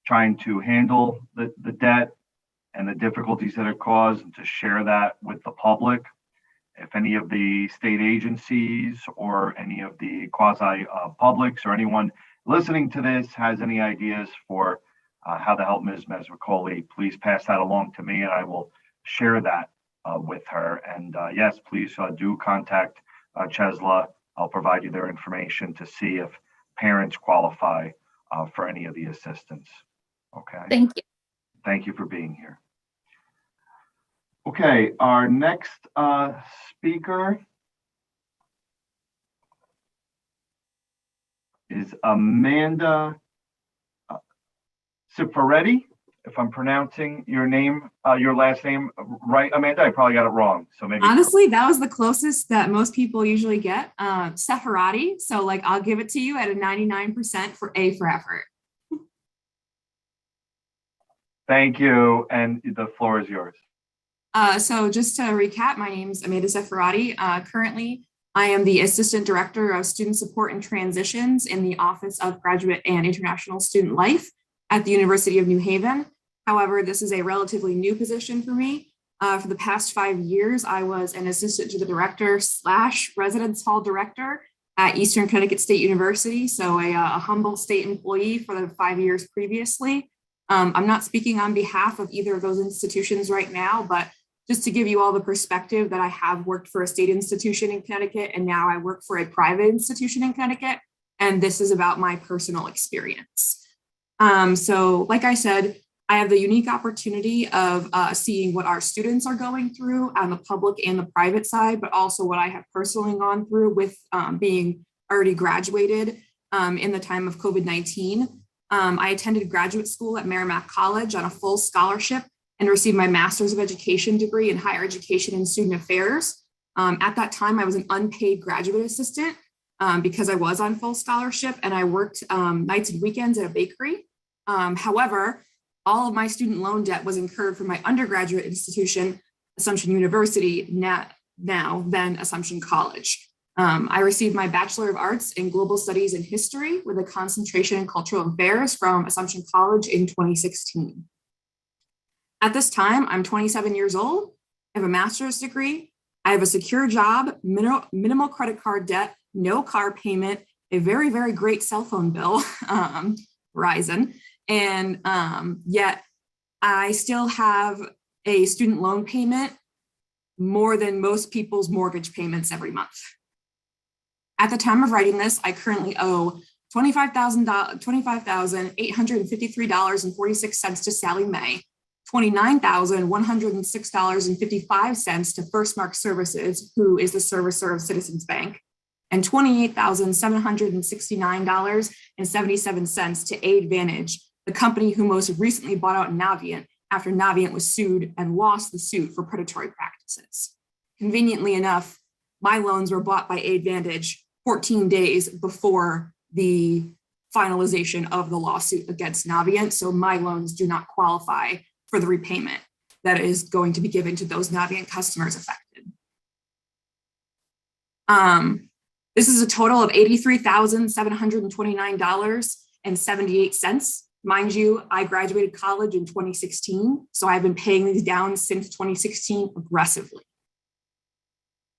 trying to handle the debt and the difficulties that it caused, and to share that with the public. If any of the state agencies or any of the quasi-publics or anyone listening to this has any ideas for how to help Ms. Mazzacoli, please pass that along to me and I will share that with her. And yes, please do contact CHESLA. I'll provide you their information to see if parents qualify for any of the assistance. Okay. Thank you. Thank you for being here. Okay, our next speaker is Amanda Cifaretti, if I'm pronouncing your name, your last name right, Amanda. I probably got it wrong, so maybe. Honestly, that was the closest that most people usually get. Cifaretti, so like I'll give it to you at a 99% for A for effort. Thank you, and the floor is yours. So just to recap, my name is Amanda Cifaretti. Currently, I am the Assistant Director of Student Support and Transitions in the Office of Graduate and International Student Life at the University of New Haven. However, this is a relatively new position for me. For the past 5 years, I was an assistant to the director / residence hall director at Eastern Connecticut State University. So a humble state employee for the 5 years previously. I'm not speaking on behalf of either of those institutions right now, but just to give you all the perspective that I have worked for a state institution in Connecticut and now I work for a private institution in Connecticut. And this is about my personal experience. So like I said, I have the unique opportunity of seeing what our students are going through on the public and the private side, but also what I have personally gone through with being already graduated in the time of COVID-19. I attended graduate school at Merrimack College on a full scholarship and received my Master's of Education degree in Higher Education and Student Affairs. At that time, I was an unpaid graduate assistant because I was on full scholarship and I worked nights and weekends at a bakery. However, all of my student loan debt was incurred from my undergraduate institution, Assumption University, then Assumption College. I received my Bachelor of Arts in Global Studies and History with a concentration in Cultural Affairs from Assumption College in 2016. At this time, I'm 27 years old. I have a master's degree. I have a secure job, minimal credit card debt, no car payment, a very, very great cell phone bill, Verizon. And yet I still have a student loan payment more than most people's mortgage payments every month. At the time of writing this, I currently owe $25,853.46 to Sally Mae, $29,106.55 to First Mark Services, who is the servicer of Citizens Bank, and $28,769.77 to Aidvantage, the company who most recently bought out Navient after Navient was sued and lost the suit for predatory practices. Conveniently enough, my loans were bought by Aidvantage 14 days before the finalization of the lawsuit against Navient, so my loans do not qualify for the repayment that is going to be given to those Navient customers affected. This is a total of $83,729.78. Mind you, I graduated college in 2016, so I've been paying these down since 2016 aggressively.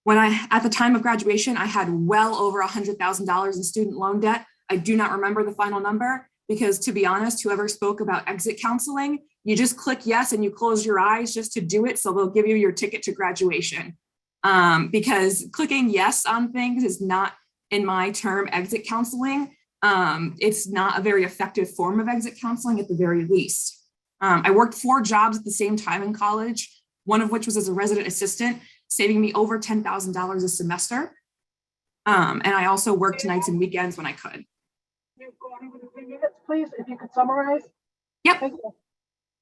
At the time of graduation, I had well over $100,000 in student loan debt. I do not remember the final number because, to be honest, whoever spoke about exit counseling, you just click yes and you close your eyes just to do it, so they'll give you your ticket to graduation. Because clicking yes on things is not, in my term, exit counseling. It's not a very effective form of exit counseling at the very least. I worked 4 jobs at the same time in college, one of which was as a resident assistant, saving me over $10,000 a semester. And I also worked nights and weekends when I could. You've gone over the 3 minutes, please, if you could summarize. Yep. Thank you.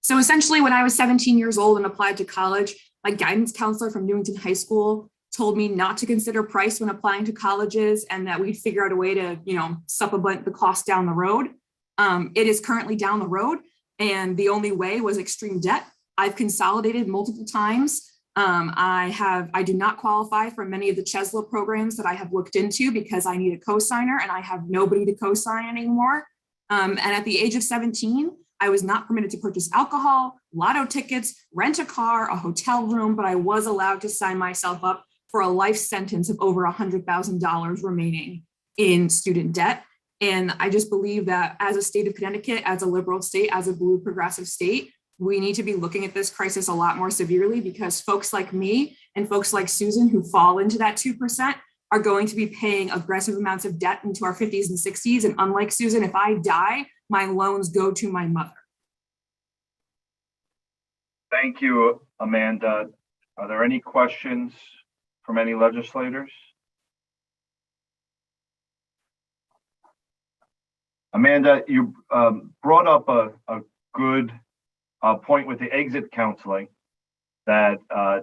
So essentially, when I was 17 years old and applied to college, my guidance counselor from Newington High School told me not to consider price when applying to colleges and that we'd figure out a way to, supplement the cost down the road. It is currently down the road, and the only way was extreme debt. I've consolidated multiple times. I do not qualify for many of the CHESLA programs that I have looked into because I need a cosigner and I have nobody to cosign anymore. And at the age of 17, I was not permitted to purchase alcohol, lotto tickets, rent a car, a hotel room, but I was allowed to sign myself up for a life sentence of over $100,000 remaining in student debt. And I just believe that as a state of Connecticut, as a liberal state, as a blue progressive state, we need to be looking at this crisis a lot more severely because folks like me and folks like Susan who fall into that 2% are going to be paying aggressive amounts of debt into our 50s and 60s. And unlike Susan, if I die, my loans go to my mother. Thank you, Amanda. Are there any questions from any legislators? Amanda, you brought up a good point with the exit counseling, that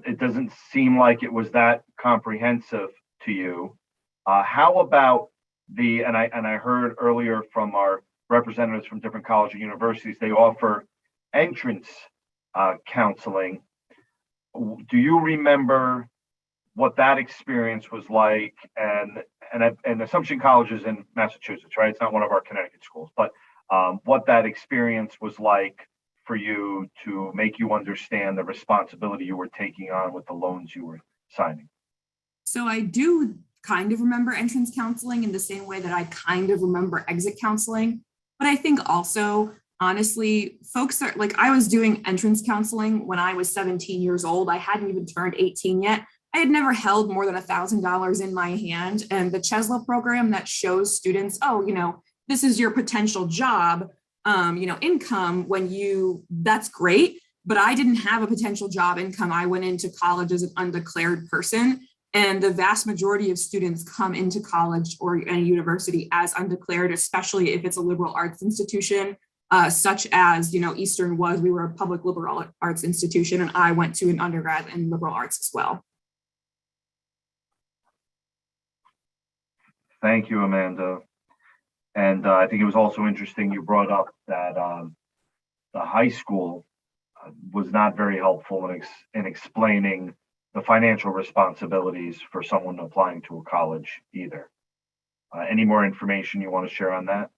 it doesn't seem like it was that comprehensive to you. How about and I heard earlier from our representatives from different colleges and universities, they offer entrance counseling. Do you remember what that experience was like? And Assumption College is in Massachusetts, right? It's not one of our Connecticut schools, but what that experience was like for you to make you understand the responsibility you were taking on with the loans you were signing. So I do kind of remember entrance counseling in the same way that I kind of remember exit counseling. But I think also, honestly, folks are like, I was doing entrance counseling when I was 17 years old. I hadn't even turned 18 yet. I had never held more than $1,000 in my hand. And the CHESLA program that shows students, this is your potential job, income that's great. But I didn't have a potential job income. I went into college as an undeclared person. And the vast majority of students come into college or any university as undeclared, especially if it's a liberal arts institution, such as, Eastern was. We were a public liberal arts institution, and I went to an undergrad in liberal arts as well. Thank you, Amanda. And I think it was also interesting you brought up that the high school was not very helpful in explaining the financial responsibilities for someone applying to a college either. Any more information you want to share on that?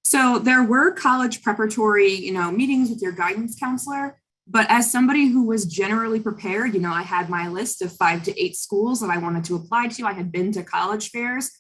So there were college preparatory, meetings with your guidance counselor, but as somebody who was generally prepared, I had my list of 5 to 8 schools that I wanted to apply to. I had been to college fairs.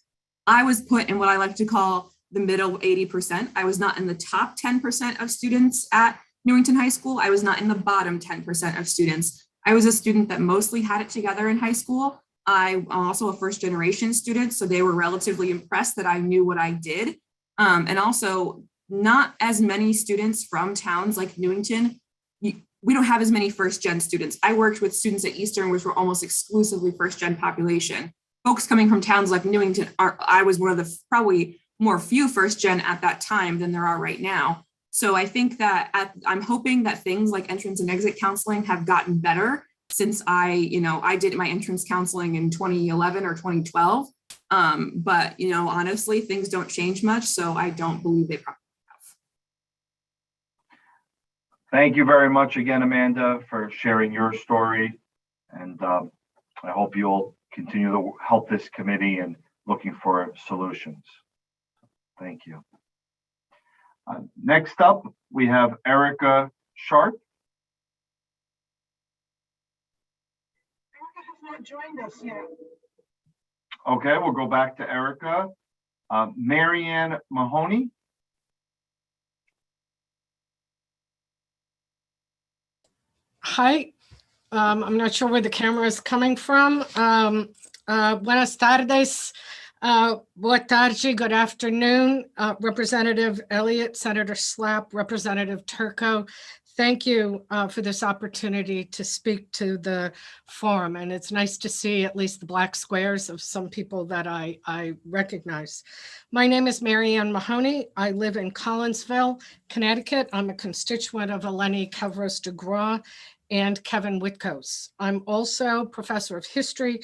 I was put in what I like to call the middle 80%. I was not in the top 10% of students at Newington High School, I was not in the bottom 10% of students. I was a student that mostly had it together in high school. I'm also a first generation student, so they were relatively impressed that I knew what I did. And also not as many students from towns like Newington. We don't have as many first gen students. I worked with students at Eastern, which were almost exclusively first gen population. Folks coming from towns like Newington I was one of the probably more few first gen at that time than there are right now. So I think that I'm hoping that things like entrance and exit counseling have gotten better since I did my entrance counseling in 2011 or 2012. But honestly, things don't change much, so I don't believe they probably have. Thank you very much again, Amanda, for sharing your story. And I hope you'll continue to help this committee in looking for solutions. Thank you. Next up, we have Erica Sharp. Erica has not joined us yet. Okay, we'll go back to Erica. Marianne Mahoney. Hi, I'm not sure where the camera is coming from. Buenas tardes, boa tarde, good afternoon, Representative Elliott, Senator Slapp, Representative Turco. Thank you for this opportunity to speak to the forum. And it's nice to see at least the black squares of some people that I recognize. My name is Marianne Mahoney. I live in Collinsville, Connecticut. I'm a constituent of Eleni Kavros de Groix and Kevin Witkos. I'm also professor of history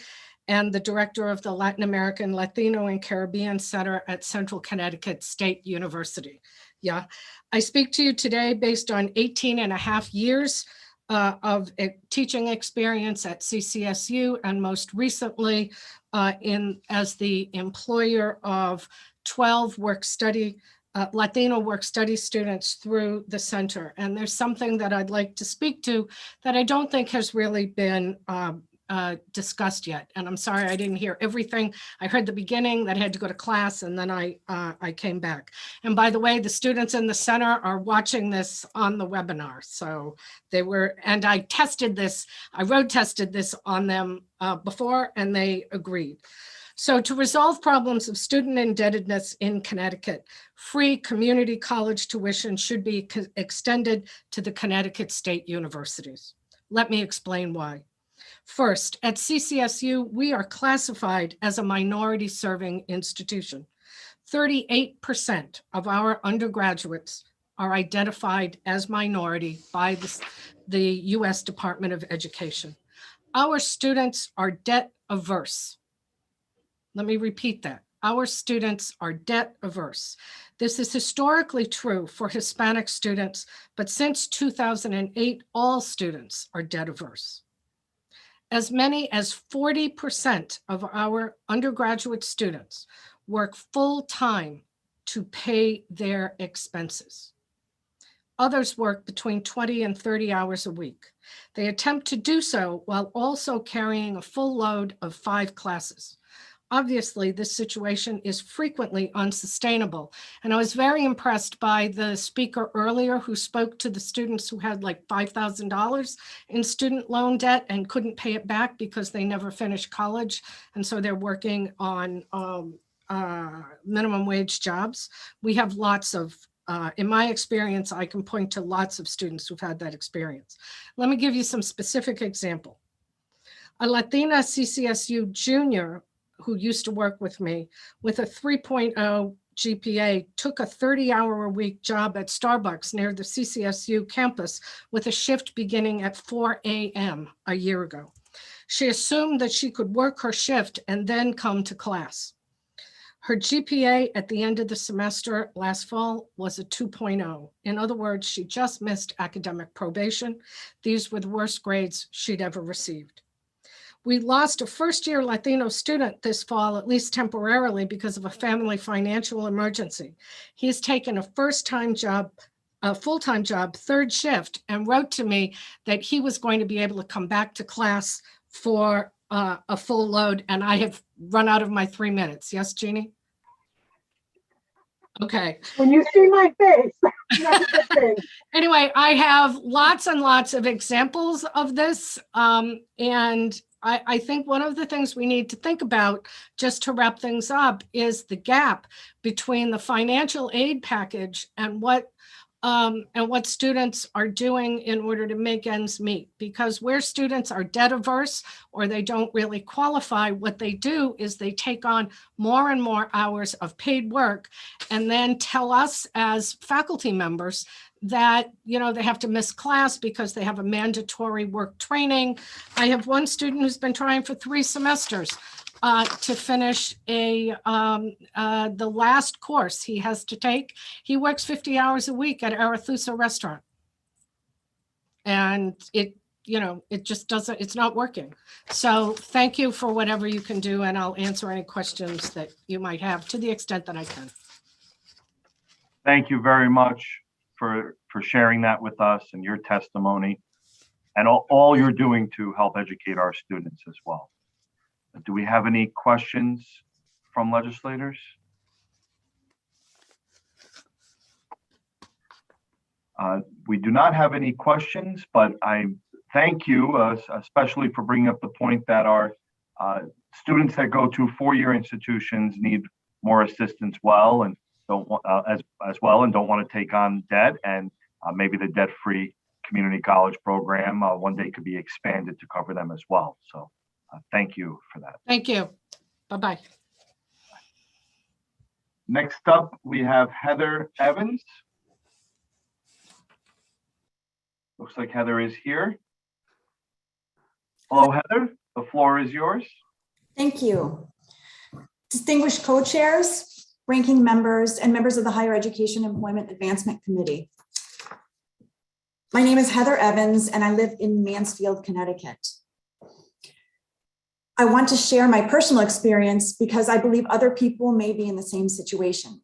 and the director of the Latin American, Latino, and Caribbean Center at Central Connecticut State University. Yeah, I speak to you today based on 18 and a half years of teaching experience at CCSU, and most recently as the employer of 12 Latino work-study students through the center. And there's something that I'd like to speak to that I don't think has really been discussed yet. And I'm sorry, I didn't hear everything. I heard the beginning that I had to go to class, and then I came back. And by the way, the students in the center are watching this on the webinar. So they were, and I road tested this on them before, and they agreed. So to resolve problems of student indebtedness in Connecticut, free community college tuition should be extended to the Connecticut state universities. Let me explain why. First, at CCSU, we are classified as a minority serving institution. 38% of our undergraduates are identified as minority by the US Department of Education. Our students are debt averse. Let me repeat that. Our students are debt averse. This is historically true for Hispanic students, but since 2008, all students are debt averse. As many as 40% of our undergraduate students work full-time to pay their expenses. Others work between 20 and 30 hours a week. They attempt to do so while also carrying a full load of 5 classes. Obviously, this situation is frequently unsustainable. And I was very impressed by the speaker earlier who spoke to the students who had like $5,000 in student loan debt and couldn't pay it back because they never finished college. And so they're working on minimum wage jobs. We have lots of, in my experience, I can point to lots of students who've had that experience. Let me give you some specific example. A Latina CCSU junior who used to work with me with a 3.0 GPA took a 30-hour-a-week job at Starbucks near the CCSU campus with a shift beginning at 4 a.m. a year ago. She assumed that she could work her shift and then come to class. Her GPA at the end of the semester last fall was a 2.0. In other words, she just missed academic probation. These were the worst grades she'd ever received. We lost a first-year Latino student this fall, at least temporarily, because of a family financial emergency. He's taken a full-time job, third shift, and wrote to me that he was going to be able to come back to class for a full load, and I have run out of my 3 minutes. Yes, Jeannie? Okay. When you see my face, that's a good thing. Anyway, I have lots and lots of examples of this. And I think one of the things we need to think about, just to wrap things up, is the gap between the financial aid package and what students are doing in order to make ends meet. Because where students are debt averse or they don't really qualify, what they do is they take on more and more hours of paid work and then tell us as faculty members that, you know, they have to miss class because they have a mandatory work training. I have one student who's been trying for 3 semesters to finish the last course he has to take. He works 50 hours a week at Arethusa Restaurant. And it just doesn't, it's not working. So thank you for whatever you can do, and I'll answer any questions that you might have to the extent that I can. Thank you very much for sharing that with us and your testimony and all you're doing to help educate our students as well. Do we have any questions from legislators? We do not have any questions, but I thank you especially for bringing up the point that our students that go to 4-year institutions need more assistance and don't want as well and don't want to take on debt, and maybe the debt-free community college program one day could be expanded to cover them as well. So thank you for that. Thank you. Bye-bye. Next up, we have Heather Evans. Looks like Heather is here. Hello, Heather. The floor is yours. Thank you. Distinguished co-chairs, ranking members, and members of the Higher Education Employment Advancement Committee. My name is Heather Evans, and I live in Mansfield, Connecticut. I want to share my personal experience because I believe other people may be in the same situation.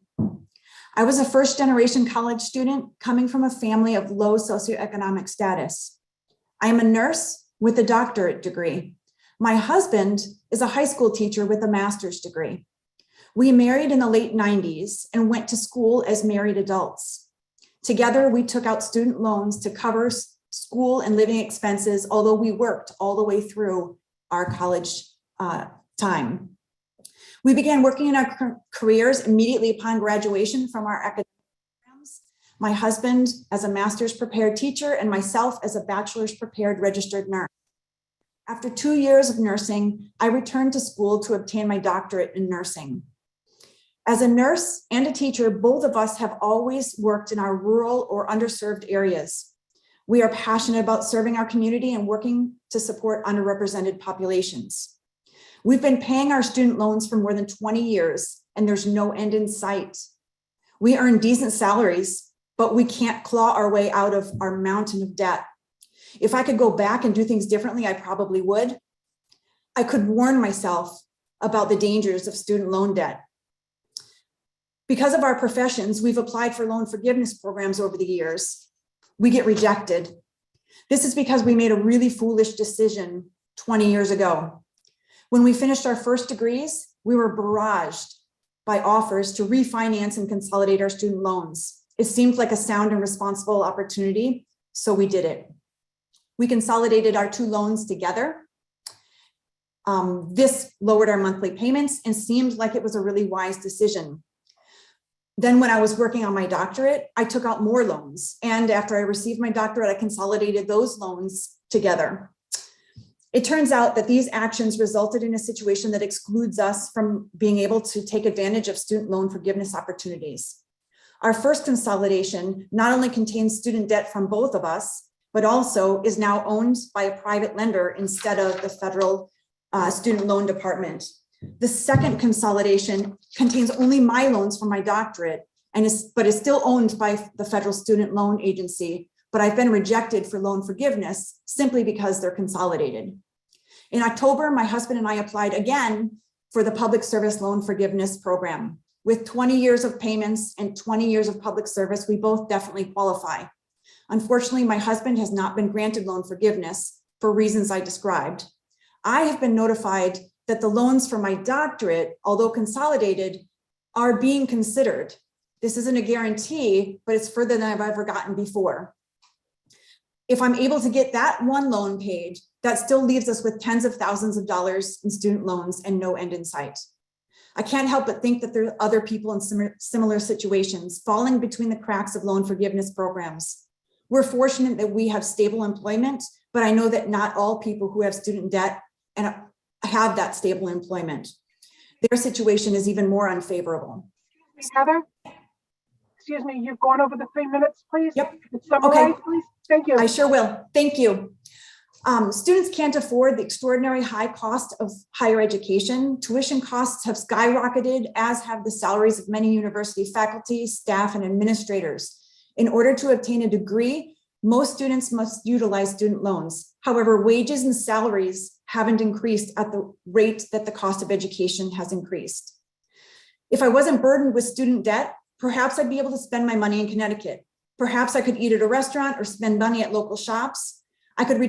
I was a first-generation college student coming from a family of low socioeconomic status. I am a nurse with a doctorate degree. My husband is a high school teacher with a master's degree. We married in the late 90s and went to school as married adults. Together, we took out student loans to cover school and living expenses, although we worked all the way through our college time. We began working in our careers immediately upon graduation from our academic programs. My husband as a master's prepared teacher and myself as a bachelor's prepared registered nurse. After 2 years of nursing, I returned to school to obtain my doctorate in nursing. As a nurse and a teacher, both of us have always worked in our rural or underserved areas. We are passionate about serving our community and working to support underrepresented populations. We've been paying our student loans for more than 20 years, and there's no end in sight. We earn decent salaries, but we can't claw our way out of our mountain of debt. If I could go back and do things differently, I probably would. I could warn myself about the dangers of student loan debt. Because of our professions, we've applied for loan forgiveness programs over the years. We get rejected. This is because we made a really foolish decision 20 years ago. When we finished our first degrees, we were barraged by offers to refinance and consolidate our student loans. It seemed like a sound and responsible opportunity, so we did it. We consolidated our 2 loans together. This lowered our monthly payments and seemed like it was a really wise decision. Then when I was working on my doctorate, I took out more loans. And after I received my doctorate, I consolidated those loans together. It turns out that these actions resulted in a situation that excludes us from being able to take advantage of student loan forgiveness opportunities. Our first consolidation not only contains student debt from both of us, but also is now owned by a private lender instead of the federal student loan department. The second consolidation contains only my loans from my doctorate but is still owned by the federal student loan agency, but I've been rejected for loan forgiveness simply because they're consolidated. In October, my husband and I applied again for the public service loan forgiveness program. With 20 years of payments and 20 years of public service, we both definitely qualify. Unfortunately, my husband has not been granted loan forgiveness for reasons I described. I have been notified that the loans for my doctorate, although consolidated, are being considered. This isn't a guarantee, but it's further than I've ever gotten before. If I'm able to get that one loan paid, that still leaves us with tens of thousands of dollars in student loans and no end in sight. I can't help but think that there are other people in similar situations falling between the cracks of loan forgiveness programs. We're fortunate that we have stable employment, but I know that not all people who have student debt and have that stable employment. Their situation is even more unfavorable. Heather, excuse me, you've gone over the 3 minutes, please. Yep. Summarize, Okay. please. Thank you. I sure will. Thank you. Students can't afford the extraordinary high cost of higher education. Tuition costs have skyrocketed, as have the salaries of many university faculty, staff, and administrators. In order to obtain a degree, most students must utilize student loans. However, wages and salaries haven't increased at the rate that the cost of education has increased. If I wasn't burdened with student debt, perhaps I'd be able to spend my money in Connecticut. Perhaps I could eat at a restaurant or spend money at local shops. I could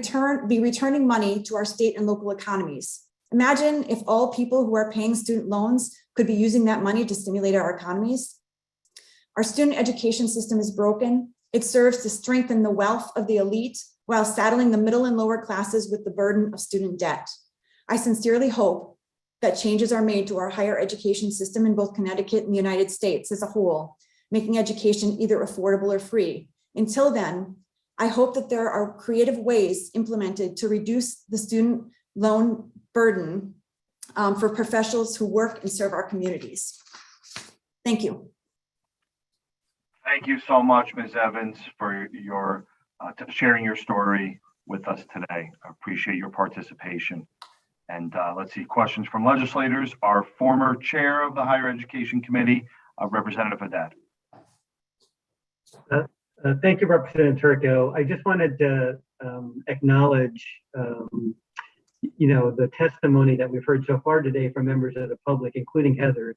be returning money to our state and local economies. Imagine if all people who are paying student loans could be using that money to stimulate our economies. Our student education system is broken. It serves to strengthen the wealth of the elite while saddling the middle and lower classes with the burden of student debt. I sincerely hope that changes are made to our higher education system in both Connecticut and the United States as a whole, making education either affordable or free. Until then, I hope that there are creative ways implemented to reduce the student loan burden for professionals who work and serve our communities. Thank you. Thank you so much, Ms. Evans, for your sharing your story with us today. I appreciate your participation. And let's see, questions from legislators. Our former chair of the Higher Education Committee, Representative Haddad. Thank you, Representative Turco. I just wanted to acknowledge, the testimony that we've heard so far today from members of the public, including Heather.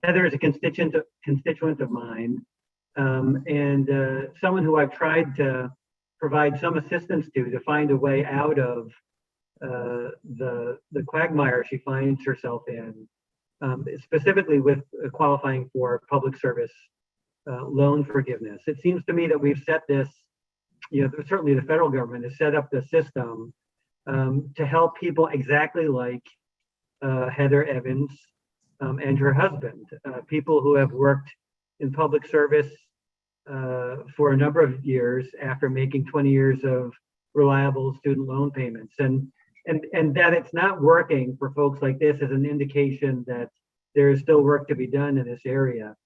Heather is a constituent of mine, and someone who I've tried to provide some assistance to find a way out of the quagmire she finds herself in, specifically with qualifying for public service loan forgiveness. It seems to me that we've set this, certainly the federal government has set up the system to help people exactly like Heather Evans and her husband, people who have worked in public service for a number of years after making 20 years of reliable student loan payments. And that it's not working for folks like this is an indication that there is still work to be done in this area.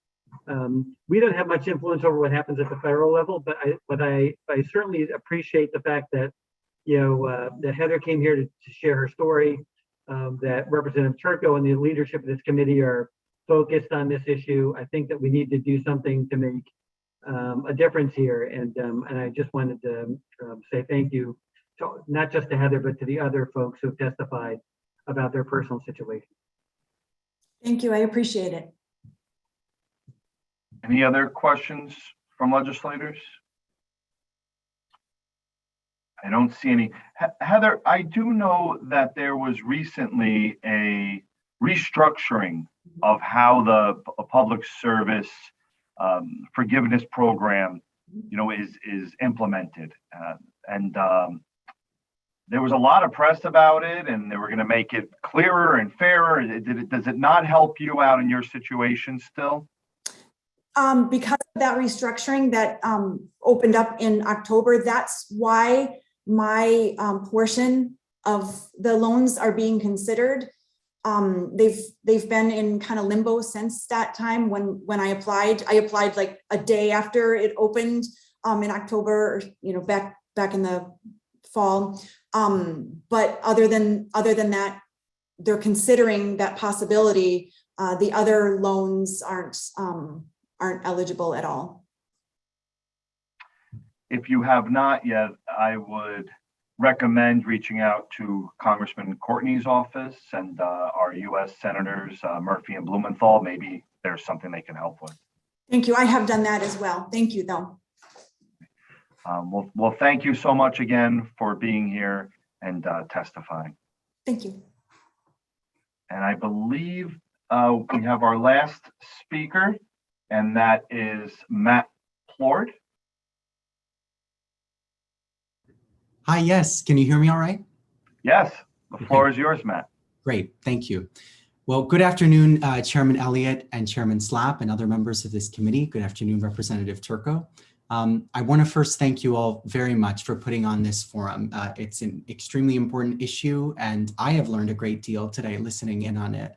We don't have much influence over what happens at the federal level, but I certainly appreciate the fact that that Heather came here to share her story, that Representative Turco and the leadership of this committee are focused on this issue. I think that we need to do something to make a difference here, and I just wanted to say thank you to, not just to Heather, but to the other folks who have testified about their personal situation. Thank you. I appreciate it. Any other questions from legislators? I don't see any. Heather, I do know that there was recently a restructuring of how the public service forgiveness program, is implemented, and there was a lot of press about it, and they were going to make it clearer and fairer. Does it not help you out in your situation still? Because of that restructuring that opened up in October, that's why my portion of the loans are being considered. They've been in kind of limbo since that time when I applied. I applied like a day after it opened in October, back in the fall. But other than that, they're considering that possibility. The other loans aren't eligible at all. If you have not yet, I would recommend reaching out to Congressman Courtney's office and our U.S. Senators Murphy and Blumenthal. Maybe there's something they can help with. Thank you. I have done that as well. Thank you, though. Well, thank you so much again for being here and testifying. Thank you. And I believe we have our last speaker, and that is Matt Plord. Hi, yes. Can you hear me all right? Yes, the floor is yours, Matt. Great, thank you. Well, good afternoon, Chairman Elliott and Chairman Slapp and other members of this committee. Good afternoon, Representative Turco. I want to first thank you all very much for putting on this forum. It's an extremely important issue, and I have learned a great deal today listening in on it.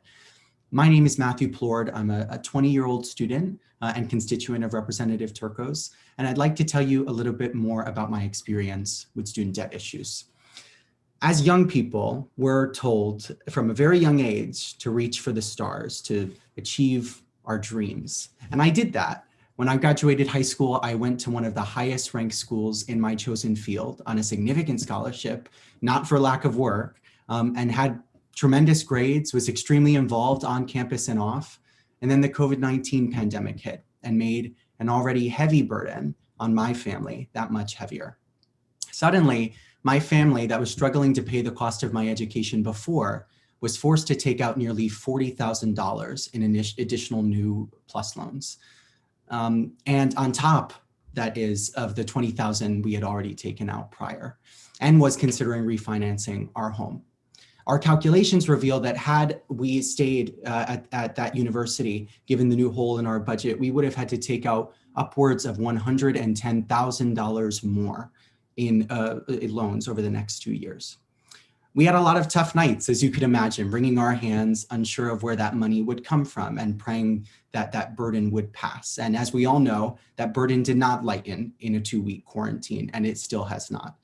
My name is Matthew Plord. I'm a 20-year-old student and constituent of Representative Turco's, and I'd like to tell you a little bit more about my experience with student debt issues. As young people, we're told from a very young age to reach for the stars, to achieve our dreams. And I did that. When I graduated high school, I went to one of the highest ranked schools in my chosen field on a significant scholarship, not for lack of work, and had tremendous grades, was extremely involved on campus and off. And then the COVID-19 pandemic hit and made an already heavy burden on my family that much heavier. Suddenly, my family that was struggling to pay the cost of my education before was forced to take out nearly $40,000 in additional new PLUS loans. And on top, that is, of the $20,000 we had already taken out prior, and was considering refinancing our home. Our calculations reveal that had we stayed at that university, given the new hole in our budget, we would have had to take out upwards of $110,000 more in loans over the next 2 years. We had a lot of tough nights, as you could imagine, wringing our hands, unsure of where that money would come from and praying that that burden would pass. And as we all know, that burden did not lighten in a 2-week quarantine, and it still has not.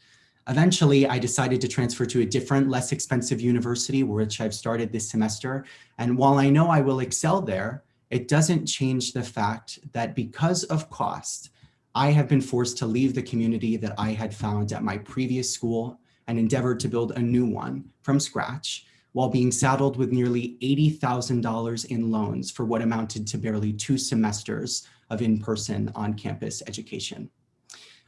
Eventually, I decided to transfer to a different, less expensive university, which I've started this semester. And while I know I will excel there, it doesn't change the fact that because of cost, I have been forced to leave the community that I had found at my previous school and endeavored to build a new one from scratch, while being saddled with nearly $80,000 in loans for what amounted to barely 2 semesters of in-person on-campus education.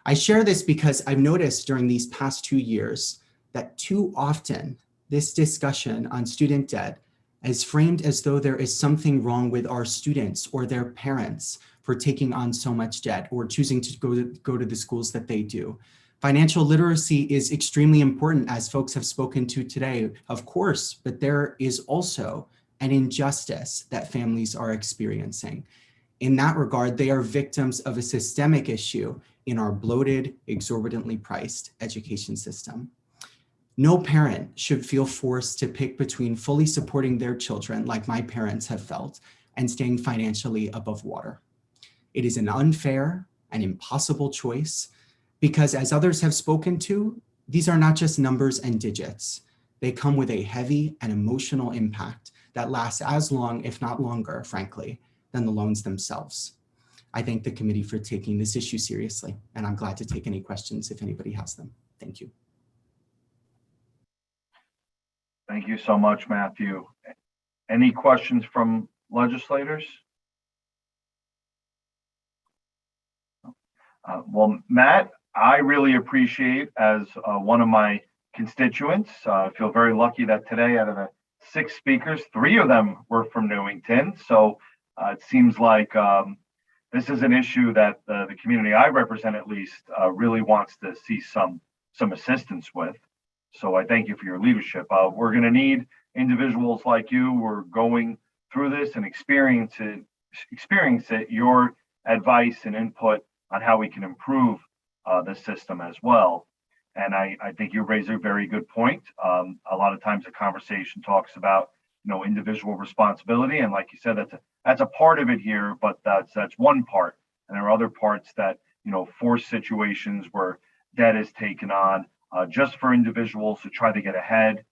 I share this because I've noticed during these past 2 years that too often this discussion on student debt is framed as though there is something wrong with our students or their parents for taking on so much debt or choosing to go to the schools that they do. Financial literacy is extremely important, as folks have spoken to today, of course, but there is also an injustice that families are experiencing. In that regard, they are victims of a systemic issue in our bloated, exorbitantly priced education system. No parent should feel forced to pick between fully supporting their children, like my parents have felt, and staying financially above water. It is an unfair and impossible choice because, as others have spoken to, these are not just numbers and digits. They come with a heavy and emotional impact that lasts as long, if not longer, frankly, than the loans themselves. I thank the committee for taking this issue seriously, and I'm glad to take any questions if anybody has them. Thank you. Thank you so much, Matthew. Any questions from legislators? Well, Matt, I really appreciate, as one of my constituents, I feel very lucky that today out of the 6 speakers, 3 of them were from Newington. So it seems like this is an issue that the community I represent, at least, really wants to see some assistance with. So I thank you for your leadership. We're going to need individuals like you who are going through this and experience it, your advice and input on how we can improve the system as well. And I think you raise a very good point. A lot of times the conversation talks about, individual responsibility. And like you said, that's a part of it here, but that's one part. And there are other parts that, force situations where debt is taken on just for individuals to try to get ahead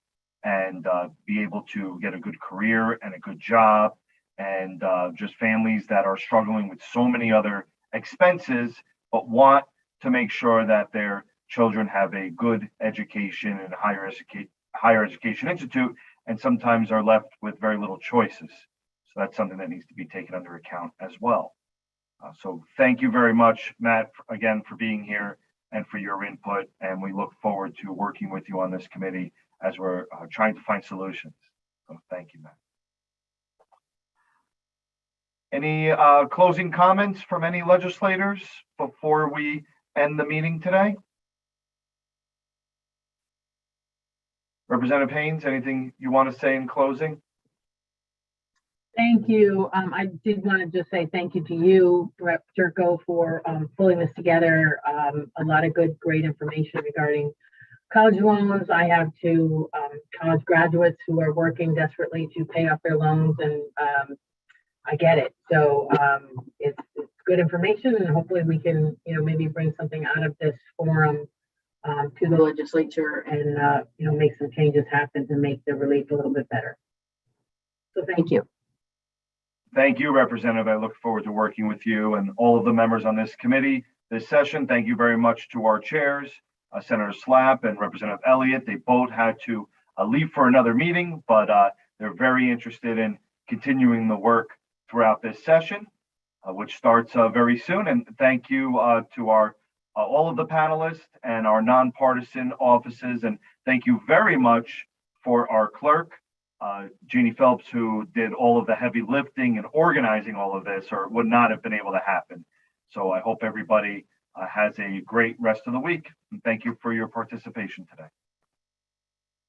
and be able to get a good career and a good job, and just families that are struggling with so many other expenses, but want to make sure that their children have a good education in a higher education institute, and sometimes are left with very little choices. So that's something that needs to be taken under account as well. So thank you very much, Matt, again, for being here and for your input. And we look forward to working with you on this committee as we're trying to find solutions. So thank you, Matt. Any closing comments from any legislators before we end the meeting today? Representative Haynes, anything you want to say in closing? Thank you. I did want to just say thank you to you, Rep. Turco, for pulling this together. A lot of good, great information regarding college loans. I have two college graduates who are working desperately to pay off their loans, and I get it. So it's good information, and hopefully we can, maybe bring something out of this forum to the legislature and, make some changes happen to make the relief a little bit better. So thank you. Thank you, Representative. I look forward to working with you and all of the members on this committee this session. Thank you very much to our chairs, Senator Slapp and Representative Elliott. They both had to leave for another meeting, but they're very interested in continuing the work throughout this session, which starts very soon. And thank you to our all of the panelists and our nonpartisan offices. And thank you very much for our clerk, Jeannie Phelps, who did all of the heavy lifting and organizing all of this, or it would not have been able to happen. So I hope everybody has a great rest of the week. And thank you for your participation today.